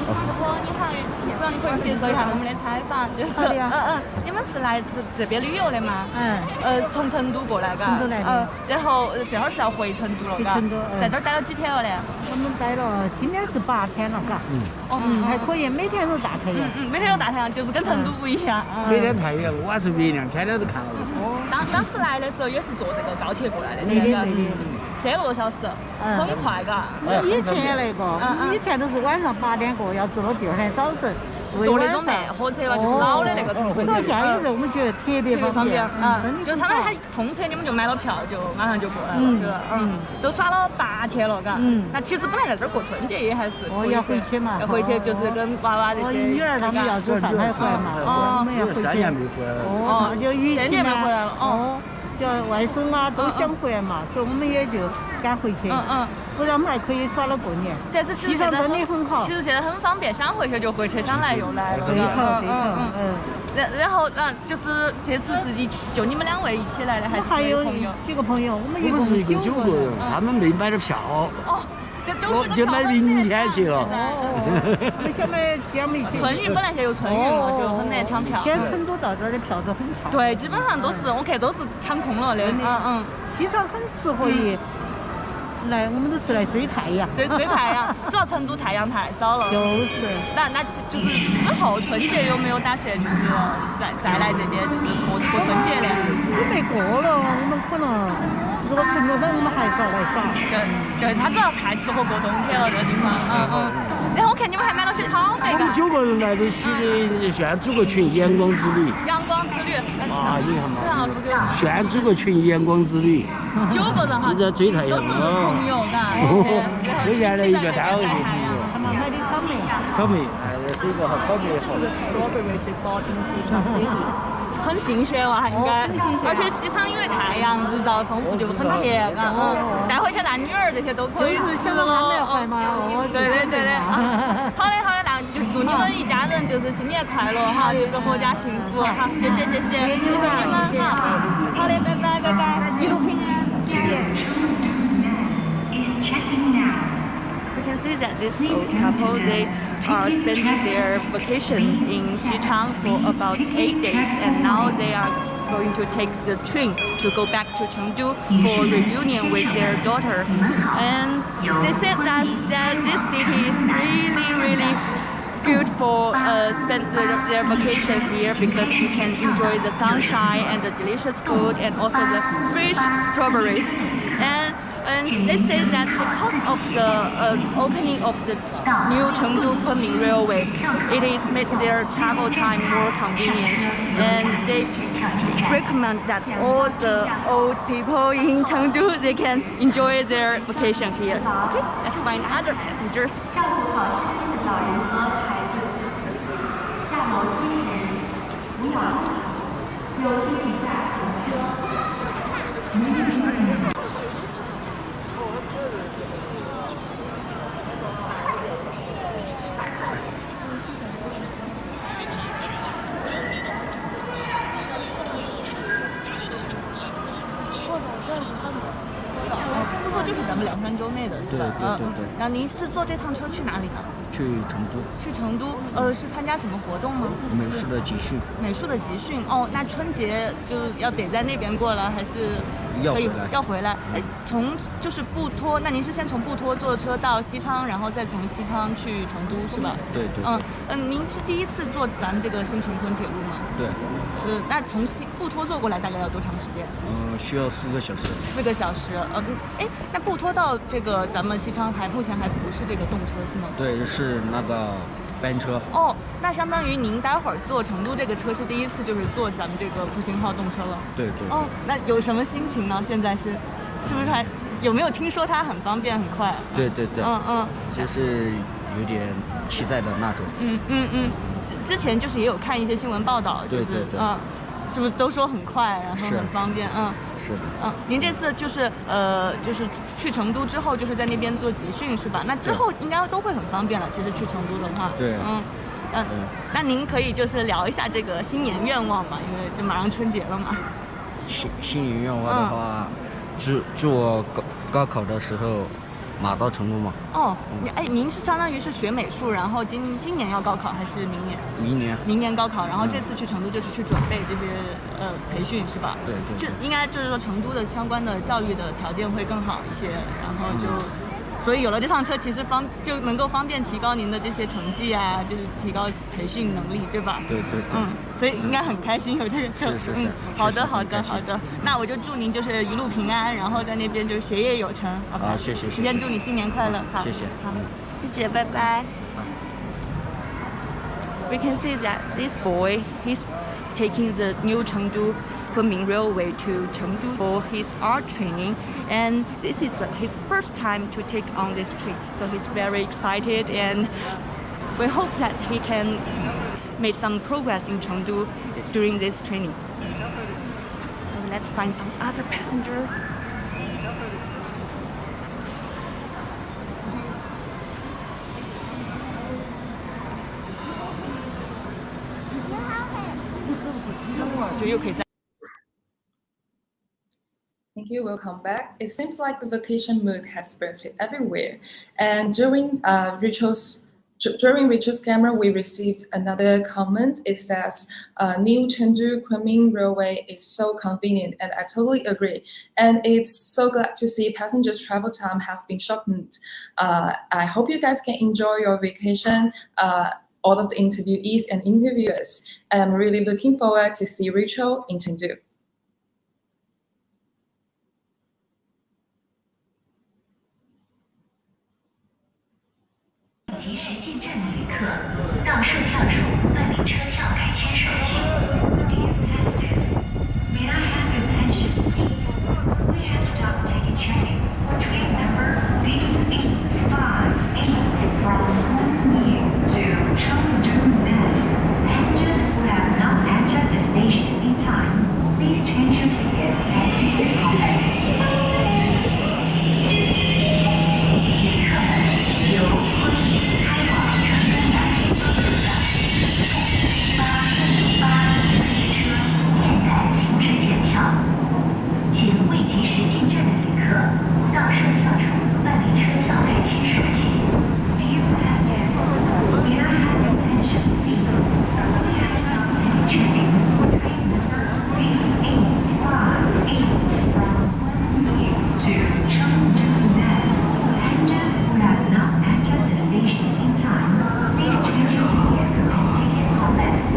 Speaker 8: 你好，不知道你可以接受一下我们的采访，就是你们是来这边旅游的吗？从成都过来嘎。成都来的。然后这会儿是要回成都了嘎。成都。在这儿待了几天了呢？
Speaker 4: 我们待了，今天是8天了嘎。还可以，每天都大太阳。
Speaker 8: 每天都大太阳，就是跟成都不一样。
Speaker 4: 每天太阳，晚上月亮，天天都看到的。
Speaker 8: 当时来的时候也是坐这个高铁过来的，对的。3个多小时，很快嘎。
Speaker 4: 以前那个，以前都是晚上8点过，要坐到第二天早晨。
Speaker 8: 坐那种慢火车了，就是老的那个乘客。
Speaker 4: 到现在我们觉得特别方便，
Speaker 8: 就相当于它通车，你们就买了票，就马上就过来了，是吧？都耍了8天了，嘎。那其实本来在这儿过春节也还是。
Speaker 4: 要回去嘛。
Speaker 8: 要回去就是跟娃娃这些。
Speaker 4: 女儿他们要走上海回来嘛，我们要回去。3年没回来了。就雨天没回来了。叫外甥啊都想回来嘛，所以我们也就赶回去。不然我们还可以耍了过年。
Speaker 8: 但是其实
Speaker 4: 现在真的很好。
Speaker 8: 其实现在很方便，想回去就回去，想来又来了。然后就是这次是就你们2位一起来的，还有
Speaker 4: 朋友？几个朋友，我们一共
Speaker 22: 是9个人，他们没买到票。就买明天去了。
Speaker 4: 我们想买江没去。
Speaker 8: 春运本来就有春运了，就很难抢票。
Speaker 4: 现在成都到这儿的票都很抢。
Speaker 8: 对，基本上都是我看都是抢空了的。
Speaker 4: 西昌很适合于来，我们都是来追太阳。
Speaker 8: 追太阳，主要成都太阳太少了。
Speaker 4: 就是。
Speaker 8: 那就是之后春节有没有打算就是再来这边过春节呢？
Speaker 4: 准备过了，我们可能。如果成都的，我们还是要来耍。
Speaker 8: 对，它主要太适合过冬天了，这个地方。然后我看你们还买了些草莓。
Speaker 22: 我们9个人来都许的炫组个群，阳光之旅。
Speaker 8: 阳光之旅。
Speaker 22: 你看嘛。炫组个群，阳光之旅。
Speaker 8: 9个人哈。
Speaker 22: 就在追太阳。
Speaker 8: 都是朋友，嘎。
Speaker 22: 有原来一个单位的朋友。
Speaker 4: 他们买的草莓。
Speaker 22: 草莓，这是一个和草莓好。
Speaker 8: 很新鲜哇，应该，而且西昌因为太阳日照丰富，就很甜啊。带回去男女儿这些都可以吃了。对的。好的，那就祝你们一家人就是新年快乐哈，就是阖家幸福。好，谢谢你们哈。好的，拜拜，一路平安，谢谢。We can see that this couple, they are spending their vacation in Xichang for about 8 days, and now they are going to take the train to go back to Chengdu for reunion with their daughter. And they said that this city is really good for spend their vacation here because you can enjoy the sunshine and the delicious food and also the fresh strawberries. And they say that because of the opening of the new Chengdu-Kunming Railway, it has made their travel time more convenient. And they recommend that all the old people in Chengdu, they can enjoy their vacation here. Okay, let's find other passengers.就是咱们2、3周内的是吧？对。那您是坐这趟车去哪里呢？
Speaker 22: 去成都。
Speaker 8: 去成都，是参加什么活动吗？
Speaker 22: 美术的集训。
Speaker 8: 美术的集训哦，那春节就要得在那边过了，还是要回来？就是布托，那您是先从布托坐车到西昌，然后再从西昌去成都是吧？
Speaker 22: 对。
Speaker 8: 您是第一次坐咱们这个新成昆铁路吗？
Speaker 22: 对。
Speaker 8: 那从布托坐过来大概要多长时间？
Speaker 22: 需要4个小时。
Speaker 8: 4个小时，那布托到这个咱们西昌目前还不是这个动车是吗？
Speaker 22: 对，是那个班车。
Speaker 8: 哦，那相当于您待会儿坐成都这个车是第一次就是坐咱们这个复兴号动车了。
Speaker 22: 对。
Speaker 8: 哦，那有什么心情呢？现在是不是还有没有听说它很方便很快？
Speaker 22: 对。就是有点期待的那种。
Speaker 8: 之前就是也有看一些新闻报道，就是是不是都说很快，然后很方便？
Speaker 22: 是的。
Speaker 8: 您这次就是去成都之后，就是在那边做集训是吧？那之后应该都会很方便了。其实去成都的话，
Speaker 22: 对。
Speaker 8: 那您可以就是聊一下这个新年愿望嘛，因为就马上春节了嘛。
Speaker 22: 新年愿望的话，祝我高考的时候
Speaker 11: 马到成都嘛。
Speaker 8: 哦，您是相当于是学美术，然后今年要高考还是明年？
Speaker 11: 明年。
Speaker 8: 明年高考，然后这次去成都就是去准备这些培训是吧？
Speaker 11: 对。
Speaker 8: 应该就是说成都的相关的教育的条件会更好一些，然后就。所以有了这趟车，其实就能够方便提高您的这些成绩啊，就是提高培训能力，对吧？
Speaker 11: 对。
Speaker 8: 所以应该很开心有这个车。
Speaker 11: 是。
Speaker 8: 好的。那我就祝您就是一路平安，然后在那边就是学业有成。
Speaker 11: 好，谢谢。
Speaker 8: 先祝你新年快乐。好，
Speaker 11: 谢谢。
Speaker 8: 好，谢谢，拜拜。We can see that this boy, he's taking the new Chengdu Kunming Railway to Chengdu for his art training, and this is his first time to take on this trip, so he's very excited, and we hope that he can make some progress in Chengdu during this training. Let's find some other passengers.
Speaker 1: Thank you. Welcome back. It seems like the vacation mood has spread to everywhere. And during Rachel's camera, we received another comment. It says, "New Chengdu Kunming Railway is so convenient," and I totally agree. And it's so glad to see passengers' travel time has been shortened. I hope you guys can enjoy your vacation. All of the interviewees and interviewers, and I'm really looking forward to see Rachel in Chengdu.
Speaker 3: 及时进站的旅客，到售票处办理车票改签手续。Dear passengers, may I have your attention, please? We have stopped taking train for train number D858 from Kunming to Chengdu. Passengers who have not entered the station in time, please change your tickets at ticket counter. 请未及时进站的旅客到售票处办理车票改签手续。Dear passengers, may I have your attention, please? We have stopped taking train number D858 from Kunming to Chengdu. Passengers who have not entered the station in time, please change your tickets at ticket office.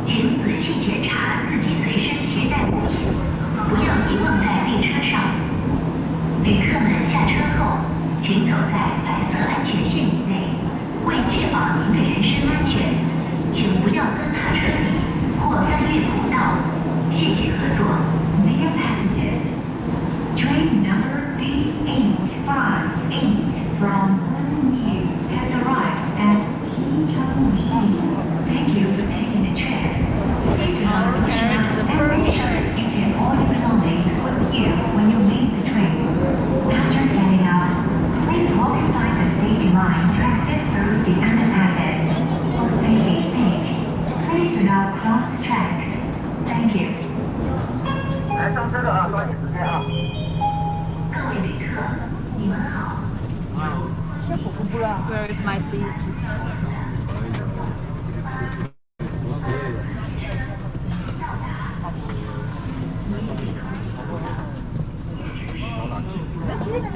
Speaker 3: 请仔细检查自己随身携带物品，不要遗忘在列车上。旅客们下车后，请走在白色安全线以内。为确保您的人身安全，请不要钻踏车底或翻越古道。谢谢合作。Dear passengers, train number D858 from Kunming has arrived at Xincheng. Thank you for taking the train. Please do not rush out and make sure you take all your belongings with you when you leave the train. After getting out, please walk inside the safety line to exit through the underpasses. For safety's sake, please do not cross the tracks. Thank you. 来上车了啊，抓紧时间啊！各位旅客，你们好。
Speaker 8: Where is my seat?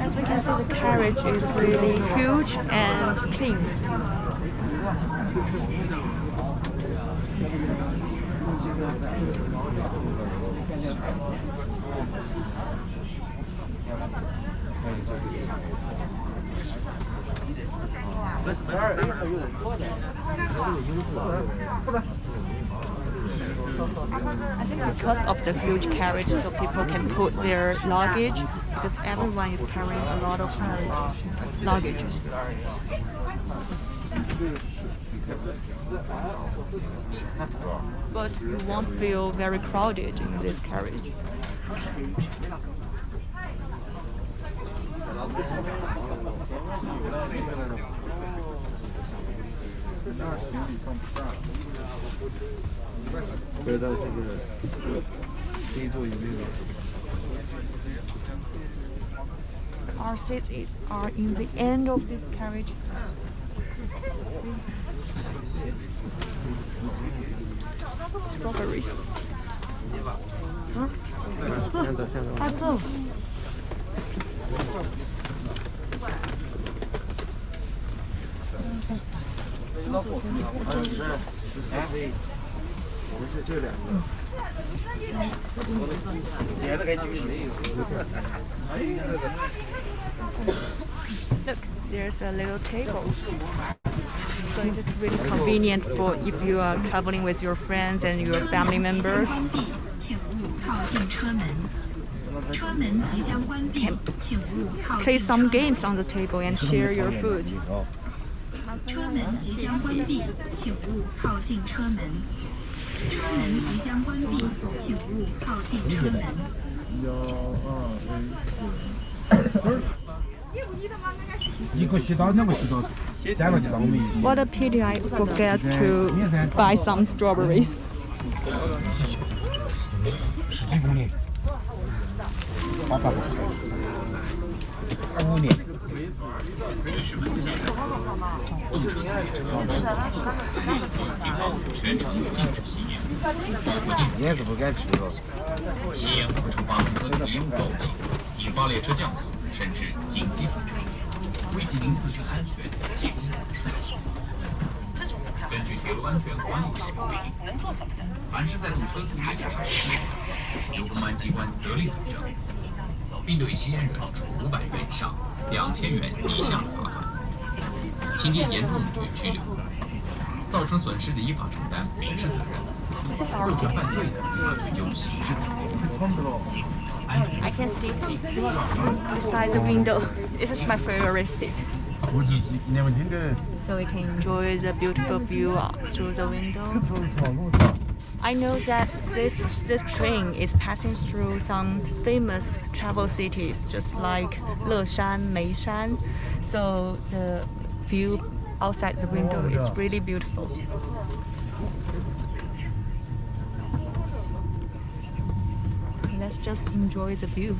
Speaker 8: As we can see, the carriage is really huge and clean. I think because of the huge carriage, so people can put their luggage, because everyone is carrying a lot of luggages. But you won't feel very crowded in this carriage. Our seats are in the end of this carriage. Strawberries. Huh? 大走。Look, there's a little table. So it's really convenient for if you are traveling with your friends and your family members. Play some games on the table and share your food. What a pity I forget to buy some strawberries. I can sit beside the window. This is my favorite seat. So we can enjoy the beautiful view through the window. I know that this train is passing through some famous travel cities, just like Leshan, Meishan. So the view outside the window is really beautiful. Let's just enjoy the view.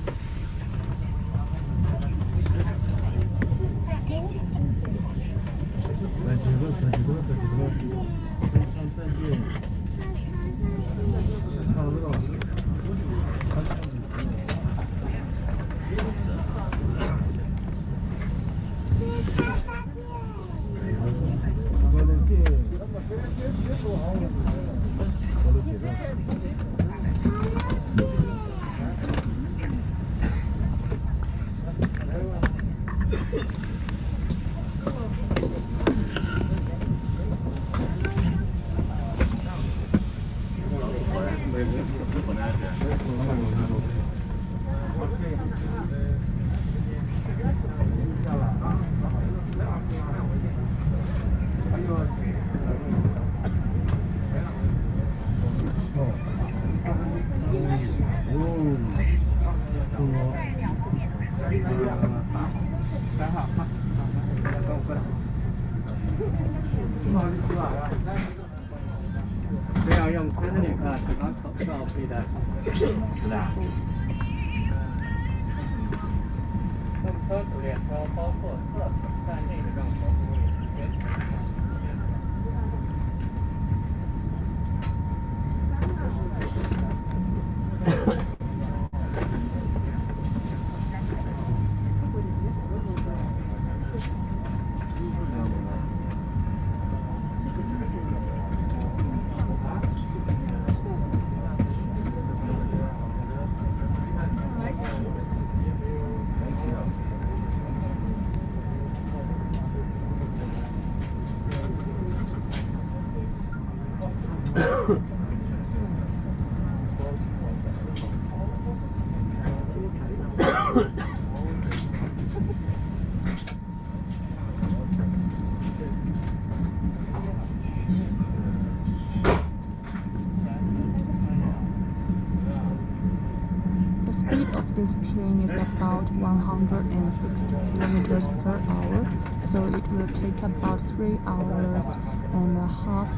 Speaker 6: speed of this train is about 160 kilometers per hour, so it will take about 3 hours and a half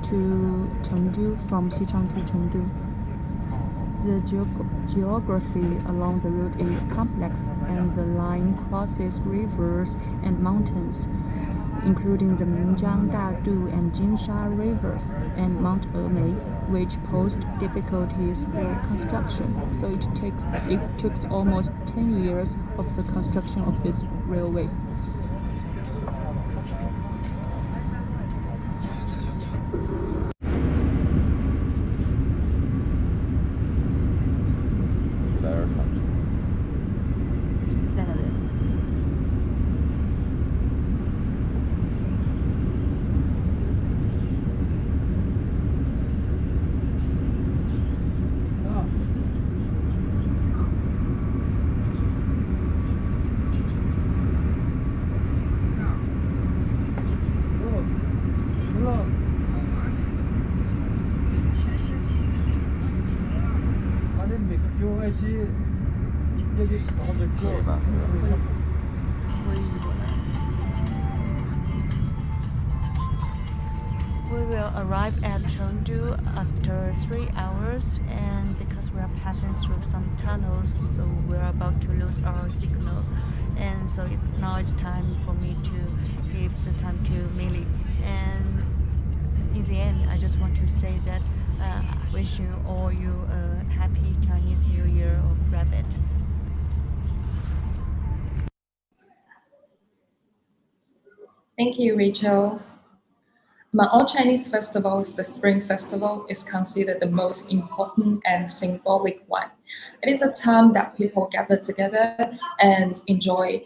Speaker 6: to Chengdu from Xichang to Chengdu. The geography along the route is complex, and the line crosses rivers and mountains, including the Minjiang, Dadu, and Jinsha rivers, and Mount Emei, which posed difficulties for construction. So it took almost 10 years of the construction of this railway. We will arrive at Chengdu after 3 hours, and because we are passing through some tunnels, so we're about to lose our signal. And so now it's time for me to give the time to Millie. And in the end, I just want to say that wishing all you a happy Chinese New Year of Rabbit.
Speaker 1: Thank you, Rachel. Among all Chinese festivals, the Spring Festival is considered the most important and symbolic one. It is a time that people gather together and enjoy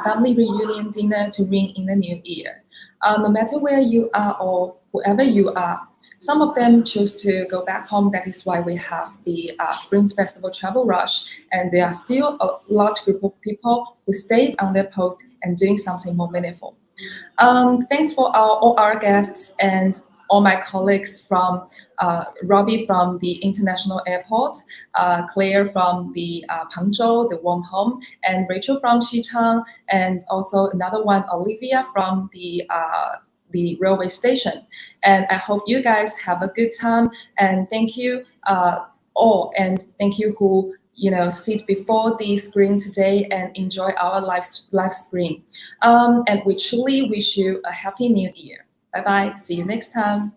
Speaker 1: family reunion dinner to ring in the new year. No matter where you are or whoever you are, some of them choose to go back home. That is why we have the Spring Festival travel rush, and there are still a large group of people who stayed on their post and doing something more meaningful. Thanks for all our guests and all my colleagues from Robbie from the International Airport, Claire from the Pangzhou, the warm home, and Rachel from Xichang, and also another one, Olivia from the railway station. And I hope you guys have a good time, and thank you all, and thank you who sit before the screen today and enjoy our live stream. And we truly wish you a happy new year. Bye bye. See you next time.